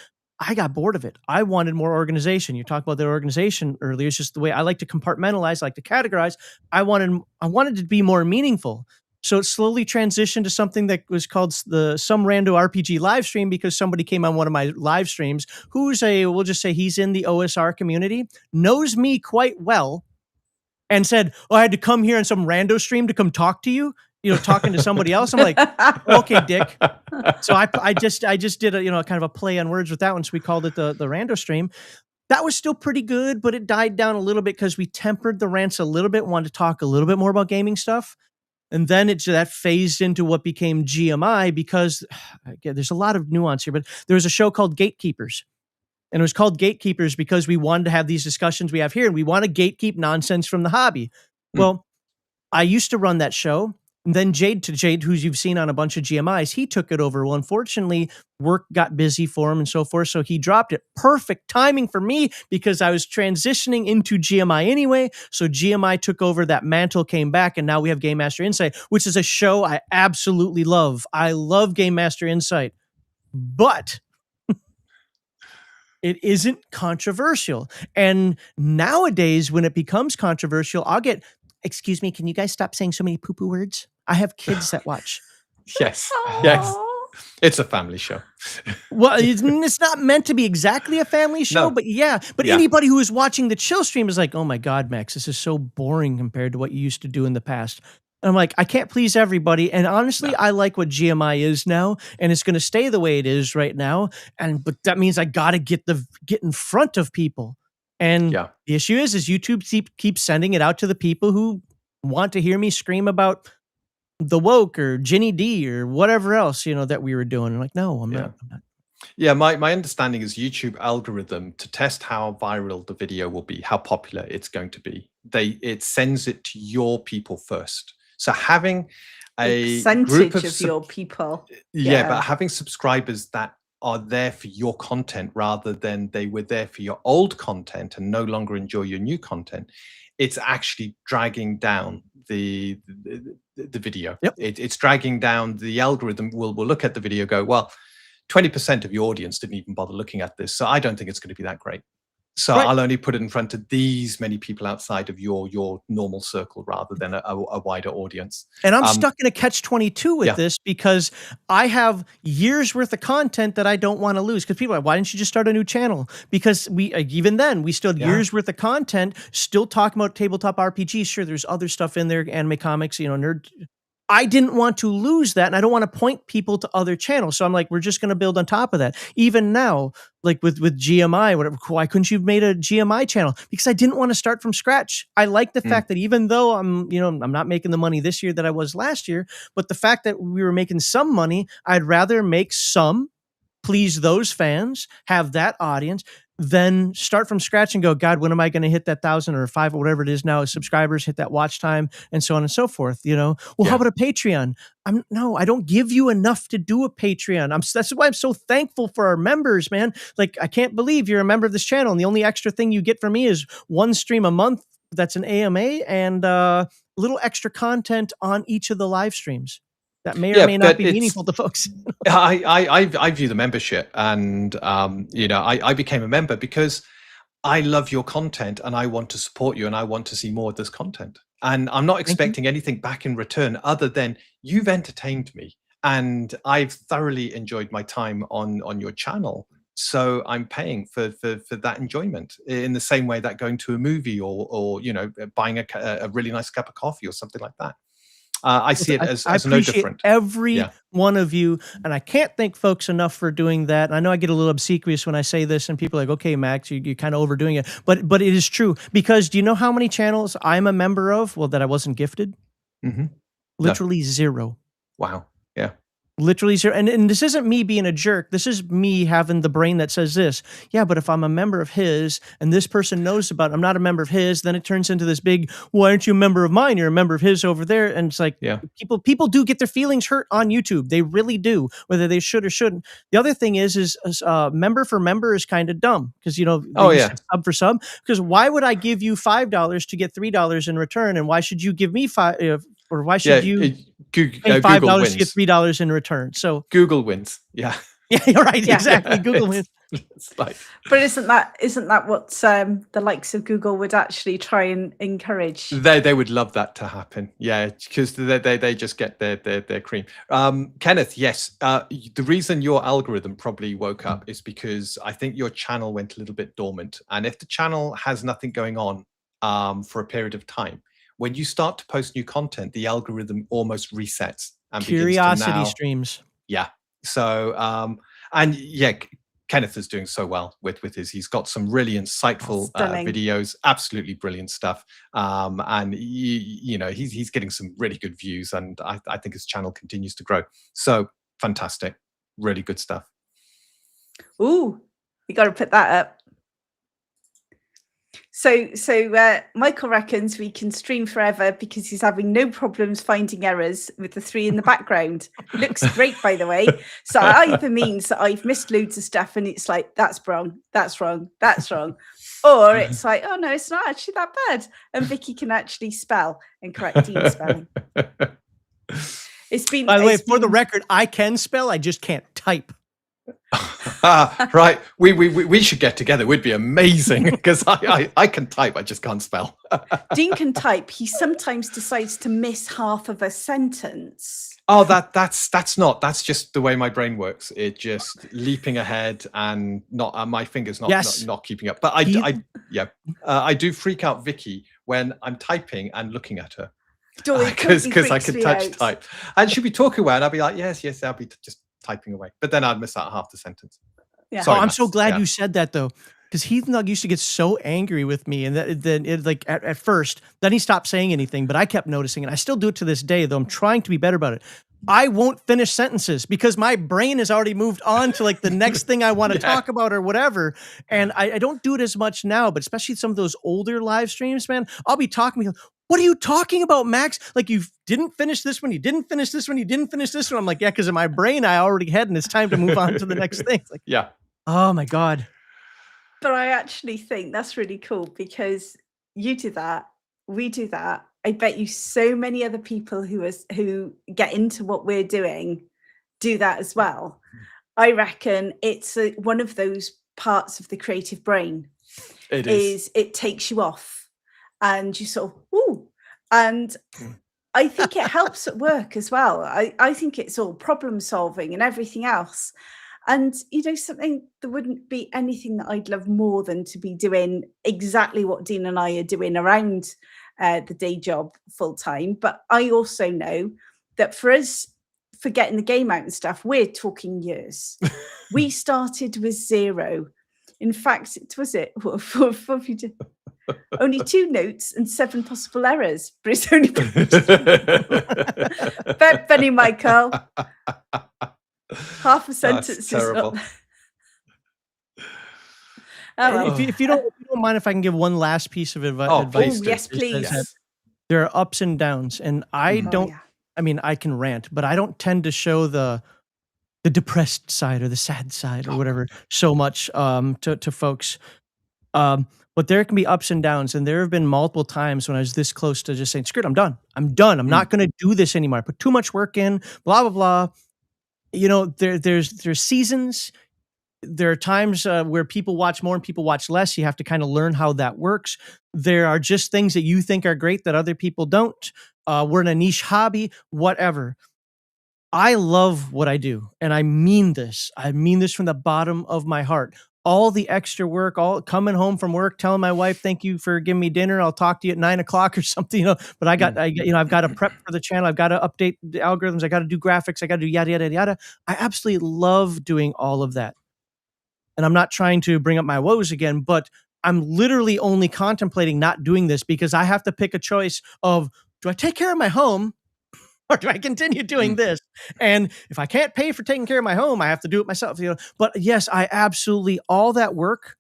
I got bored of it. I wanted more organization. You talked about the organization earlier. It's just the way I like to compartmentalize, I like to categorize. I wanted it to be more meaningful. So it slowly transitioned to something that was called the Some Rando RPG live stream, because somebody came on one of my live streams who's we'll just say he's in the OSR community, knows me quite well, and said, "Oh, I had to come here on some rando stream to come talk to you, talking to somebody else." I'm like, "Okay, Dick." So I just did a kind of a play on words with that one. So we called it the rando stream. That was still pretty good, but it died down a little bit because we tempered the rants a little bit, wanted to talk a little bit more about gaming stuff. And then that phased into what became GMI, because again, there's a lot of nuance here, but there was a show called Gatekeepers. And it was called Gatekeepers because we wanted to have these discussions we have here, and we want to gatekeep nonsense from the hobby. Well, I used to run that show. And then Jade, who's you've seen on a bunch of GMIs, he took it over. Well, unfortunately, work got busy for him and so forth. So he dropped it. Perfect timing for me, because I was transitioning into GMI anyway. So GMI took over, that mantle came back, and now we have Game Master Insight, which is a show I absolutely love. I love Game Master Insight, but it isn't controversial. And nowadays, when it becomes controversial, I'll get, "Excuse me, can you guys stop saying so many poo-poo words?" I have kids that watch. Yes. Yes. It's a family show. Well, it's not meant to be exactly a family show, No. but yeah. But anybody who is watching the chill stream is like, "Oh my God, Max, this is so boring compared to what you used to do in the past." And I'm like, I can't please everybody. And honestly, I like what GMI is now, and it's going to stay the way it is right now. But that means I got to get in front of people. And the issue is YouTube keeps sending it out to the people who want to hear me scream about the woke or Ginny D or whatever else, that we were doing. I'm like, no, I'm not. Yeah, my understanding is YouTube algorithm, to test how viral the video will be, how popular it's going to be, it sends it to your people first. So having a group of your people. But having subscribers that are there for your content rather than they were there for your old content and no longer enjoy your new content, it's actually dragging down the video. It's dragging down the algorithm. Will look at the video, go, well, 20% of your audience didn't even bother looking at this, so I don't think it's going to be that great. So I'll only put it in front of these many people outside of your normal circle rather than a wider audience. And I'm stuck in a catch-22 with this, because I have years worth of content that I don't want to lose. Because people are like, "Why didn't you just start a new channel?" Because even then we still had years worth of content, still talking about tabletop RPGs. Sure, there's other stuff in there, anime, comics, nerd. I didn't want to lose that, and I don't want to point people to other channels. So I'm like, we're just going to build on top of that. Even now, like with GMI, whatever, why couldn't you have made a GMI channel? Because I didn't want to start from scratch. I like the fact that even though I'm not making the money this year that I was last year, but the fact that we were making some money, I'd rather make some, please those fans, have that audience, then start from scratch and go, God, when am I going to hit that 1,000 or 5 or whatever it is now, subscribers, hit that watch time, and so on and so forth. Well, how about a Patreon? I don't give you enough to do a Patreon. That's why I'm so thankful for our members, man. Like, I can't believe you're a member of this channel, and the only extra thing you get from me is one stream a month. That's an AMA and a little extra content on each of the live streams. That may or may not be meaningful to folks. I view the membership, and I became a member because I love your content and I want to support you and I want to see more of this content. And I'm not expecting anything back in return other than you've entertained me and I've thoroughly enjoyed my time on your channel. So I'm paying for that enjoyment in the same way that going to a movie or buying a really nice cup of coffee or something like that. I see it as no different. Every one of you, and I can't thank folks enough for doing that. And I know I get a little obsequious when I say this, and people are like, "Okay, Max, you're kind of overdoing it," but it is true, because do you know how many channels I'm a member of? Well, that I wasn't gifted. Literally zero. Wow. Yeah. Literally zero. And this isn't me being a jerk. This is me having the brain that says this. Yeah, but if I'm a member of his and this person knows about it, I'm not a member of his, then it turns into this big, why aren't you a member of mine? You're a member of his over there. And it's like, people do get their feelings hurt on YouTube. They really do, whether they should or shouldn't. The other thing is member for member is kind of dumb, because, sub for sub. Because why would I give you $5 to get $3 in return? And why should you give me $5? Or why should you pay $5 to get $3 in return? So Google wins. Yeah. Yeah, you're right. Yeah. Exactly. Google wins. It's like, but isn't that what the likes of Google would actually try and encourage? they would love that to happen, yeah, because they just get their cream. Kenneth, yes, the reason your algorithm probably woke up is because I think your channel went a little bit dormant, and if the channel has nothing going on for a period of time, when you start to post new content, the algorithm almost resets and curiosity streams. Yeah. So and yeah, Kenneth is doing so well with his. He's got some really insightful videos, absolutely brilliant stuff. And you know, he's getting some really good views, and I think his channel continues to grow. So fantastic, really good stuff. Ooh, you got to put that up. So Michael reckons we can stream forever because he's having no problems finding errors with the 3 in the background. Looks great, by the way. So it either means that I've missed loads of stuff and it's like, that's wrong, that's wrong, that's wrong. Or it's like, oh no, it's not actually that bad. And Vicky can actually spell and correct Dean's spelling. It's been, by the way, for the record, I can spell, I just can't type. Right, we should get together. We'd be amazing, because I can type, I just can't spell. Dean can type. He sometimes decides to miss half of a sentence. Oh, that's just the way my brain works. It just leaping ahead and not my fingers not keeping up. But I do freak out Vicky when I'm typing and looking at her, because I can type, and she'll be talking away, and I'll be like, yes, I'll be just typing away, but then I'd miss out half the sentence. Yeah. Sorry, I'm so glad you said that, though, because Heath used to get so angry with me, and then it like at first, then he stopped saying anything, but I kept noticing, and I still do it to this day, though I'm trying to be better about it. I won't finish sentences because my brain has already moved on to like the next thing I want to talk about or whatever. And I don't do it as much now, but especially some of those older live streams, man, I'll be talking, what are you talking about, Max? Like, you didn't finish this one, you didn't finish this one, you didn't finish this one. I'm like, yeah, because in my brain I already had, and it's time to move on to the next thing. It's like, yeah. Oh my God. But I actually think that's really cool because you do that, we do that. I bet you so many other people who get into what we're doing do that as well. I reckon it's one of those parts of the creative brain. It takes you off and you sort of, ooh. And I think it helps at work as well. I think it's all problem solving and everything else. And, you know, something that wouldn't be anything that I'd love more than to be doing exactly what Dean and I are doing around the day job full time. But I also know that for us, for getting the game out and stuff, we're talking years. We started with 0. In fact, what have you done? Only 2 notes and 7 possible errors, but it's only Benny Michael. Half a sentence is terrible. not. Oh, well. If you don't mind, if I can give one last piece of advice. Please yes, please. There are ups and downs, and I don't. Yeah. I mean, I can rant, but I don't tend to show the depressed side or the sad side or whatever so much to folks. But there can be ups and downs, and there have been multiple times when I was this close to just saying, "Screw it, I'm done. I'm done. I'm not going to do this anymore. I put too much work in. Blah blah blah." You know, there's seasons. There are times where people watch more and people watch less. You have to kind of learn how that works. There are just things that you think are great that other people don't. We're in a niche hobby, whatever. I love what I do, and I mean this. I mean this from the bottom of my heart. All the extra work, all coming home from work, telling my wife, "Thank you for giving me dinner. I'll talk to you at 9 o'clock or something." You know, but I've got to prep for the channel. I've got to update the algorithms. I got to do graphics. I got to do yada yada yada. I absolutely love doing all of that. And I'm not trying to bring up my woes again, but I'm literally only contemplating not doing this because I have to pick a choice of, do I take care of my home or do I continue doing this? And if I can't pay for taking care of my home, I have to do it myself. You know, but yes, I absolutely, all that work.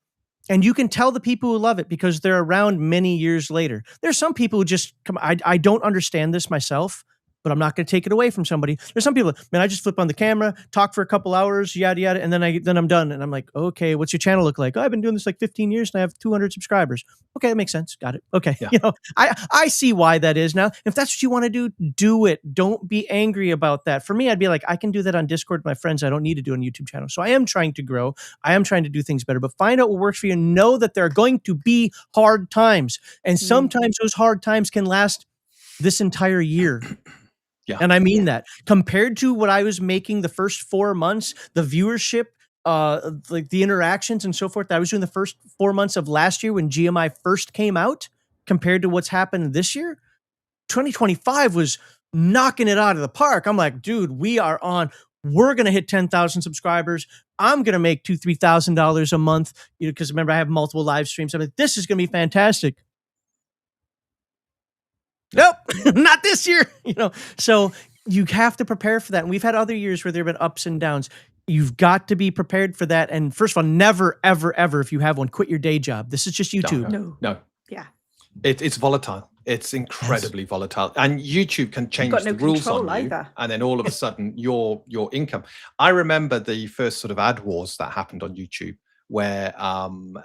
And you can tell the people who love it because they're around many years later. There's some people who just come, I don't understand this myself. but I'm not going to take it away from somebody. There's some people, man, I just flip on the camera, talk for a couple hours, yada, yada, and then I'm done. And I'm like, okay, what's your channel look like? Oh, I've been doing this like 15 years and I have 200 subscribers. Okay, that makes sense. Got it. Okay. Yeah. I see why that is now. If that's what you want to do it. Don't be angry about that. For me, I'd be like, I can do that on Discord with my friends. I don't need to do it on YouTube channel. So I am trying to grow. I am trying to do things better, but find out what works for you. Know that there are going to be hard times. And sometimes those hard times can last this entire year. Yeah. And I mean that. Compared to what I was making the first 4 months, the viewership, like the interactions and so forth that I was doing the first 4 months of last year when GMI first came out, compared to what's happened this year, 2025 was knocking it out of the park. I'm like, dude, we're going to hit 10,000 subscribers. I'm going to make $2,000-$3,000 a month, because remember, I have multiple live streams. I'm like, this is going to be fantastic. Nope, not this year. So you have to prepare for that. And we've had other years where there have been ups and downs. You've got to be prepared for that. And first of all, never, ever, ever, if you have one, quit your day job. This is just YouTube. No. Yeah. It's volatile. It's incredibly volatile. And YouTube can change the rules on you. Either. And then all of a sudden, your income. I remember the first sort of ad wars that happened on YouTube, where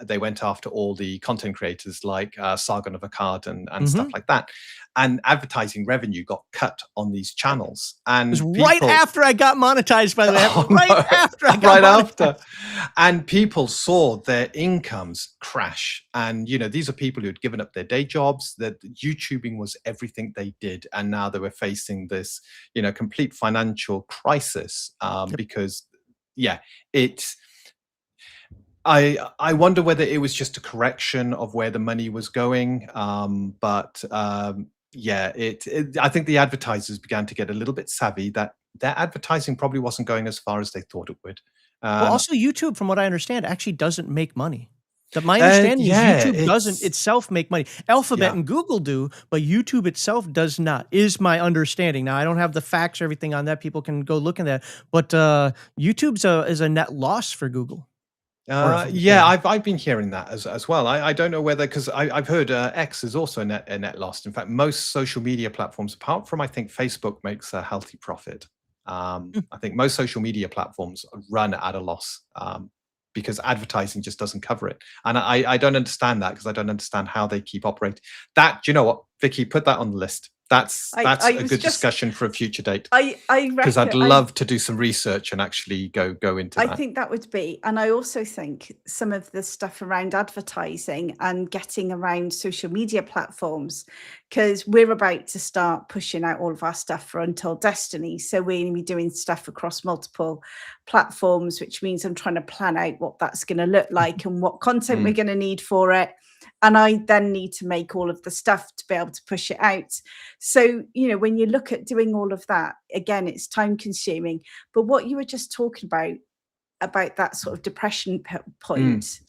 they went after all the content creators like Sargon of Akkad and stuff like that. And advertising revenue got cut on these channels. And it was right after I got monetized, by the way. After I got monetized. And people saw their incomes crash. And, these are people who had given up their day jobs, that YouTubing was everything they did. And now they were facing this, complete financial crisis because, I wonder whether it was just a correction of where the money was going. I think the advertisers began to get a little bit savvy that their advertising probably wasn't going as far as they thought it would. Well, also YouTube, from what I understand, actually doesn't make money. That my understanding is YouTube doesn't itself make money. Alphabet and Google do, but YouTube itself does not, is my understanding. Now, I don't have the facts or everything on that. People can go look at that. But YouTube's is a net loss for Google. I've been hearing that as well. I don't know whether, because I've heard X is also a net loss. In fact, most social media platforms, apart from I think Facebook, makes a healthy profit. I think most social media platforms run at a loss because advertising just doesn't cover it. And I don't understand that, because I don't understand how they keep operating. Do you know what, Vicky, put that on the list. That's a good discussion for a future date. Because I'd love to do some research and actually go into that. I think that would be, and I also think some of the stuff around advertising and getting around social media platforms, because we're about to start pushing out all of our stuff for Untold Destiny. So we're going to be doing stuff across multiple platforms, which means I'm trying to plan out what that's going to look like and what content we're going to need for it. And I then need to make all of the stuff to be able to push it out. So, when you look at doing all of that, again, it's time consuming. But what you were just talking about that sort of depression point.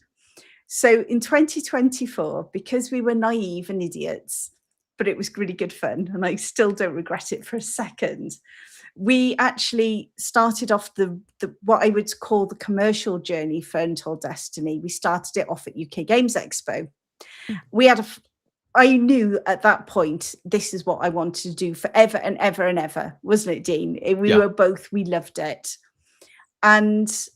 So in 2024, because we were naive and idiots, but it was really good fun, and I still don't regret it for a second, we actually started off the what I would call the commercial journey for Untold Destiny. We started it off at UK Games Expo. I knew at that point, this is what I wanted to do forever and ever and ever, wasn't it, Dean? We loved it. And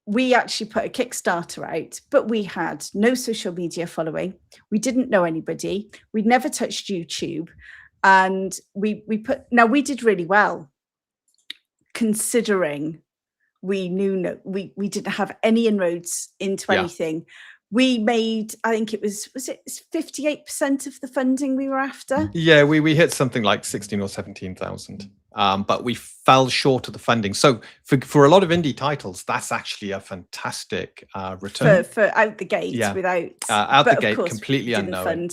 we actually put a Kickstarter out, but we had no social media following. We didn't know anybody. We'd never touched YouTube. And we did really well, considering we knew we didn't have any inroads into anything. We made, I think it was it 58% of the funding we were after? Yeah, we hit something like 16 or 17,000. But we fell short of the funding. So for a lot of indie titles, that's actually a fantastic return. For out the gate without out the gate, completely unknown.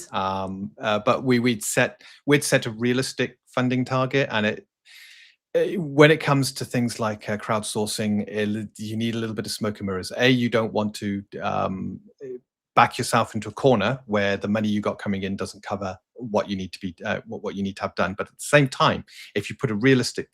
But we'd set a realistic funding target, and when it comes to things like crowdsourcing, you need a little bit of smoke and mirrors. You don't want to back yourself into a corner where the money you got coming in doesn't cover what you need to be what you need to have done. But at the same time, if you put a realistic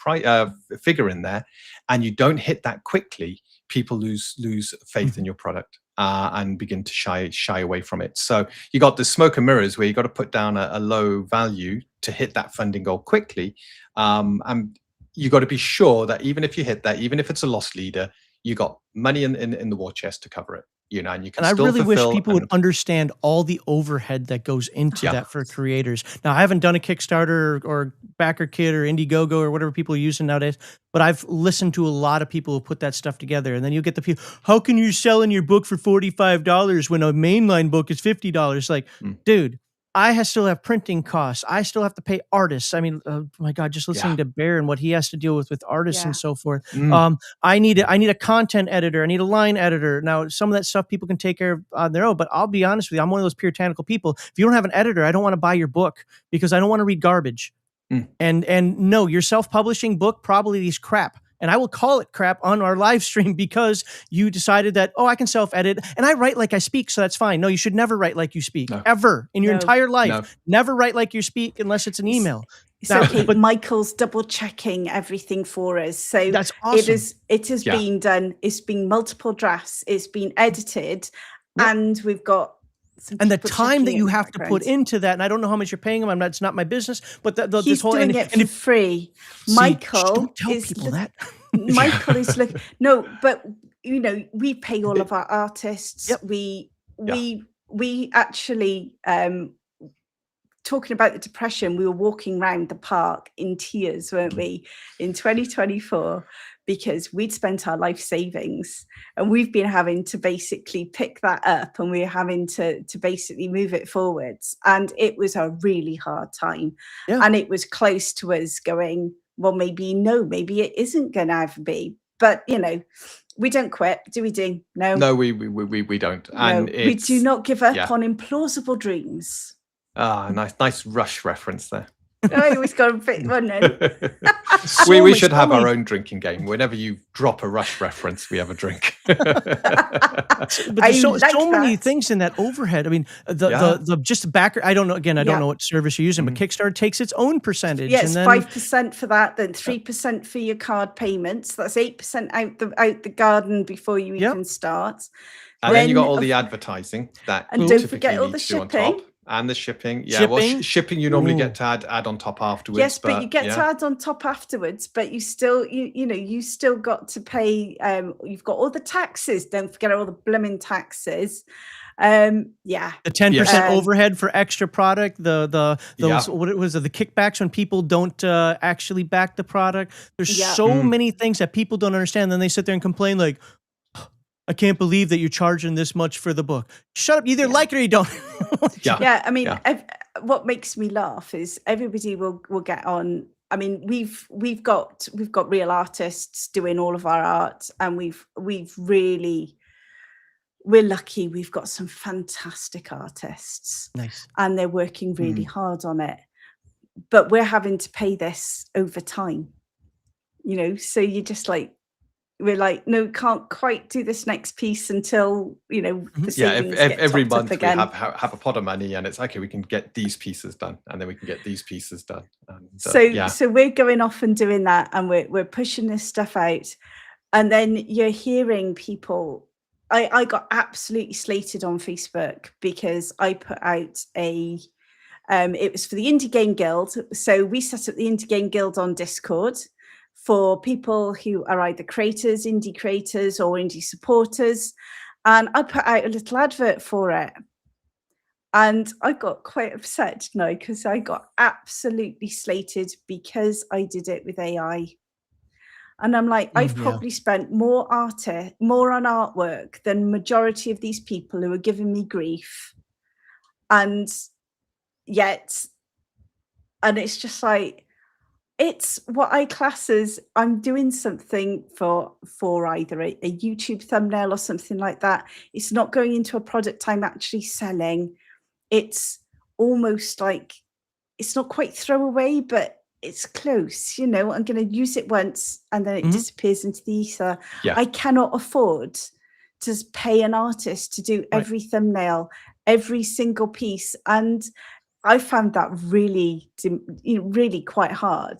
figure in there and you don't hit that quickly, people lose faith in your product. and begin to shy away from it. So you got the smoke and mirrors where you got to put down a low value to hit that funding goal quickly. And you got to be sure that even if you hit that, even if it's a loss leader, you got money in the war chest to cover it. And you can. And I really wish people would understand all the overhead that goes into that for creators. Now, I haven't done a Kickstarter or Backer Kit or Indiegogo or whatever people are using nowadays, but I've listened to a lot of people who put that stuff together. And then you get the people, how can you sell in your book for $45 when a mainline book is $50? Like, dude, I still have printing costs. I still have to pay artists. I mean, oh my God, just listening to Bear and what he has to deal with artists and so forth. I need a content editor. I need a line editor. Now, some of that stuff people can take care of on their own, but I'll be honest with you, I'm one of those puritanical people. If you don't have an editor, I don't want to buy your book because I don't want to read garbage. And no, your self-publishing book probably is crap. And I will call it crap on our live stream because you decided that, I can self-edit and I write like I speak, so that's fine. No, you should never write like you speak, ever in your entire life. No. Never write like you speak unless it's an email. But Michael's double checking everything for us. So that's awesome. It has been done. It's been multiple drafts. It's been edited, and we've got. And the time that you have to put into that, and I don't know how much you're paying him. It's not my business, but this whole doing it for free. Michael don't tell people that. Michael is looking. No, but we pay all of our artists. We actually talking about the depression. We were walking around the park in tears, weren't we, in 2024? Because we'd spent our life savings and we've been having to basically pick that up, and we're having to basically move it forwards. And it was a really hard time. And it was close to us going, well, maybe it isn't going to ever be. But, we don't quit, do we, Dean? No. No, we don't. And we do not give up on implausible dreams. Nice Rush reference there. I always got a bit one then. We should have our own drinking game. Whenever you drop a Rush reference, we have a drink. But there's so many things in that overhead. I mean, the just backer. I don't know. Again, I don't know what service you're using, but Kickstarter takes its own percentage. Yes, 5% for that, then 3% for your card payments. That's 8% out the garden before you even start. And then you got all the advertising that, and don't forget all the shipping. And the shipping. Shipping you normally get to add on top afterwards. Yes, but you get to add on top afterwards, but you still you still got to pay, you've got all the taxes. Don't forget all the blooming taxes. The 10% overhead for extra product, what was it, the kickbacks when people don't actually back the product. There's so many things that people don't understand. Then they sit there and complain like, I can't believe that you're charging this much for the book. Shut up. You either like it or you don't. I mean, what makes me laugh is everybody will get on. I mean, we've got real artists doing all of our art, and we're lucky. We've got some fantastic artists. Nice. And they're working really hard on it. But we're having to pay this over time. So you're just like, we're like, no, can't quite do this next piece until the savings get every month up again. We have a pot of money, and it's okay. We can get these pieces done, and then we can get these pieces done. So we're going off and doing that, and we're pushing this stuff out, and then you're hearing people. I got absolutely slated on Facebook because I put out it was for the Indie Game Guild. So we set up the Indie Game Guild on Discord for people who are either creators, indie creators, or indie supporters. And I put out a little advert for it. And I got quite upset now because I got absolutely slated because I did it with AI. And I'm like, I've probably spent more on artwork than majority of these people who are giving me grief. And it's just like, it's what I class as I'm doing something for either a YouTube thumbnail or something like that. It's not going into a product I'm actually selling. It's almost like, it's not quite throwaway, but it's close. I'm going to use it once and then it disappears into the ether. I cannot afford to pay an artist to do every thumbnail, every single piece. And I found that really, really quite hard.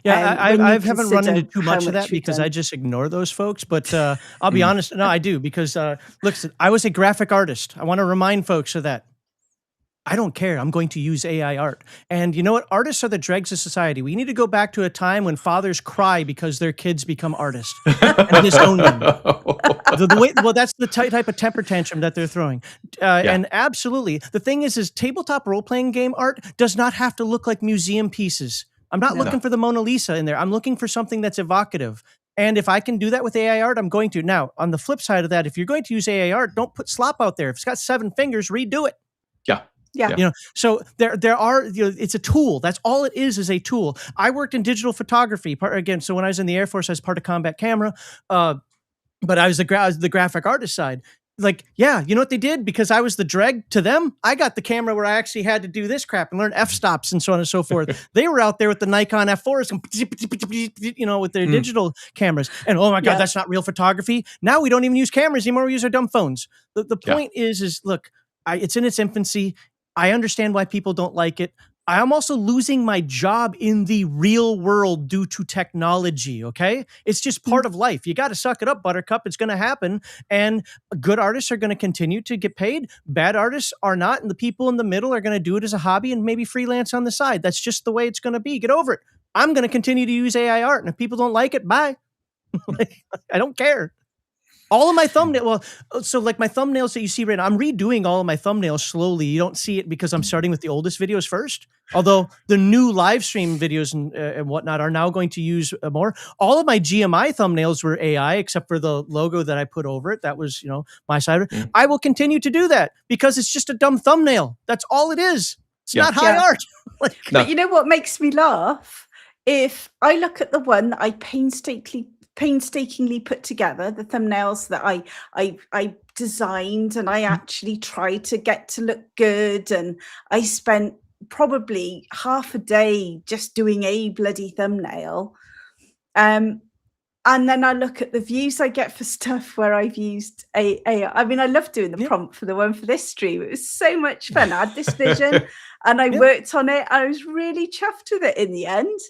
Yeah, I haven't run into too much of that we've because done. I just ignore those folks. But I'll be honest, no, I do, because look, I was a graphic artist. I want to remind folks of that. I don't care. I'm going to use AI art. And you know what? Artists are the dregs of society. We need to go back to a time when fathers cry because their kids become artists and disown them. Well, that's the type of temper tantrum that they're throwing. And absolutely, the thing is tabletop role-playing game art does not have to look like museum pieces. I'm not looking for the Mona Lisa in there. I'm looking for something that's evocative. And if I can do that with AI art, I'm going to. Now, on the flip side of that, if you're going to use AI art, don't put slop out there. If it's got 7 fingers, redo it. Yeah. You know, so there are, you know, it's a tool. That's all it is a tool. I worked in digital photography again. So when I was in the Air Force, I was part of combat camera, but I was the graphic artist side. Like, yeah, you know what they did? Because I was the dreg to them, I got the camera where I actually had to do this crap and learn f-stops and so on and so forth. They were out there with the Nikon F4s, you know, with their digital cameras. And oh my God, that's not real photography. Now we don't even use cameras anymore. We use our dumb phones. The point is look, it's in its infancy. I understand why people don't like it. I am also losing my job in the real world due to technology, okay? It's just part of life. You got to suck it up, Buttercup. It's going to happen. And good artists are going to continue to get paid. Bad artists are not. And the people in the middle are going to do it as a hobby and maybe freelance on the side. That's just the way it's going to be. Get over it. I'm going to continue to use AI art. And if people don't like it, bye. I don't care. All of my so like my thumbnails that you see right now, I'm redoing all of my thumbnails slowly. You don't see it because I'm starting with the oldest videos first. Although the new live stream videos and whatnot are now going to use more. All of my GMI thumbnails were AI, except for the logo that I put over it. That was, you know, my side. I will continue to do that because it's just a dumb thumbnail. That's all it is. It's not high art. But you know what makes me laugh? If I look at the one that I painstakingly put together, the thumbnails that I designed and I actually tried to get to look good, and I spent probably half a day just doing a bloody thumbnail, and then I look at the views I get for stuff where I've used AI. I mean, I love doing the prompt for the one for this stream. It was so much fun. I had this vision and I worked on it. I was really chuffed with it in the end.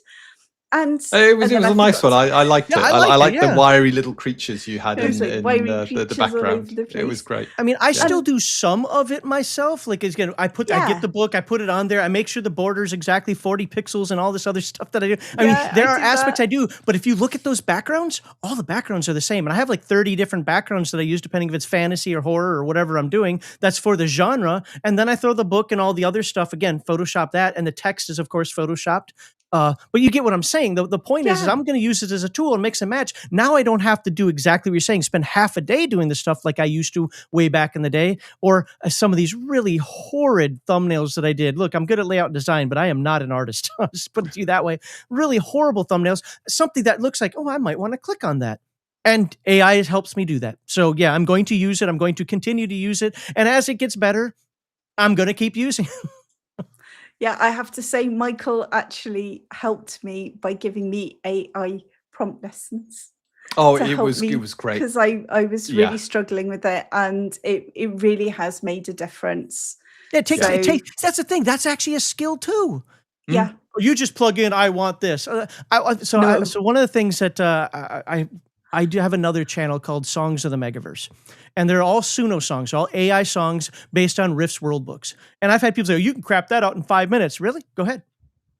And it was a nice one. I liked it. I liked the wiry little creatures you had in the background. It was great. I mean, I still do some of it myself. Like, again, I get the book, I put it on there, I make sure the border is exactly 40 pixels and all this other stuff that I do. I mean, there are aspects I do, but if you look at those backgrounds, all the backgrounds are the same. And I have like 30 different backgrounds that I use depending if it's fantasy or horror or whatever I'm doing. That's for the genre. And then I throw the book and all the other stuff, again, Photoshop that. And the text is, of course, Photoshopped. But you get what I'm saying. The point is I'm going to use it as a tool and mix and match. Now I don't have to do exactly what you're saying, spend half a day doing the stuff like I used to way back in the day, or some of these really horrid thumbnails that I did. Look, I'm good at layout and design, but I am not an artist. I'll just put it to you that way. Really horrible thumbnails, something that looks like, oh, I might want to click on that. And AI helps me do that. So yeah, I'm going to use it. I'm going to continue to use it. And as it gets better, I'm going to keep using it. Yeah, I have to say, Michael actually helped me by giving me AI prompt lessons. Oh, it was great. Because I was really struggling with it, and it really has made a difference. It takes, that's the thing. That's actually a skill too. Yeah. You just plug in, I want this. So one of the things that I do have another channel called Songs of the Megaverse. And they're all Suno songs, all AI songs based on Rift's world books. And I've had people say, you can crap that out in 5 minutes. Really? Go ahead.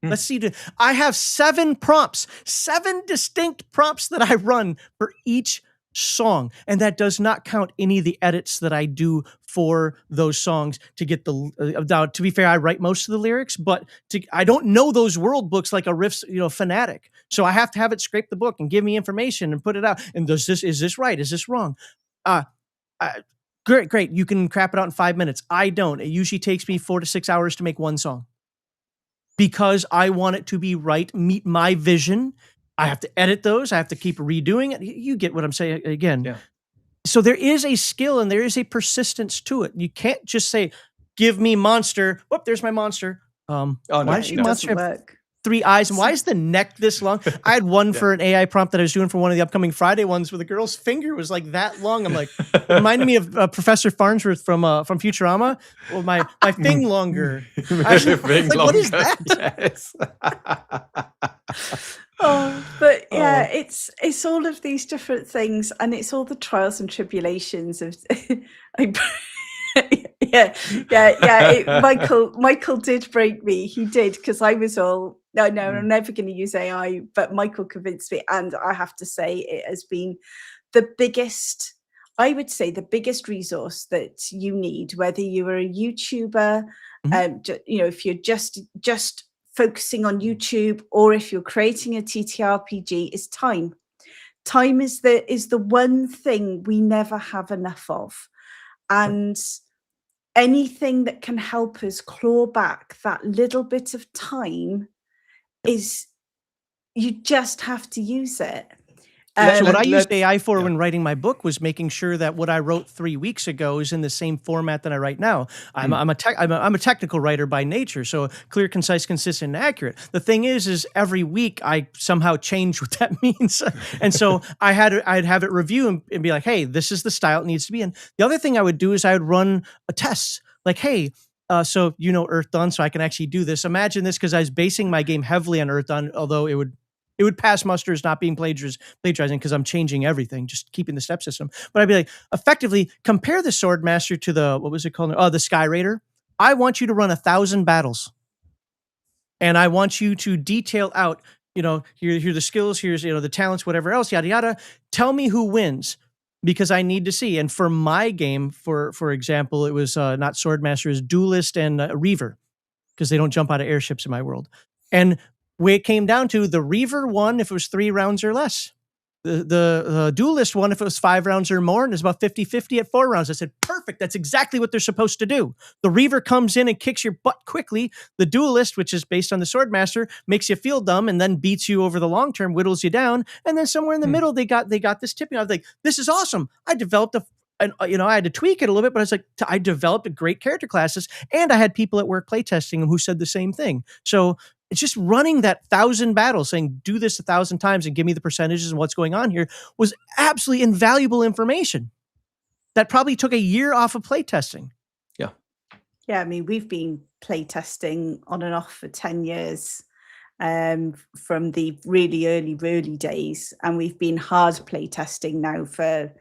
Let's see. I have 7 prompts, 7 distinct prompts that I run for each song. And that does not count any of the edits that I do for those songs to get the, to be fair, I write most of the lyrics, but I don't know those world books like a Rift's, fanatic. So I have to have it scrape the book and give me information and put it out. And is this right? Is this wrong? Great. You can crap it out in 5 minutes. I don't. It usually takes me 4 to 6 hours to make one song because I want it to be right, meet my vision. I have to edit those. I have to keep redoing it. You get what I'm saying again. Yeah. So there is a skill and there is a persistence to it. You can't just say, give me monster. Whoop, there's my monster. Why does your monster have 3 eyes? And why is the neck this long? I had one for an AI prompt that I was doing for one of the upcoming Friday ones where the girl's finger was like that long. I'm like, it reminded me of Professor Farnsworth from Futurama. Well, my thing longer. What is that? Yes. But yeah, it's all of these different things, and it's all the trials and tribulations of Michael did break me. He did, because I was all no, I'm never going to use AI, but Michael convinced me, and I have to say it has been the biggest, I would say, the biggest resource that you need, whether you are a YouTuber, if you're just focusing on YouTube, or if you're creating a TTRPG, is time. Time is the one thing we never have enough of. And anything that can help us claw back that little bit of time is, you just have to use it. So what I used AI for when writing my book was making sure that what I wrote 3 weeks ago is in the same format that I write now. I'm a technical writer by nature, so clear, concise, consistent, and accurate. The thing is every week I somehow change what that means, and so I'd have it review and be like, hey, this is the style it needs to be in. The other thing I would do is I would run a test, like, hey. So Earth Dawn, so I can actually do this. Imagine this, because I was basing my game heavily on Earth Dawn, although it would pass muster as not being plagiarizing, because I'm changing everything, just keeping the step system. But I'd be like, effectively, compare the Swordmaster to the, what was it called? Oh, the Sky Raider. I want you to run 1,000 battles. And I want you to detail out, here are the skills, here's, the talents, whatever else, yada, yada. Tell me who wins, because I need to see. And for my game, for example, it was not Swordmaster, it was Duelist and Reaver, because they don't jump out of airships in my world. And where it came down to, the Reaver won if it was 3 rounds or less. The Duelist won if it was 5 rounds or more, and it's about 50-50 at 4 rounds. I said, perfect, that's exactly what they're supposed to do. The Reaver comes in and kicks your butt quickly. The Duelist, which is based on the Swordmaster, makes you feel dumb and then beats you over the long term, whittles you down. And then somewhere in the middle, they got this tipping. I was like, this is awesome. I developed I had to tweak it a little bit, but I was like, I developed a great character classes, and I had people at work playtesting who said the same thing. So it's just running that 1,000 battles, saying, do this 1,000 times and give me the percentages and what's going on here, was absolutely invaluable information that probably took a year off of playtesting. Yeah. Yeah. I mean, we've been playtesting on and off for 10 years from the really early days. And we've been hard playtesting now for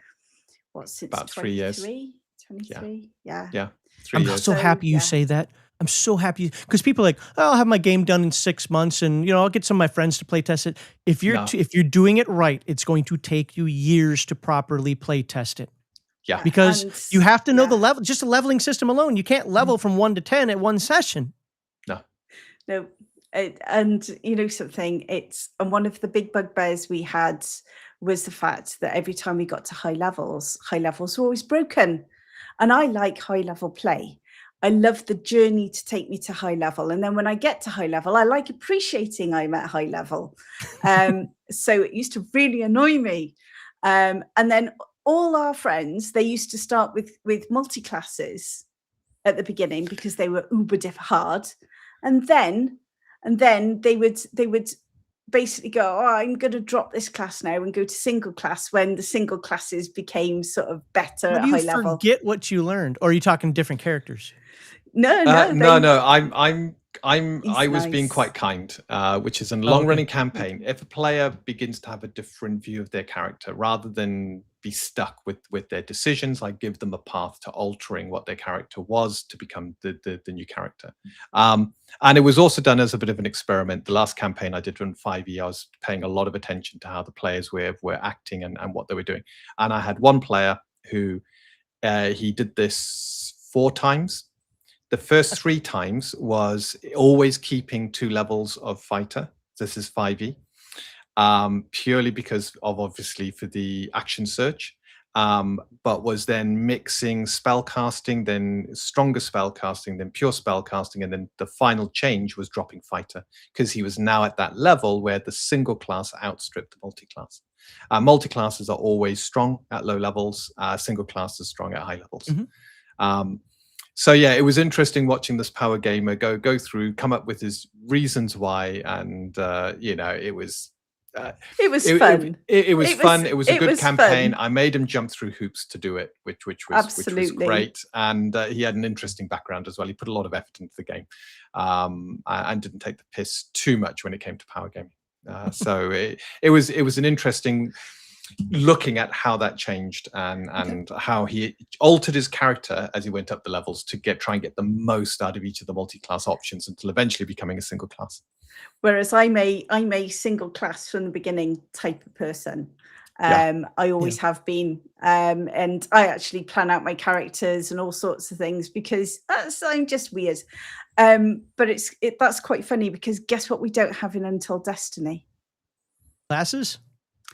since about 3 years. 23? Yeah. 3 years. I'm so happy you say that. I'm so happy, because people are like, oh, I'll have my game done in 6 months, and I'll get some of my friends to play test it. If you're doing it right, it's going to take you years to properly play test it. Yeah, because you have to know the level. Just a leveling system alone, you can't level from 1 to 10 at one session. No. And something, and one of the big bugbears we had was the fact that every time we got to high levels were always broken. And I like high level play. I love the journey to take me to high level. And then when I get to high level, I like appreciating I'm at high level. So it used to really annoy me. And then all our friends, they used to start with multi-classes at the beginning, because they were uber hard. And then they would basically go, oh, I'm going to drop this class now and go to single class, when the single classes became sort of better at high level. Forget what you learned, or are you talking different characters? No. I was being quite kind, which is a long-running campaign. If a player begins to have a different view of their character, rather than be stuck with their decisions, I give them a path to altering what their character was to become the new character. And it was also done as a bit of an experiment. The last campaign I did run 5e, I was paying a lot of attention to how the players were acting and what they were doing. And I had one player who he did this 4 times. The first 3 times was always keeping 2 levels of fighter. This is 5e, purely because of, obviously, for the action search, but was then mixing spell casting, then stronger spell casting, then pure spell casting, and then the final change was dropping fighter, because he was now at that level where the single class outstripped the multi-class. Multi-classes are always strong at low levels. Single class is strong at high levels. So yeah, it was interesting watching this power gamer go through, come up with his reasons why, and it was fun. It was fun. It was a good campaign. Fun. I made him jump through hoops to do it, which was great. And he had an interesting background as well. He put a lot of effort into the game, and didn't take the piss too much when it came to power gaming. So it was an interesting looking at how that changed and how he altered his character as he went up the levels to try and get the most out of each of the multi-class options until eventually becoming a single class. Whereas I'm a single class from the beginning type of person. I always have been, and I actually plan out my characters and all sorts of things because I'm just weird. But that's quite funny because guess what we don't have in Until Destiny? Classes?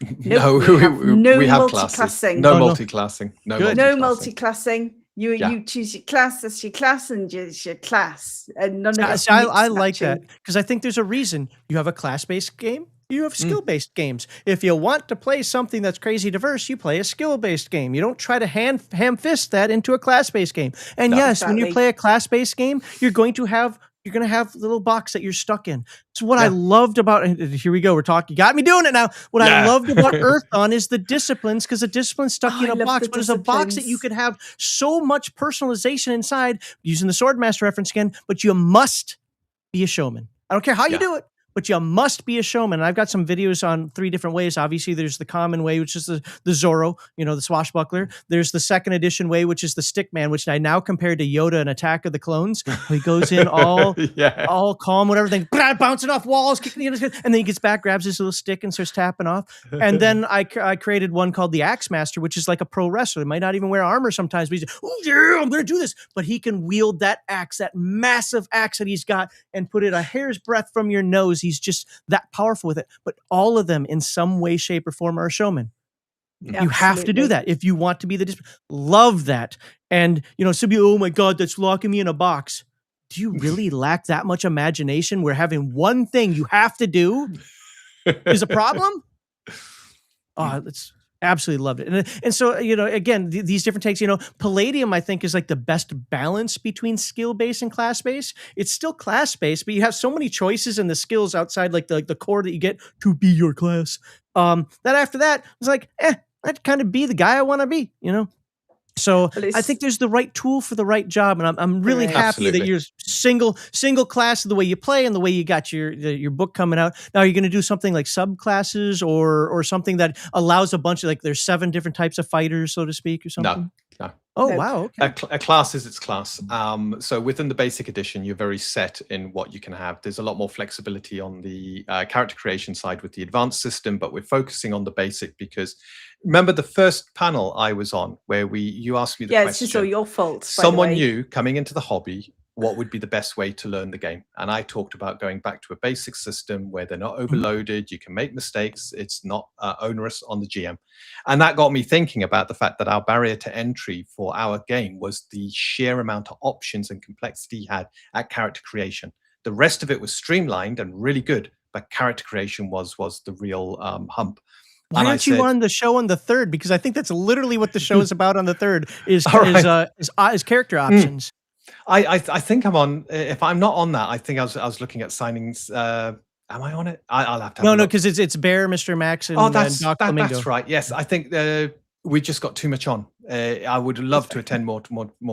Nope, we have multi-classing. No multi-classing. No multi-classing. You choose your class, that's your class, and it's your class. And none of this. I like that because I think there's a reason you have a class-based game. You have skill-based games. If you want to play something that's crazy diverse, you play a skill-based game. You don't try to ham-fist that into a class-based game. And when you play a class-based game, you're going to have a little box that you're stuck in. So what I loved about, and here we go, we're talking, you got me doing it now. What I loved about Earthdawn is the disciplines, because the discipline's stuck in a box, but it's a box that you could have so much personalization inside, using the Swordmaster reference again, but you must be a showman. I don't care how you do it, but you must be a showman. And I've got some videos on 3 different ways. Obviously, there's the common way, which is the Zorro, the swashbuckler. There's the 2nd edition way, which is the Stickman, which I now compare to Yoda in Attack of the Clones. He goes in all calm, whatever thing, bouncing off walls, kicking, and then he gets back, grabs his little stick, and starts tapping off. And then I created one called the Axe Master, which is like a pro wrestler. He might not even wear armor sometimes, but he's like, oh yeah, I'm going to do this. But he can wield that axe, that massive axe that he's got, and put it a hair's breadth from your nose. He's just that powerful with it. But all of them in some way, shape, or form are a showman. You have to do that if you want to be the love that. And some people, oh my God, that's locking me in a box. Do you really lack that much imagination where having one thing you have to do is a problem? It's absolutely loved it. And so, again, these different takes, Palladium, I think, is like the best balance between skill-based and class-based. It's still class-based, but you have so many choices in the skills outside, like the core that you get to be your class. That after that, it's like, I'd kind of be the guy I want to be, So I think there's the right tool for the right job, and I'm really happy that you're single class of the way you play and the way you got your book coming out. Now, are you going to do something like subclasses or something that allows a bunch of, like, there's 7 different types of fighters, so to speak, or something? No. Oh, wow. Okay. A class is its class. So within the basic edition, you're very set in what you can have. There's a lot more flexibility on the character creation side with the advanced system, but we're focusing on the basic because remember the first panel I was on where you asked me the question. It's just all your fault. Someone new coming into the hobby, what would be the best way to learn the game? And I talked about going back to a basic system where they're not overloaded, you can make mistakes, it's not onerous on the GM. And that got me thinking about the fact that our barrier to entry for our game was the sheer amount of options and complexity he had at character creation. The rest of it was streamlined and really good, but character creation was the real hump. Why aren't you on the show on the 3rd? Because I think that's literally what the show is about on the 3rd is character options. I think I'm on. If I'm not on that, I think I was looking at signings. Am I on it? I'll have to. No, because it's Bear, Mr. Max, and that's Flamingo. That's right. Yes, I think we just got too much on. I would love to attend more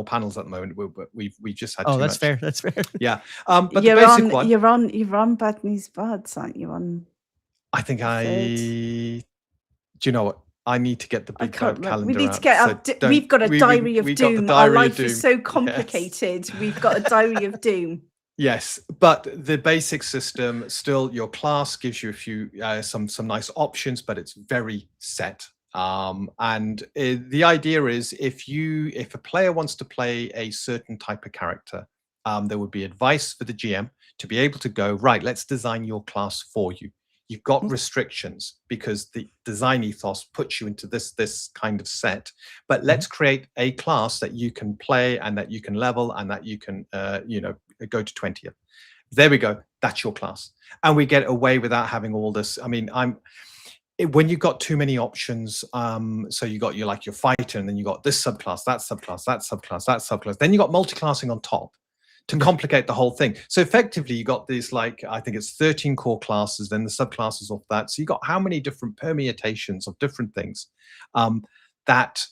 panels at the moment, but we've just had. Oh, that's fair. That's fair. Yeah. But you're the basic one. You're on Bad News Buds, aren't you? On. I think do you know what? I need to get the big calendar. We need to get we've got a diary of doom. Our life is so complicated. Yes. We've got a diary of doom. Yes, but the basic system, still your class gives you a few some nice options, but it's very set. And the idea is if a player wants to play a certain type of character, there would be advice for the GM to be able to go, right, let's design your class for you. You've got restrictions because the design ethos puts you into this kind of set, but let's create a class that you can play and that you can level and that you can, go to 20th. There we go. That's your class. And we get away without having all this. I mean, when you've got too many options, so you got your fighter and then you got this subclass, that subclass, that subclass, that subclass, then you got multi-classing on top to complicate the whole thing. So effectively you got these, I think it's 13 core classes, then the subclasses of that. So you got how many different permutations of different things that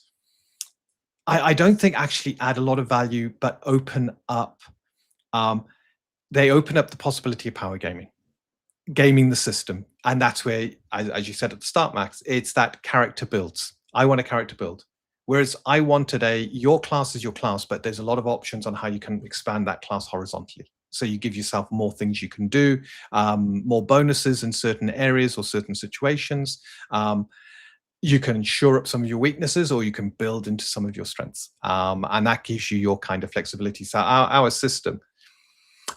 I don't think actually add a lot of value, but open up, they open up the possibility of power gaming. gaming the system. And that's where, as you said at the start, Max, it's that character builds. I want a character build. Whereas I wanted your class is your class, but there's a lot of options on how you can expand that class horizontally. So you give yourself more things you can do, more bonuses in certain areas or certain situations. You can shore up some of your weaknesses, or you can build into some of your strengths. And that gives you your kind of flexibility. So our system,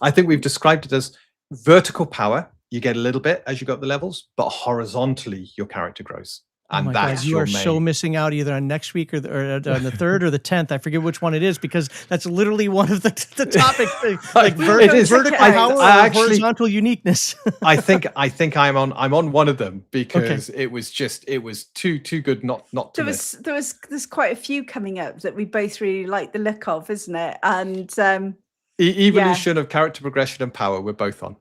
I think we've described it as vertical power. You get a little bit as you go up the levels, but horizontally your character grows. And that's God, you are so missing out either on next week or on the 3rd or the 10th. I forget which one it is, because that's literally one of the topics. Like vertical power or horizontal uniqueness. I think I'm on one of them, because it was too good not to miss. There's quite a few coming up that we both really like the look of, isn't it? And evolution of character progression and power, we're both on.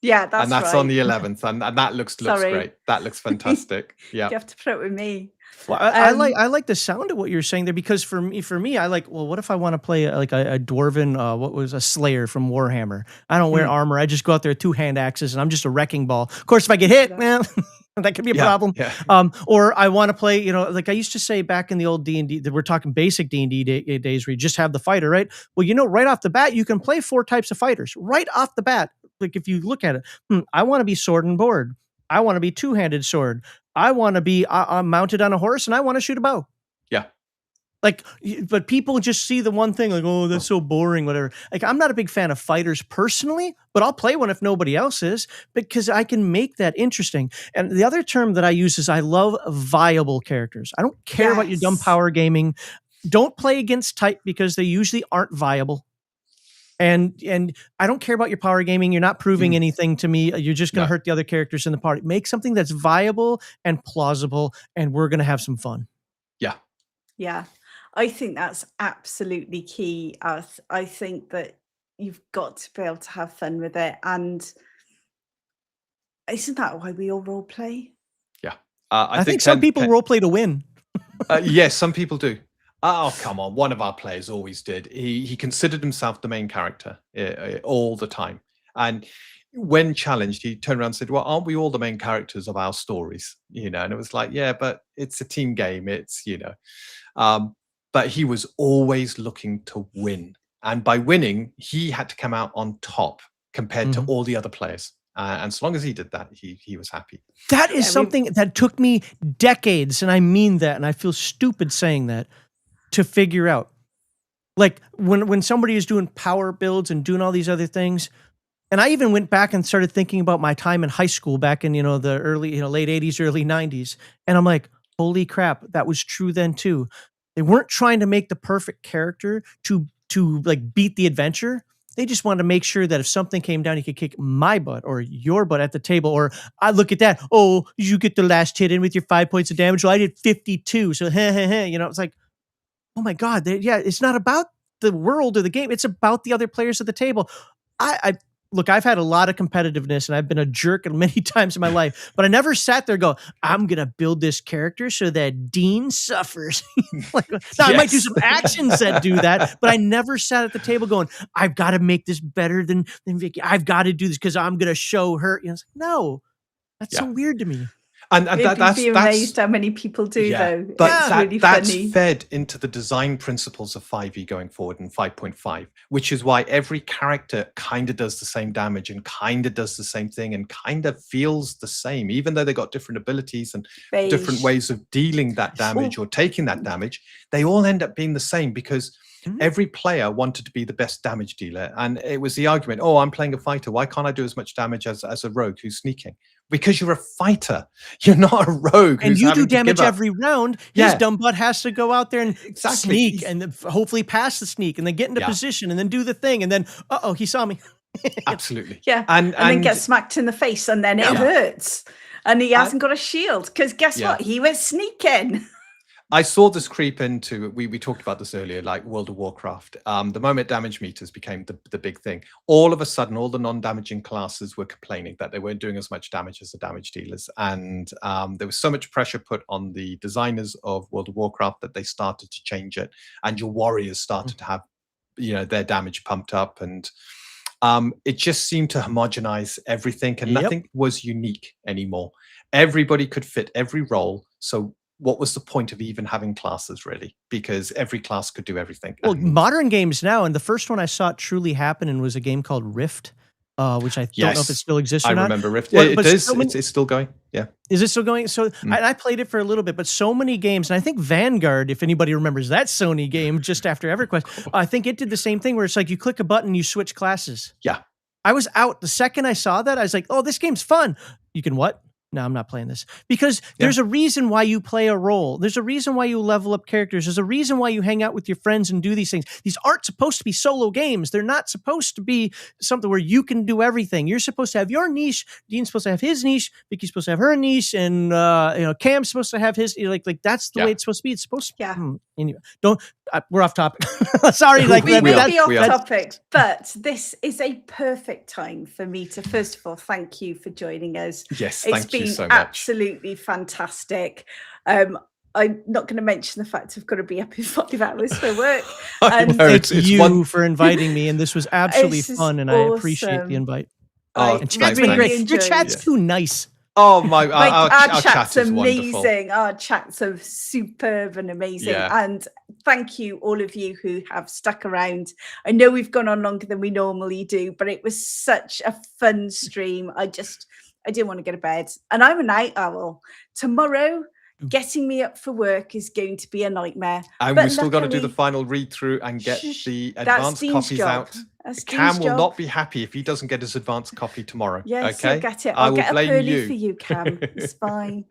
Yeah, that's and that's right. on the 11th, and that looks great. That looks fantastic. Yeah, you have to put it with me. Well, I like the sound of what you're saying there, because for me, I like. Well, what if I want to play a dwarven? What was a slayer from Warhammer? I don't wear armor. I just go out there with 2 hand axes, and I'm just a wrecking ball. Of course, if I get hit, man, that could be a problem. Yeah. Or I want to play. Like I used to say back in the old D&D, that we're talking basic D&D days, where you just have the fighter, right? Well, right off the bat, you can play 4 types of fighters right off the bat. Like if you look at it, I want to be sword and board. I want to be 2-handed sword. I want to be mounted on a horse, and I want to shoot a bow. Yeah. Like, but people just see the one thing, like, oh, that's so boring, whatever. Like, I'm not a big fan of fighters personally, but I'll play one if nobody else is, because I can make that interesting. And the other term that I use is I love viable characters. I don't care about your dumb power gaming. Don't play against type, because they usually aren't viable. And I don't care about your power gaming. You're not proving anything to me. You're just going to hurt the other characters in the party. Make something that's viable and plausible, and we're going to have some fun. Yeah. Yeah. I think that's absolutely key. I think that you've got to be able to have fun with it. And isn't that why we all role play? Yeah. I think some people role play to win. Yes, some people do. Oh, come on. One of our players always did. He considered himself the main character all the time. And when challenged, he turned around and said, well, aren't we all the main characters of our stories? And it was like, yeah, but it's a team game. It's, but he was always looking to win. And by winning, he had to come out on top compared to all the other players. And so long as he did that, he was happy. That is something that took me decades, and I mean that, and I feel stupid saying that, to figure out. Like when somebody is doing power builds and doing all these other things, and I even went back and started thinking about my time in high school back in the early late 80s, early 90s, and I'm like, holy crap, that was true then too. They weren't trying to make the perfect character to like beat the adventure. They just wanted to make sure that if something came down, you could kick my butt or your butt at the table. Or I look at that. Oh, you get the last hit in with your 5 points of damage. Well, I did 52. So, it's like, oh my God. It's not about the world or the game. It's about the other players at the table. Look, I've had a lot of competitiveness, and I've been a jerk many times in my life, but I never sat there and go, I'm going to build this character so that Dean suffers. I might do some actions that do that, but I never sat at the table going, I've got to make this better than Vicky. I've got to do this because I'm going to show her. It's like, no, that's so weird to me. And that's amazed how many people do though. But really that's funny. fed into the design principles of 5e going forward and 5.5, which is why every character kind of does the same damage and kind of does the same thing and kind of feels the same, even though they got different abilities and different ways of dealing that damage or taking that damage. They all end up being the same because every player wanted to be the best damage dealer. And it was the argument, oh, I'm playing a fighter. Why can't I do as much damage as a rogue who's sneaking? Because you're a fighter. You're not a rogue. And you do damage every round. His dumb butt has to go out there and sneak and hopefully pass the sneak and then get into position and then do the thing. And then, he saw me. Absolutely. Yeah. And then get smacked in the face and then it hurts. And he hasn't got a shield because guess what? He was sneaking. I saw this creep into, we talked about this earlier, like World of Warcraft. The moment damage meters became the big thing, all of a sudden, all the non-damaging classes were complaining that they weren't doing as much damage as the damage dealers. And there was so much pressure put on the designers of World of Warcraft that they started to change it. And your warriors started to have, their damage pumped up. And it just seemed to homogenize everything, and nothing was unique anymore. Everybody could fit every role. So what was the point of even having classes, really? Because every class could do everything. Well, modern games now, and the first one I saw it truly happen in was a game called Rift, which I don't know if it still exists or not. I remember Rift. It is. It's still going. Yeah. Is it still going? So I played it for a little bit, but so many games, and I think Vanguard, if anybody remembers that Sony game just after EverQuest, I think it did the same thing where it's like you click a button, you switch classes. Yeah. I was out the second I saw that. I was like, oh, this game's fun. You can what? No, I'm not playing this. Because there's a reason why you play a role. There's a reason why you level up characters. There's a reason why you hang out with your friends and do these things. These aren't supposed to be solo games. They're not supposed to be something where you can do everything. You're supposed to have your niche. Dean's supposed to have his niche. Vicky's supposed to have her niche. And Cam's supposed to have his. Like that's the way it's supposed to be. It's supposed to anyway, we're off topic. Sorry. We will be off topic, but this is a perfect time for me to, first of all, thank you for joining us. Yes, thank you so much. Absolutely fantastic. I'm not going to mention the fact I've got to be up in 5 hours for work. Thank you for inviting me, and this was absolutely fun, and I appreciate the invite. And chat's been great. Your chat's too nice. Oh my! Our chat's chat is amazing. wonderful. Our chats are superb and amazing. And thank you, all of you who have stuck around. I know we've gone on longer than we normally do, but it was such a fun stream. I didn't want to go to bed, and I'm a night owl. Tomorrow, getting me up for work is going to be a nightmare. And we've still got to do the final read through and get the advanced copies out. Cam will not be happy if he doesn't get his advanced copy tomorrow. Yes, okay? You'll get it. I'll get up early for you, Cam. It's fine.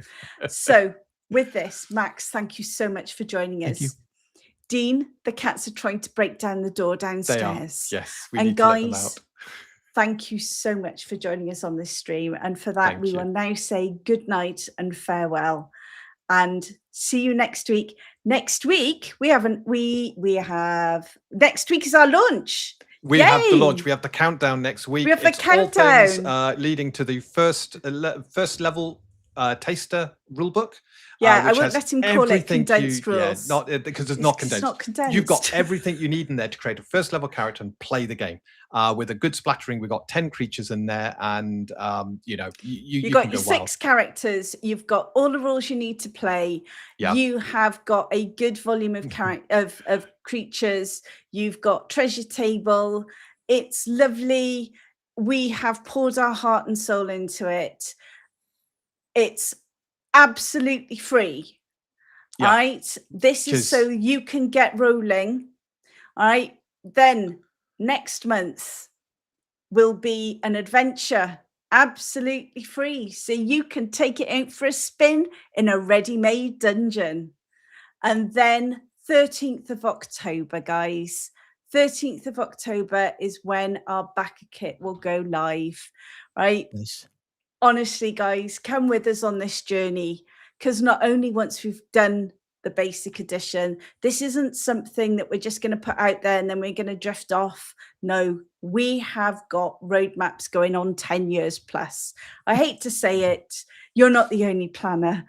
So with this, Max, thank you so much for joining us. Thank you. Dean, the cats are trying to break down the door downstairs. They are. Yes, we and need guys, to let them out. Thank you so much for joining us on this stream. And for that, we will now say good night and farewell. And see you next week. Next week, next week is our launch. We have the launch. We have the countdown next week. We have the countdown. All things, leading to the first level taster rulebook. Yeah, I won't let him call it condensed rules. Not because it's not condensed. It's not condensed. You've got everything you need in there to create a first level character and play the game. With a good splattering, we've got 10 creatures in there, and you got your 6 characters. You've got all the rules you need to play. Yeah. You have got a good volume of of creatures. You've got treasure table. It's lovely. We have poured our heart and soul into it. It's absolutely free. Yeah. Right? This is so you can get rolling. All right. Then next month will be an adventure, absolutely free. So you can take it out for a spin in a ready-made dungeon. And then 13th of October, guys. 13th of October is when our backer kit will go live. Right? Nice. Honestly, guys, come with us on this journey, because not only once we've done the basic edition, this isn't something that we're just going to put out there and then we're going to drift off. No, we have got roadmaps going on 10 years plus. I hate to say it, you're not the only planner.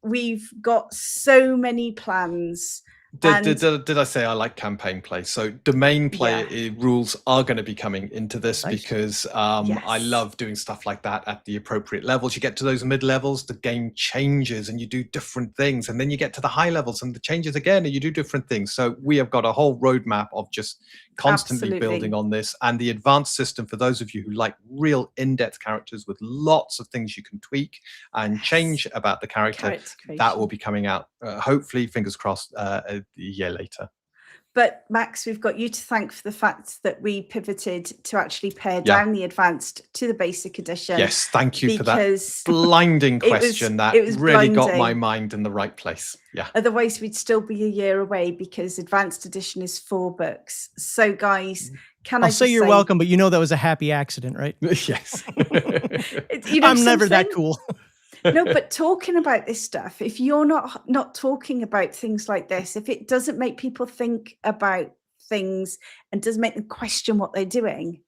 We've got so many plans. Did I say I like campaign play? So domain play rules are going to be coming into this because I love doing stuff like that at the appropriate levels. You get to those mid levels, the game changes and you do different things. And then you get to the high levels and the changes again and you do different things. So we have got a whole roadmap of just constantly building on this. And the advanced system, for those of you who like real in-depth characters with lots of things you can tweak and change about the character, that will be coming out, hopefully, fingers crossed, a year later. But Max, we've got you to thank for the fact that we pivoted to actually pare down the advanced to the basic edition. Yes, thank you for that blinding question. That really got my mind in the right place. Yeah. Otherwise, we'd still be a year away because advanced edition is 4 books. So, guys, I'll say you're welcome, but you know that was a happy accident, right? Yes. I'm never that cool. No, but talking about this stuff, if you're not talking about things like this, if it doesn't make people think about things and doesn't make them question what they're doing,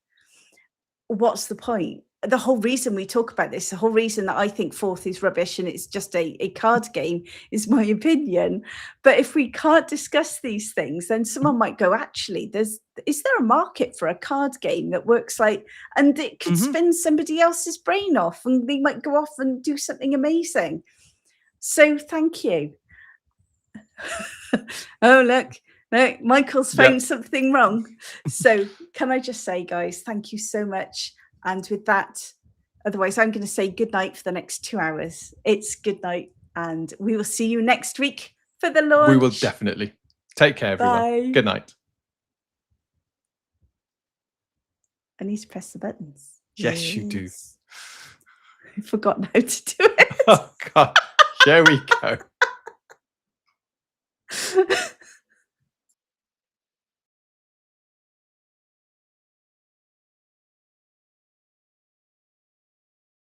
what's the point? the whole reason we talk about this, the whole reason that I think Fourth is rubbish and it's just a card game is my opinion. But if we can't discuss these things, then someone might go, actually, is there a market for a card game that works like, and it could spin somebody else's brain off and they might go off and do something amazing. So thank you. Oh, look, Michael's found something wrong. So can I just say, guys, thank you so much. And with that, otherwise, I'm going to say good night for the next 2 hours. It's good night. And we will see you next week for the launch. We will definitely. Take care, everyone. Bye. Good night. I need to press the buttons. Yes, you do. I've forgotten how to do it. Oh, God. Here we go.